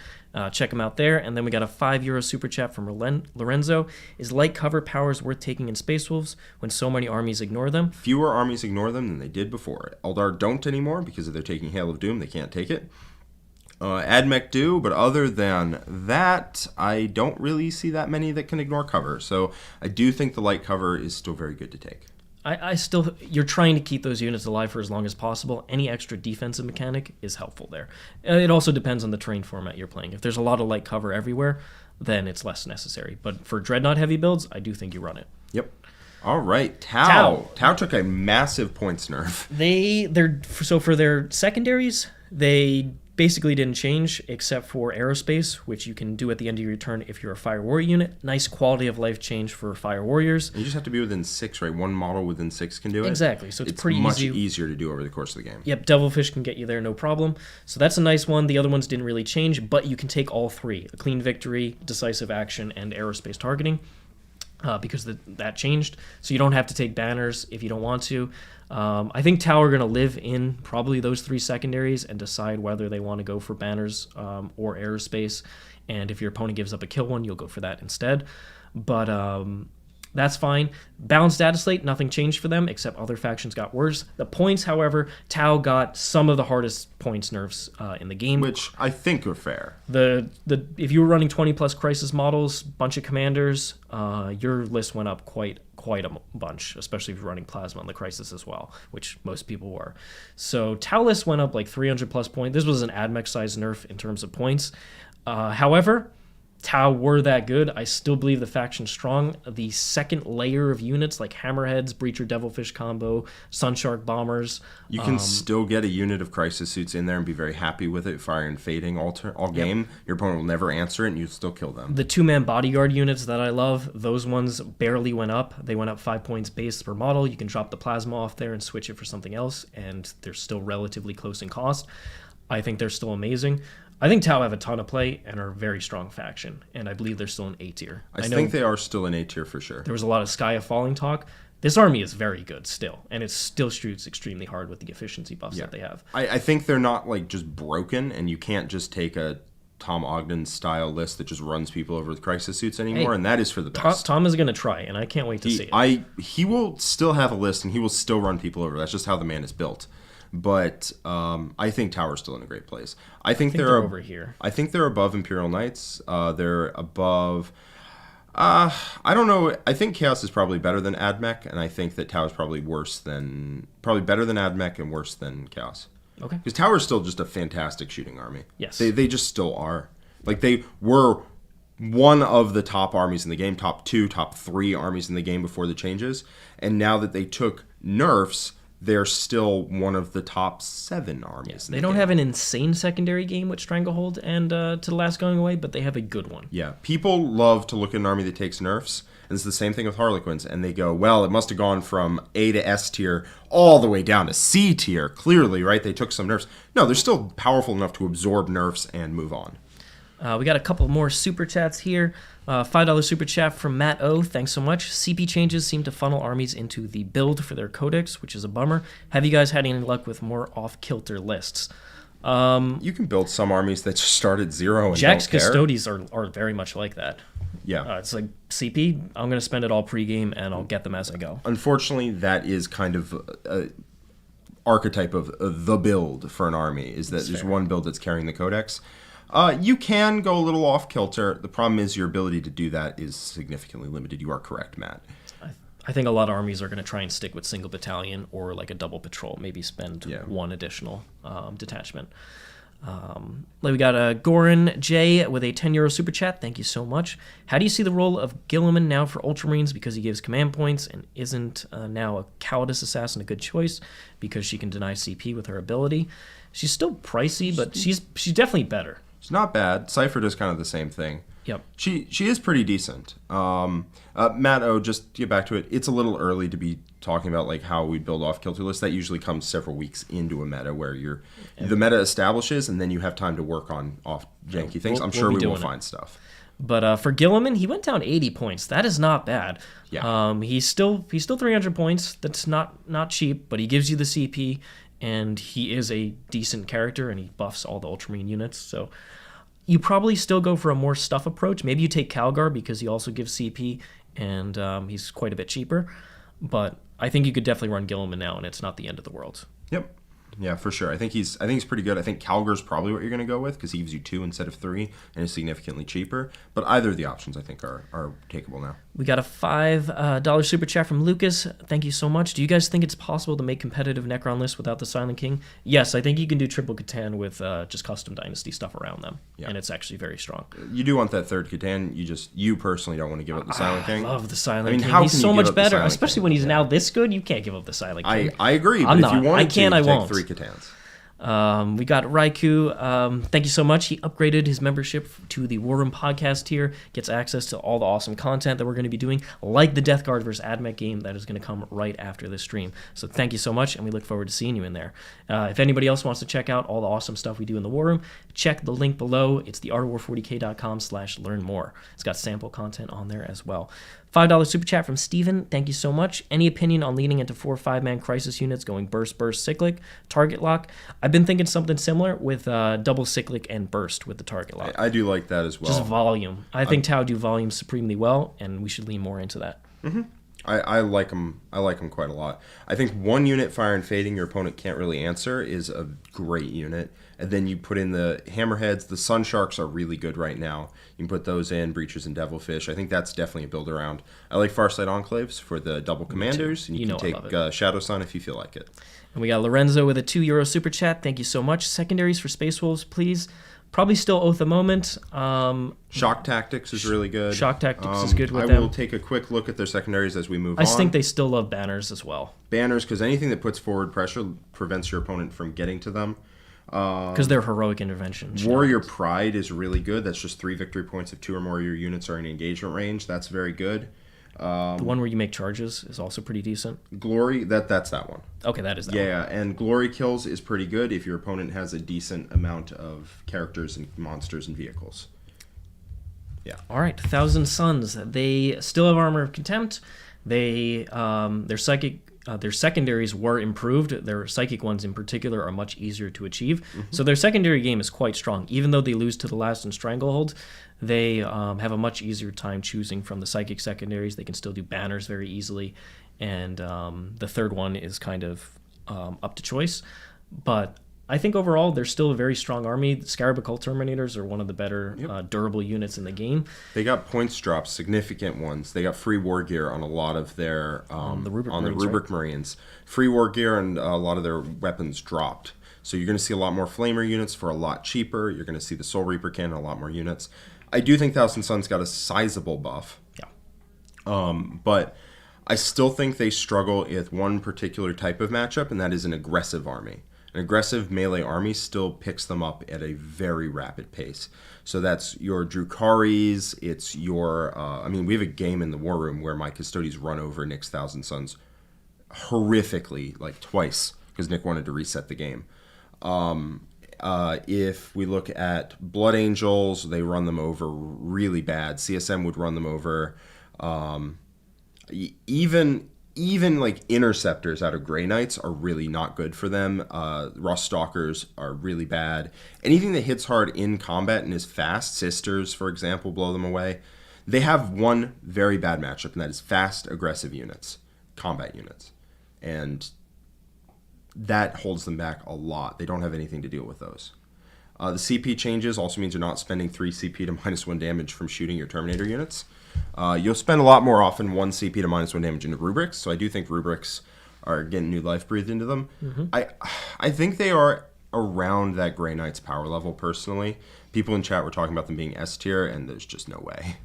check him out there. And then we got a €5 super chat from Lorenzo. Is light cover powers worth taking in Space Wolves when so many armies ignore them? Fewer armies ignore them than they did before. Eldar don't anymore because if they're taking Hail of Doom, they can't take it. Admech do, but other than that, I don't really see that many that can ignore cover. So I do think the light cover is still very good to take. I still... You're trying to keep those units alive for as long as possible. Any extra defensive mechanic is helpful there. It also depends on the terrain format you're playing. If there's a lot of light cover everywhere, then it's less necessary. But for Dreadnought heavy builds, I do think you run it. Yep. All right, Tau. Tau took a massive points nerf. So for their secondaries, they basically didn't change except for aerospace, which you can do at the end of your turn if you're a Fire Warrior unit. Nice quality of life change for Fire Warriors. You just have to be within 6, right? One model within 6 can do it. Exactly, so it's pretty much easy. easier to do over the course of the game. Yep, Devilfish can get you there, no problem. So that's a nice one. The other ones didn't really change, but you can take all three. A clean victory, decisive action, and aerospace targeting. Because that changed. So you don't have to take banners if you don't want to. I think Tau are going to live in probably those three secondaries and decide whether they want to go for banners or aerospace. And if your opponent gives up a kill one, you'll go for that instead. But that's fine. Balanced data slate, nothing changed for them except other factions got worse. The points, however, Tau got some of the hardest points nerfs in the game. Which I think are fair. If you were running 20 plus crisis models, bunch of commanders, your list went up quite a bunch, especially if you're running plasma on the crisis as well, which most people were. So Tau list went up like 300 plus points. This was an Admech size nerf in terms of points. However, Tau were that good, I still believe the faction's strong. The second layer of units like Hammerheads, Breacher Devilfish combo, Sunshark Bombers. You can still get a unit of Crisis Suits in there and be very happy with it, firing and fading all game. Your opponent will never answer it, and you still kill them. The 2-man bodyguard units that I love, those ones barely went up. They went up 5 points base per model. You can drop the plasma off there and switch it for something else, and they're still relatively close in cost. I think they're still amazing. I think Tau have a ton of play and are a very strong faction, and I believe they're still in A tier. I think they are still in A tier for sure. There was a lot of Sky of Falling talk. This army is very good still, and it still shoots extremely hard with the efficiency buffs that they have. I think they're not like just broken, and you can't just take a Tom Ogden style list that just runs people over with Crisis Suits anymore, and that is for the best. Tom is going to try, and I can't wait to see it. He will still have a list, and he will still run people over. That's just how the man is built. But I think Tower's still in a great place. I think they're over here. I think they're above Imperial Knights. They're above. I don't know. I think Chaos is probably better than Admech, and I think that Tau is probably better than Admech and worse than Chaos. Okay. Because Tower is still just a fantastic shooting army. Yes. They just still are. Like, they were one of the top armies in the game, top 2, top 3 armies in the game before the changes. And now that they took nerfs, they're still one of the top 7 armies. Yes, they don't have an insane secondary game with Stranglehold and To the Last Going Away, but they have a good one. Yeah, people love to look at an army that takes nerfs, and it's the same thing with Harlequins, and they go, well, it must have gone from A to S tier all the way down to C tier. Clearly, right? They took some nerfs. No, they're still powerful enough to absorb nerfs and move on. We got a couple more super chats here. $5 super chat from Matt O. Thanks so much. CP changes seem to funnel armies into the build for their codex, which is a bummer. Have you guys had any luck with more off-kilter lists? You can build some armies that just start at 0 and Jack's don't care. Custodes are very much like that. Yeah. It's like, CP, I'm going to spend it all pregame, and I'll get them as I go. Unfortunately, that is kind of an archetype of the build for an army, is that there's one build that's carrying the codex. You can go a little off kilter. The problem is your ability to do that is significantly limited. You are correct, Matt. I think a lot of armies are going to try and stick with single battalion or like a double patrol, maybe spend one additional detachment. We got Goran J with a €10 super chat. Thank you so much. How do you see the role of Guilliman now for Ultramarines, because he gives command points, and isn't now a Cowardice Assassin a good choice because she can deny CP with her ability? She's still pricey, but she's definitely better. It's not bad. Cypher does kind of the same thing. Yep. She is pretty decent. Matt O, just to get back to it, it's a little early to be talking about like how we build off kilter lists. That usually comes several weeks into a meta where the meta establishes, and then you have time to work on off janky things. I'm sure we will find stuff. But for Guilliman, he went down 80 points. That is not bad. Yeah. He's still 300 points. That's not cheap, but he gives you the CP, and he is a decent character, and he buffs all the Ultramarine units. So you probably still go for a more stuff approach. Maybe you take Calgar because he also gives CP, and he's quite a bit cheaper. But I think you could definitely run Guilliman now, and it's not the end of the world. Yep. Yeah, for sure. I think he's pretty good. I think Calgar's probably what you're going to go with because he gives you 2 instead of 3 and is significantly cheaper. But either of the options I think are takeable now. We got a $5 super chat from Lucas. Thank you so much. Do you guys think it's possible to make competitive Necron lists without the Silent King? Yes, I think you can do triple Catan with just custom Dynasty stuff around them, and it's actually very strong. You do want that third Catan. You personally don't want to give up the Silent King. I love the Silent King. He's so much better, especially when he's now this good. You can't give up the Silent King. I agree, but if you want to, I won't. Take 3 Catans. We got Raikou. Thank you so much. He upgraded his membership to the War Room podcast tier, gets access to all the awesome content that we're going to be doing, like the Death Guard versus Admech game that is going to come right after this stream. So thank you so much, and we look forward to seeing you in there. If anybody else wants to check out all the awesome stuff we do in the War Room, check the link below. It's theartofwar40k.com/learn-more. It's got sample content on there as well. $5 super chat from Steven. Thank you so much. Any opinion on leaning into 4 5-man crisis units going burst, cyclic, target lock? I've been thinking something similar with double cyclic and burst with the target lock. I do like that as well. Just volume. I think Tau do volume supremely well, and we should lean more into that. Mm-hmm. I like them. I like them quite a lot. I think 1 unit fire and fading your opponent can't really answer is a great unit. And then you put in the Hammerheads. The Sun Sharks are really good right now. You can put those in, Breachers and Devilfish. I think that's definitely a build around. I like Farsight Enclaves for the double commanders. And you can take Shadow Sun if you feel like it. And we got Lorenzo with a €2 super chat. Thank you so much. Secondaries for Space Wolves, please. Probably still Oath a moment. Shock Tactics is really good. Shock Tactics is good with I them. will take a quick look at their secondaries as we move on. I think they still love banners as well. Banners, because anything that puts forward pressure prevents your opponent from getting to them. Because they're heroic intervention. Warrior Pride is really good. That's just 3 victory points if 2 or more of your units are in engagement range. That's very good. The one where you make charges is also pretty decent. Glory, that's that one. Okay, that is that one. Yeah, and Glory Kills is pretty good if your opponent has a decent amount of characters and monsters and vehicles. Yeah. All right, Thousand Suns. They still have Armor of Contempt. They their secondaries were improved. Their psychic ones in particular are much easier to achieve. So their secondary game is quite strong. Even though they lose to the last in Stranglehold, they have a much easier time choosing from the psychic secondaries. They can still do banners very easily. And the third one is kind of up to choice. But I think overall they're still a very strong army. The Scarab Occult Terminators are one of the better durable units in the game. They got points drops, significant ones. They got free war gear on a lot of their the Rubric Marines, Marines. Free war gear and a lot of their weapons dropped. So you're going to see a lot more Flamer units for a lot cheaper. You're going to see the Soul Reaper cannon, a lot more units. I do think Thousand Suns got a sizable buff. Yeah. But I still think they struggle with one particular type of matchup, and that is an aggressive army. An aggressive melee army still picks them up at a very rapid pace. So that's your Drukharis, it's your... we have a game in the War Room where my Custodes run over Nick's Thousand Suns horrifically, like twice, because Nick wanted to reset the game. If we look at Blood Angels, they run them over really bad. CSM would run them over. Even like Interceptors out of Grey Knights are really not good for them. Rust Stalkers are really bad. Anything that hits hard in combat and is fast, Sisters, for example, blow them away. They have one very bad matchup, and that is fast, aggressive units, combat units. And that holds them back a lot. They don't have anything to deal with those. The CP changes also means you're not spending 3 CP to -1 damage from shooting your Terminator units. You'll spend a lot more often 1 CP to -1 damage into Rubrics, so I do think Rubrics are getting new life breathed into them. I think they are around that Grey Knights power level, personally. People in chat were talking about them being S tier, and there's just no way.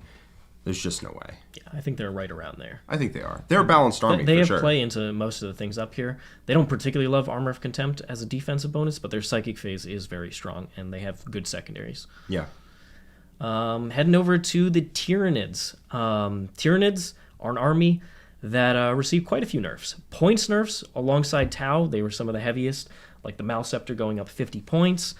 There's just no way. Yeah, I think they're right around there. I think they are. They're a balanced army, They for have sure. play into most of the things up here. They don't particularly love Armor of Contempt as a defensive bonus, but their Psychic phase is very strong, and they have good secondaries. Yeah. Heading over to the Tyranids. Tyranids are an army that received quite a few nerfs. Points nerfs alongside Tau. They were some of the heaviest, like the Malscepter going up 50 points.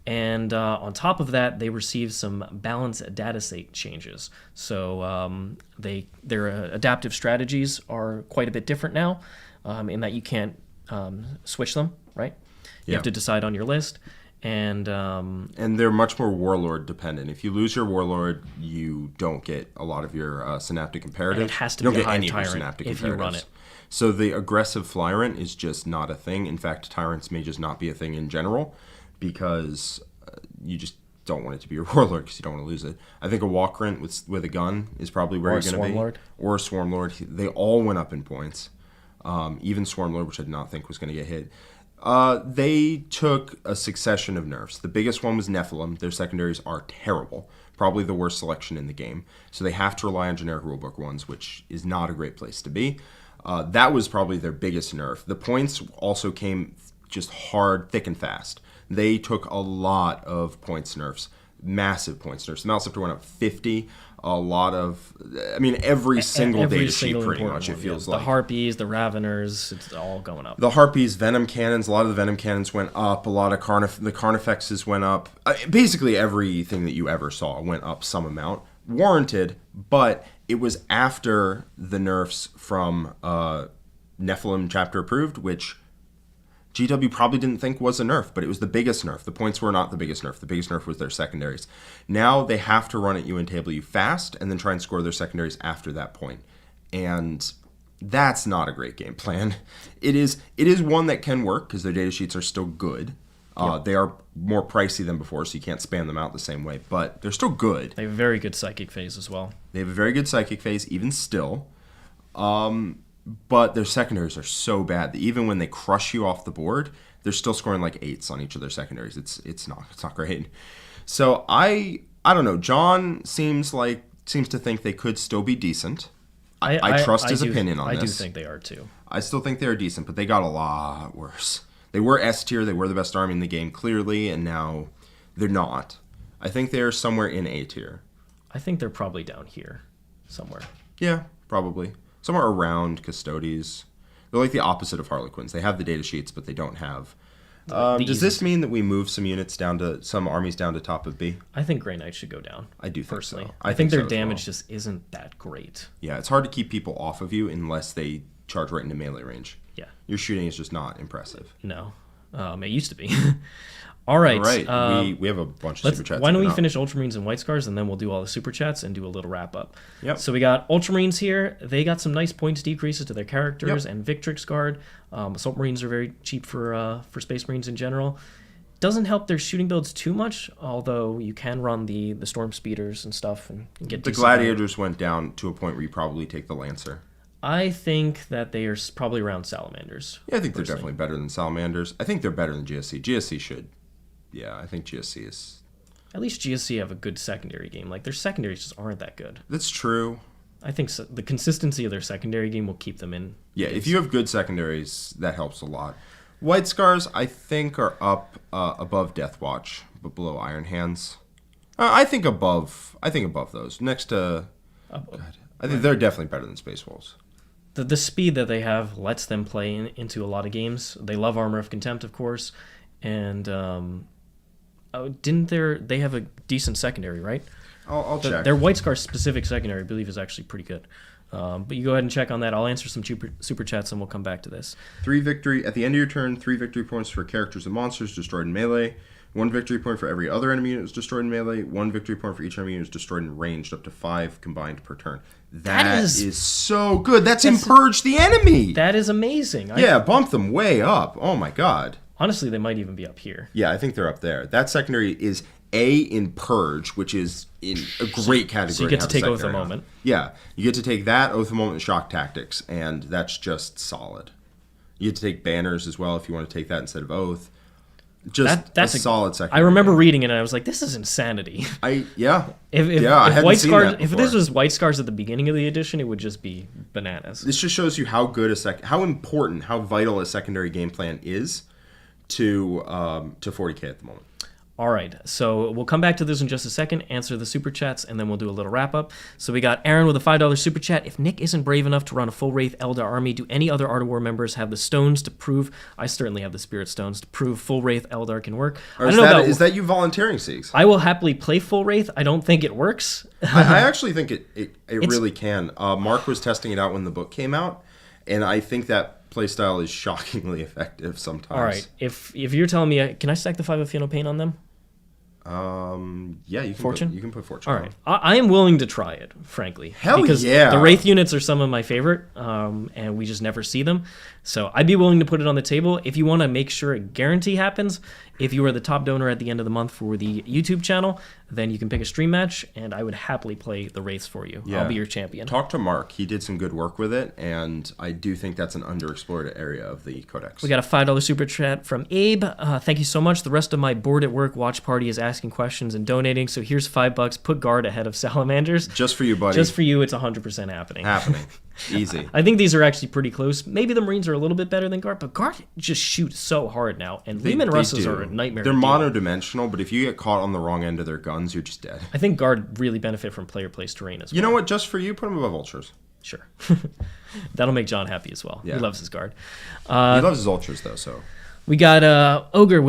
And on top of that, they received some balance data state changes. So their adaptive strategies are quite a bit different now, in that you can't switch them, right? You have to decide on your list. And they're much more Warlord dependent. If you lose your Warlord, you don't get a lot of your Synaptic Imperatives. And it has to you be don't a get any Hive of your Tyrant Synaptic if you Imperatives. run it. So the aggressive Flyrant is just not a thing. In fact, Tyrants may just not be a thing in general, because you just don't want it to be your Warlord because you don't want to lose it. I think a Walkrant with a gun is probably where you're going to be. Swarmlord. Or a Swarmlord. They all went up in points. Even Swarmlord, which I did not think was going to get hit. They took a succession of nerfs. The biggest one was NEPHILIM. Their secondaries are terrible. Probably the worst selection in the game. So they have to rely on generic rulebook ones, which is not a great place to be. That was probably their biggest nerf. The points also came just hard, thick, and fast. They took a lot of points nerfs. Massive points nerfs. The Malscepter went up 50. A lot of... every single data sheet pretty much, it feels like. The Harpies, the Raveners, it's all going up. The Harpies, Venom Cannons, a lot of the Venom Cannons went up. A lot of the Carnifexes went up. Basically everything that you ever saw went up some amount. Warranted, but it was after the nerfs from Nephilim Chapter Approved, which GW probably didn't think was a nerf, but it was the biggest nerf. The points were not the biggest nerf. The biggest nerf was their secondaries. Now they have to run at you and table you fast and then try and score their secondaries after that point. And that's not a great game plan. It is one that can work because their data sheets are still good. They are more pricey than before, so you can't spam them out the same way, but they're still good. They have a very good Psychic phase as well. They have a very good Psychic phase, even still. But their secondaries are so bad that even when they crush you off the board, they're still scoring like 8s on each of their secondaries. It's not great. So I don't know. John seems to think they could still be decent. I trust his opinion on this. I do think they are too. I still think they are decent, but they got a lot worse. They were S tier. They were the best army in the game, clearly, and now they're not. I think they're somewhere in A tier. I think they're probably down here somewhere. Yeah, probably. Somewhere around Custodes. They're like the opposite of Harlequins. They have the data sheets, but they don't have. Does this mean that we move some armies down to top of B? I think Grey Knights should go down. I do think personally. so. I think their so damage just isn't that great. Yeah, it's hard to keep people off of you unless they charge right into melee range. Yeah. Your shooting is just not impressive. No. It used to be. All right. All right. We have a bunch of super chats. Why don't we finish Ultramarines and White Scars, and then we'll do all the super chats and do a little wrap up. Yep. So we got Ultramarines here. They got some nice points decreases to their characters, and Victrix Guard. Assault Marines are very cheap for Space Marines in general. Doesn't help their shooting builds too much, although you can run the Storm Speeders and stuff and get the Gladiators went down to a point where you probably take the Lancer. I think that they are probably around Salamanders. Yeah, I think they're definitely better than Salamanders. I think they're better than GSC. GSC should. Yeah, I think GSC is... At least GSC have a good secondary game. Like, their secondaries just aren't that good. That's true. I think the consistency of their secondary game will keep them in. Yeah, if you have good secondaries, that helps a lot. White Scars, I think, are up above Deathwatch, but below Iron Hands. I think above those. Next to... God, I think they're definitely better than Space Wolves. The speed that they have lets them play into a lot of games. They love Armor of Contempt, of course. And they have a decent secondary, right? I'll check. Their White Scar specific secondary, I believe, is actually pretty good. But you go ahead and check on that. I'll answer some super chats and we'll come back to this. At the end of your turn, 3 victory points for characters and monsters destroyed in melee. 1 victory point for every other enemy unit is destroyed in melee. 1 victory point for each enemy unit is destroyed in ranged, up to 5 combined per turn. That is so good. That's Purge the enemy. That is amazing. Bump them way up. Oh my god. Honestly, they might even be up here. Yeah, I think they're up there. That secondary is A in Purge, which is in a great category. So you get to take Oath a Moment. Yeah, you get to take that, Oath a Moment, and Shock Tactics, and that's just solid. You get to take Banners as well if you want to take that instead of Oath. That's a solid secondary. I remember reading it and I was like, "This is insanity." If this was White Scars at the beginning of the edition, it would just be bananas. This just shows you how good how important, how vital a secondary game plan is to 40k at the moment. All right, so we'll come back to this in just a second, answer the super chats, and then we'll do a little wrap up. So we got Aaron with a $5 super chat. If Nick isn't brave enough to run a full Wraith Eldar army, do any other Art of War members have the stones to prove? I certainly have the Spirit Stones to prove full Wraith Eldar can work. Is that you volunteering, Siegs? I will happily play full Wraith. I don't think it works. I actually think it really can. Mark was testing it out when the book came out, and I think that playstyle is shockingly effective sometimes. All right, if you're telling me, can I stack the 5 of Fianno Pain on them? Yeah, you can Fortune? You can put Fortune. All right, I am willing to try it, frankly. Because the Wraith units are some of my favorite, and we just never see them. So I'd be willing to put it on the table. If you want to make sure a guarantee happens, if you are the top donor at the end of the month for the YouTube channel, then you can pick a stream match, and I would happily play the Wraiths for you. Yeah. I'll be your champion. Talk to Mark. He did some good work with it, and I do think that's an underexplored area of the Codex. We got a $5 super chat from Abe. Thank you so much. The rest of my bored at work watch party is asking questions and donating, so here's $5. Put Guard ahead of Salamanders. Just for you, buddy. Just for you, it's 100% happening. Easy. I think these are actually pretty close. Maybe the Marines are a little bit better than Guard, but Guard just shoots so hard now, and Leman Russes are a nightmare. They're mono-dimensional, but if you get caught on the wrong end of their guns, you're just dead. I think Guard really benefit from player-placed terrain as well. You know what? Just for you, put them above Ultras. Sure. That'll make John happy as well. Yeah. He loves his Guard. He loves his Ultras, though, so... We got Ogre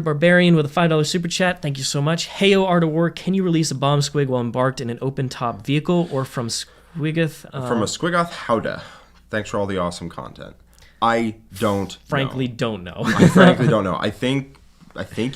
Barbarian with a $5 super chat. Thank you so much. Heyo Art of War, can you release a bomb squig while embarked in an open-top vehicle or from Squigoth? From a Squigoth Howda. Thanks for all the awesome content. I don't frankly don't know. I frankly don't know. I think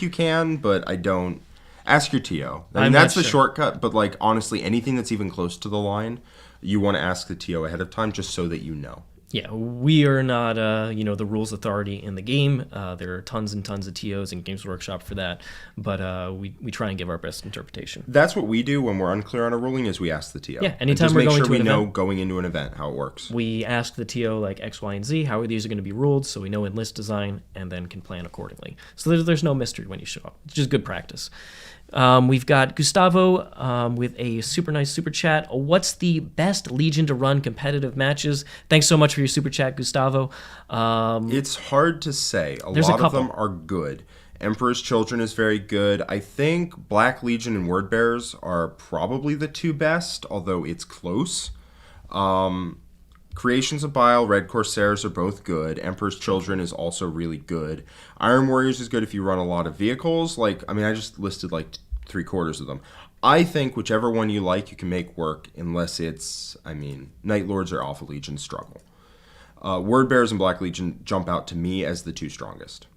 you can, but I don't. Ask your TO. I mean, that's the shortcut, but like honestly, anything that's even close to the line, you want to ask the TO ahead of time just so that you know. Yeah, we are not, the rules authority in the game. There are tons and tons of TOs in Games Workshop for that, but we try and give our best interpretation. That's what we do when we're unclear on a ruling is we ask the TO. Yeah, anytime we're going to an event. Just make sure we know going into an event how it works. We ask the TO like X, Y, and Z, how are these going to be ruled, so we know in list design and then can plan accordingly. So there's no mystery when you show up. It's just good practice. We've got Gustavo with a super nice super chat. What's the best Legion to run competitive matches? Thanks so much for your super chat, Gustavo. It's hard to say. A There's a lot of couple. them are good. Emperor's Children is very good. I think Black Legion and Word Bearers are probably the two best, although it's close. Creations of Bile, Red Corsairs are both good. Emperor's Children is also really good. Iron Warriors is good if you run a lot of vehicles. I just listed 3/4 of them. I think whichever one you like, you can make work, unless it's, Night Lords or Alpha Legion struggle. Word Bearers and Black Legion jump out to me as the two strongest,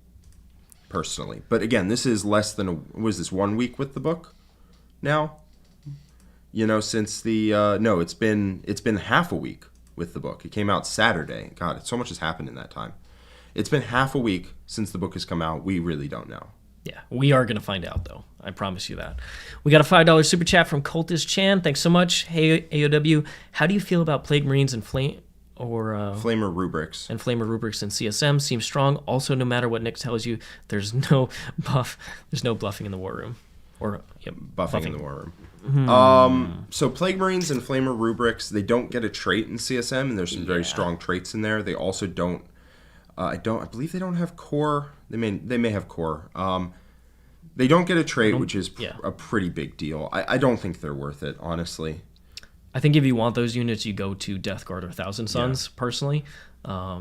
personally. But again, this is less than was this 1 week with the book now? Since the no, it's been half a week with the book. It came out Saturday. God, so much has happened in that time. It's been half a week since the book has come out. We really don't know. Yeah, we are going to find out, though. I promise you that. We got a $5 super chat from Cultist Chan. Thanks so much. Hey, AOW, how do you feel about Plague Marines and Flamer rubrics and Flamer rubrics and CSM? Seems strong. Also, no matter what Nick tells you, there's no bluffing in the war room. Buffing in the war room. So Plague Marines and Flamer rubrics, they don't get a trait in CSM, and there's some very strong traits in there. They also don't. I believe they don't have core. They may have core. They don't get a trait, which is a pretty big deal. I don't think they're worth it, honestly. I think if you want those units, you go to Death Guard or Thousand Sons, personally,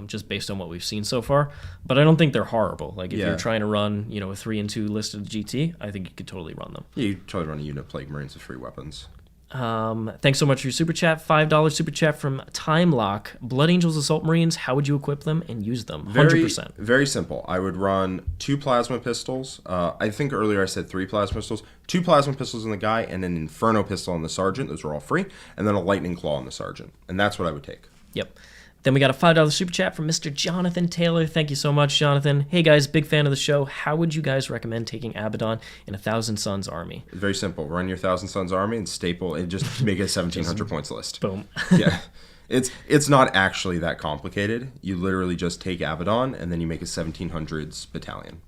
just based on what we've seen so far. But I don't think they're horrible. If you're trying to run, a 3 and 2 listed GT, I think you could totally run them. Yeah, you could totally run a unit of Plague Marines with free weapons. Thanks so much for your super chat. $5 super chat from Time Lock. Blood Angels Assault Marines, how would you equip them and use them? 100%. Very simple. I would run 2 plasma pistols. I think earlier I said 3 plasma pistols. 2 plasma pistols on the guy and an Inferno pistol on the sergeant. Those are all free. And then a Lightning Claw on the sergeant. And that's what I would take. Yep. Then we got a $5 super chat from Mr. Jonathan Taylor. Thank you so much, Jonathan. Hey guys, big fan of the show. How would you guys recommend taking Abaddon in a Thousand Sons army? Very simple. Run your Thousand Sons army and staple and just make a 1,700 points list. Boom. Yeah. It's not actually that complicated. You literally just take Abaddon and then you make a 1700s battalion.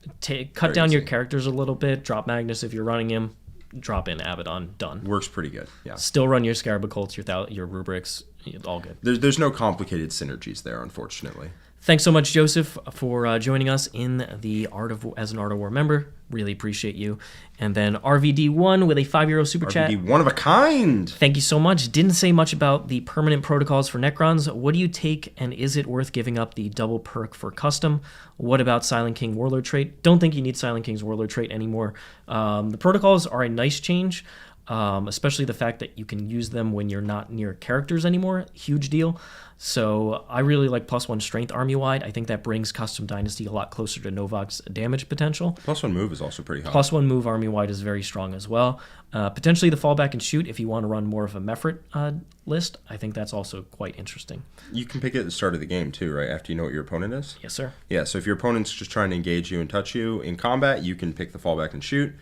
Cut down your characters a little bit. Drop Magnus if you're running him. Drop in Abaddon. Done. Works pretty good. Yeah. Still run your Scarab Cults, your rubrics. All good. There's no complicated synergies there, unfortunately. Thanks so much, Joseph, for joining us in the as an Art of War member. Really appreciate you. And then RVD1 with a €5 super chat. RVD, one of a kind. Thank you so much. Didn't say much about the permanent protocols for Necrons. What do you take, and is it worth giving up the double perk for custom? What about Silent King Warlord trait? Don't think you need Silent King's Warlord trait anymore. The protocols are a nice change. Especially the fact that you can use them when you're not near characters anymore. Huge deal. So I really like +1 strength army-wide. I think that brings Custom Dynasty a lot closer to Novak's damage potential. +1 move is also pretty high. +1 move army-wide is very strong as well. Potentially the fallback and shoot if you want to run more of a Mephrit list. I think that's also quite interesting. You can pick it at the start of the game too, right? After you know what your opponent is? Yes, sir. Yeah, so if your opponent's just trying to engage you and touch you in combat, you can pick the fallback and shoot.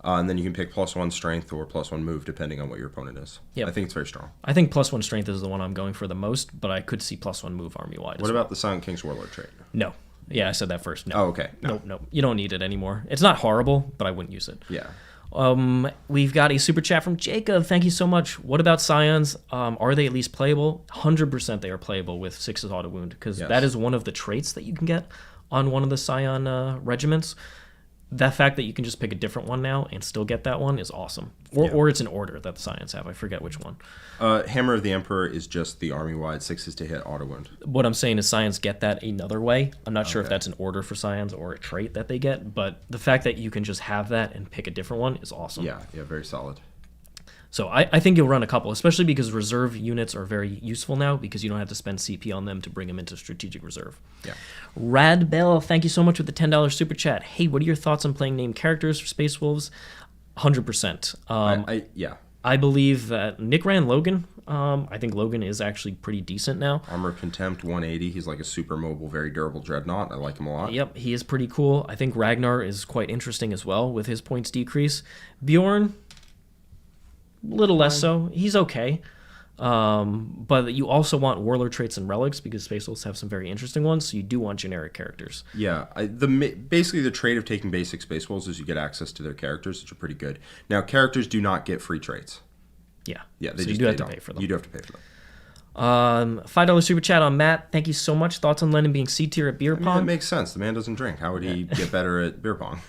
And then you can pick +1 strength or +1 move depending on what your opponent is. Yep. I think it's very strong. I think +1 strength is the one I'm going for the most, but I could see +1 move army-wide. What about the Silent King's Warlord trait? No. Yeah, I said that first. No. Oh, okay. No. Nope. You don't need it anymore. It's not horrible, but I wouldn't use it. Yeah. We've got a super chat from Jacob. Thank you so much. What about Scions? Are they at least playable? 100% they are playable with 6's auto wound, because that is one of the traits that you can get on one of the Scion regiments. That fact that you can just pick a different one now and still get that one is awesome. Or it's an order that the Scions have. I forget which one. Hammer of the Emperor is just the army-wide 6's to hit auto wound. What I'm saying is Scions get that another way. I'm not sure if that's an order for Scions or a trait that they get, but the fact that you can just have that and pick a different one is awesome. Yeah, very solid. So I think you'll run a couple, especially because reserve units are very useful now because you don't have to spend CP on them to bring them into strategic reserve. Yeah. Rad Bell, thank you so much for the $10 super chat. Hey, what are your thoughts on playing named characters for Space Wolves? 100%. I believe that Nick ran Logan. I think Logan is actually pretty decent now. Armor Contempt 180. He's like a super mobile, very durable dreadnought. I like him a lot. Yep, he is pretty cool. I think Ragnar is quite interesting as well with his points decrease. Bjorn, little less so. He's okay. But you also want warlord traits and relics because Space Wolves have some very interesting ones. So you do want generic characters. Yeah, basically the trait of taking basic Space Wolves is you get access to their characters, which are pretty good. Now, characters do not get free traits. Yeah. Yeah, so you do have to pay for them. You do have to pay for them. $5 super chat on Matt. Thank you so much. Thoughts on Lennon being C tier at beer pong? That makes sense. The man doesn't drink. How would he get better at beer pong?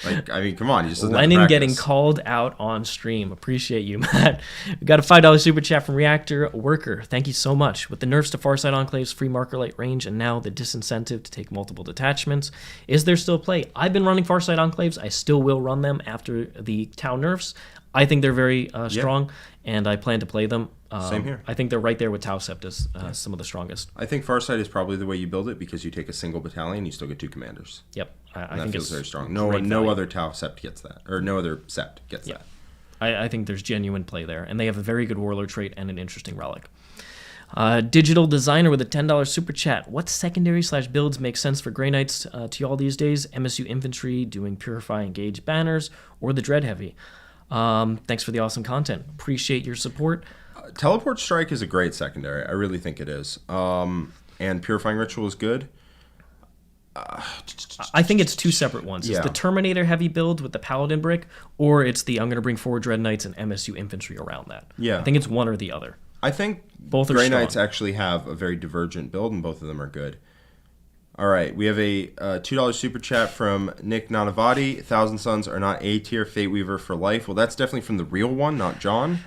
Come on. He just doesn't Lennon have to getting practice. called out on stream. Appreciate you, Matt. We got a $5 super chat from Reactor Worker. Thank you so much. With the nerfs to Farsight Enclaves, free marker light range, and now the disincentive to take multiple detachments, is there still play? I've been running Farsight Enclaves. I still will run them after the Tau nerfs. I think they're very strong, and I plan to play them. Same here. I think they're right there with Tau Sept as some of the strongest. I think Farsight is probably the way you build it because you take a single battalion, you still get 2 commanders. Yep, I That think feels it's very strong. great No value. other Tau Sept gets that, or no other Sept gets that. I think there's genuine play there, and they have a very good warlord trait and an interesting relic. Digital Designer with a $10 super chat. What secondary/builds make sense for Grey Knights to y'all these days? MSU Infantry doing Purify Engage banners or the Dread Heavy? Thanks for the awesome content. Appreciate your support. Teleport Strike is a great secondary. I really think it is. And Purifying Ritual is good. I think it's 2 separate ones. Yeah. It's the Terminator heavy build with the Paladin brick, or it's the I'm going to bring 4 Dread Knights and MSU Infantry around that. Yeah. I think it's one or the other. I think Both are Grey strong. Knights actually have a very divergent build, and both of them are good. All right, we have a $2 super chat from Nick Nanavati. 1,000 Suns are not A tier. Fate Weaver for life. Well, that's definitely from the real one, not John.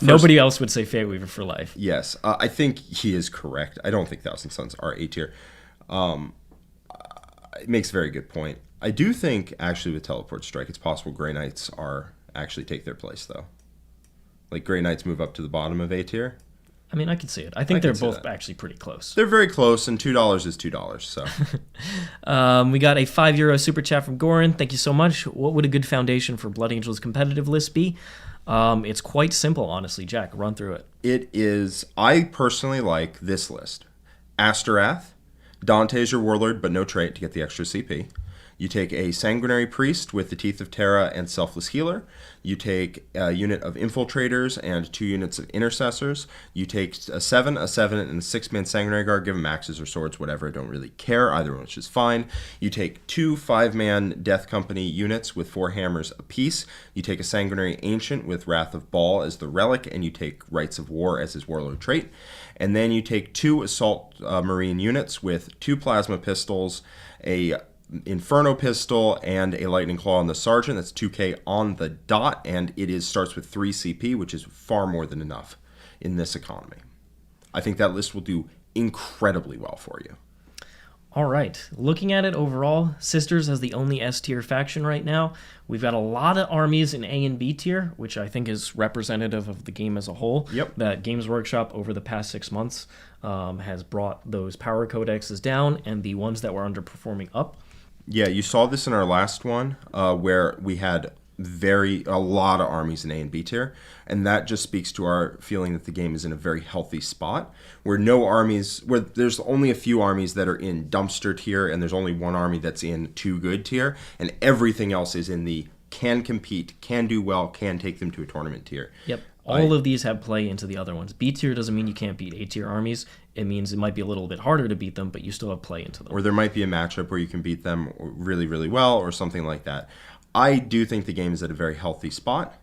Nobody else would say Fate Weaver for life. Yes, I think he is correct. I don't think 1,000 Suns are A tier. It makes a very good point. I do think, actually, with Teleport Strike, it's possible Grey Knights actually take their place, though. Like, Grey Knights move up to the bottom of A tier. I mean, I can see it. I think can they're see both that. actually pretty close. They're very close, and $2 is $2, so... We got a €5 super chat from Goran. Thank you so much. What would a good foundation for Blood Angel's competitive list be? It's quite simple, honestly. Jack, run through it. It is... I personally like this list. Asterath. Dante is your warlord, but no trait to get the extra CP. You take a Sanguinary Priest with the Teeth of Terra and Selfless Healer. You take a unit of Infiltrators and 2 units of Intercessors. You take a 7, and a 6-man Sanguinary Guard. Give them axes or swords, whatever. I don't really care. Either one, which is fine. You take 2 5-man Death Company units with 4 hammers apiece. You take a Sanguinary Ancient with Wrath of Baal as the relic, and you take Rites of War as his warlord trait. And then you take 2 Assault Marine units with 2 Plasma Pistols, a Inferno Pistol, and a Lightning Claw on the Sergeant. That's 2k on the dot, and it starts with 3 CP, which is far more than enough in this economy. I think that list will do incredibly well for you. All right. Looking at it overall, Sisters has the only S tier faction right now. We've got a lot of armies in A and B tier, which I think is representative of the game as a whole. Yep. That Games Workshop over the past 6 months has brought those power codexes down and the ones that were underperforming up. Yeah, you saw this in our last one where we had a lot of armies in A and B tier, and that just speaks to our feeling that the game is in a very healthy spot where there's only a few armies that are in dumpster tier, and there's only one army that's in too good tier, and everything else is in the can compete, can do well, can take them to a tournament tier. Yep. All of these have play into the other ones. B tier doesn't mean you can't beat A tier armies. It means it might be a little bit harder to beat them, but you still have play into them. Or there might be a matchup where you can beat them really, really well, or something like that. I do think the game is at a very healthy spot.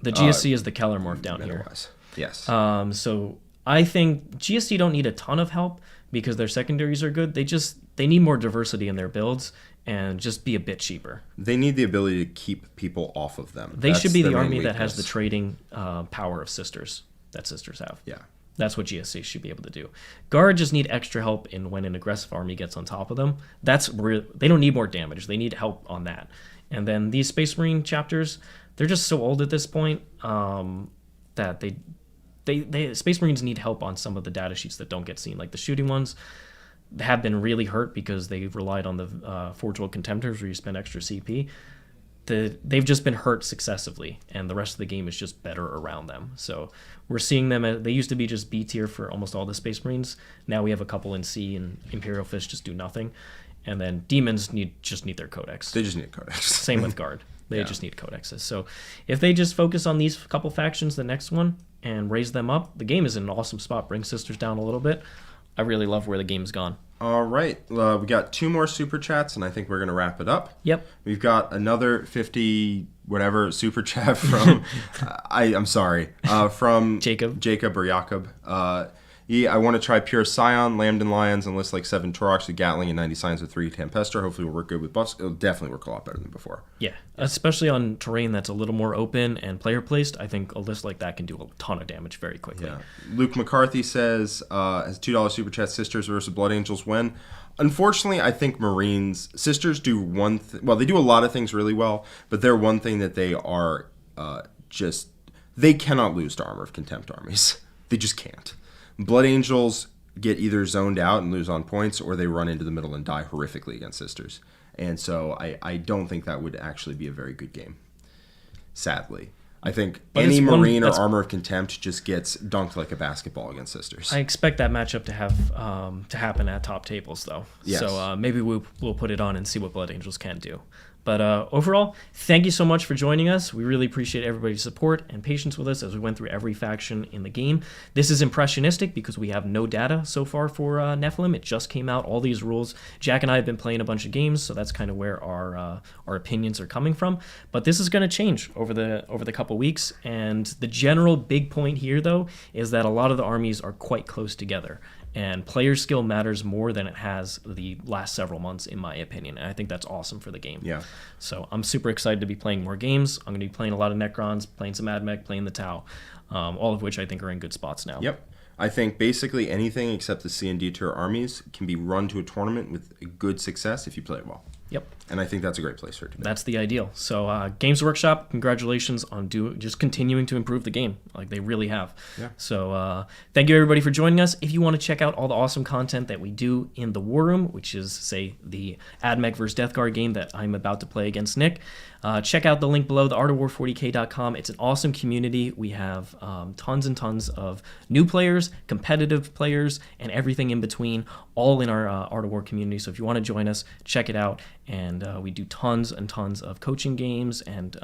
The GSC is the Keller morph down here. Otherwise, yes. So I think GSC don't need a ton of help because their secondaries are good. They need more diversity in their builds and just be a bit cheaper. They need the ability to keep people off of them. They should be the army that has the weakness. trading power of Sisters that Sisters have. Yeah. That's what GSC should be able to do. Guard just need extra help in when an aggressive army gets on top of them. They don't need more damage. They need help on that. And then these Space Marine chapters, they're just so old at this point that they Space Marines need help on some of the data sheets that don't get seen. Like the shooting ones have been really hurt because they've relied on the Forge World Contemptors where you spend extra CP. They've just been hurt successively, and the rest of the game is just better around them. So we're seeing them. They used to be just B tier for almost all the Space Marines. Now we have a couple in C, and Imperial Fists just do nothing. And then Demons just need their codex. They just need a codex. Same with Guard. They Yeah. just need codexes. So if they just focus on these couple factions, the next one, and raise them up. The game is in an awesome spot. Bring sisters down a little bit. I really love where the game's gone. All right. We got 2 more super chats, and I think we're going to wrap it up. Yep. We've got another 50 whatever super chat from I'm sorry, from Jacob or Jacob. I want to try Pure Scion, Lambden Lions, and list like 7 Toroks with Gatling and 90 Scions with 3 Tempestor. Hopefully we'll work good with buffs. It'll definitely work a lot better than before. Yeah, especially on terrain that's a little more open and player placed. I think a list like that can do a ton of damage very quickly. Yeah. Luke McCarthy says, has $2 super chat, Sisters versus Blood Angels when? Unfortunately, I think Sisters do they do a lot of things really well, but they're one thing that they are they cannot lose to Armor of Contempt armies. They just can't. Blood Angels get either zoned out and lose on points, or they run into the middle and die horrifically against Sisters. And so I don't think that would actually be a very good game, sadly. I think any Marine or Armor of Contempt just gets dunked like a basketball against Sisters. I expect that matchup to have to happen at top tables, though. Yes. So maybe we'll put it on and see what Blood Angels can do. But overall, thank you so much for joining us. We really appreciate everybody's support and patience with us as we went through every faction in the game. This is impressionistic because we have no data so far for NEPHILIM. It just came out, all these rules. Jack and I have been playing a bunch of games, so that's kind of where our opinions are coming from. But this is going to change over the couple weeks. And the general big point here, though, is that a lot of the armies are quite close together. And player skill matters more than it has the last several months, in my opinion. And I think that's awesome for the game. Yeah. So I'm super excited to be playing more games. I'm going to be playing a lot of Necrons, playing some Admech, playing the Tau, all of which I think are in good spots now. Yep. I think basically anything except the C and D tier armies can be run to a tournament with good success if you play it well. Yep. And I think that's a great place for it to be. That's the ideal. So Games Workshop, congratulations on just continuing to improve the game. Like they really have. Yeah. So thank you everybody for joining us. If you want to check out all the awesome content that we do in the War Room, which is, say, the Admech vs. Death Guard game that I'm about to play against Nick, check out the link below, theartofwar40k.com. It's an awesome community. We have tons and tons of new players, competitive players, and everything in between, all in our Art of War community. So if you want to join us, check it out. And we do tons and tons of coaching games and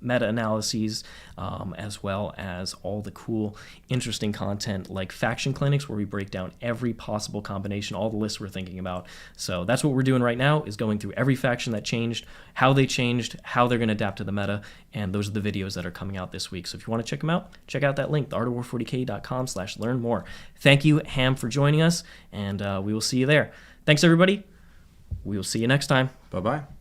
meta-analyses, as well as all the cool, interesting content like faction clinics where we break down every possible combination, all the lists we're thinking about. So that's what we're doing right now, is going through every faction that changed, how they changed, how they're going to adapt to the meta, and those are the videos that are coming out this week. So if you want to check them out, check out that link, theartofwar40k.com/learn more. Thank you, Ham, for joining us, and we will see you there. Thanks, everybody. We will see you next time. Bye-bye.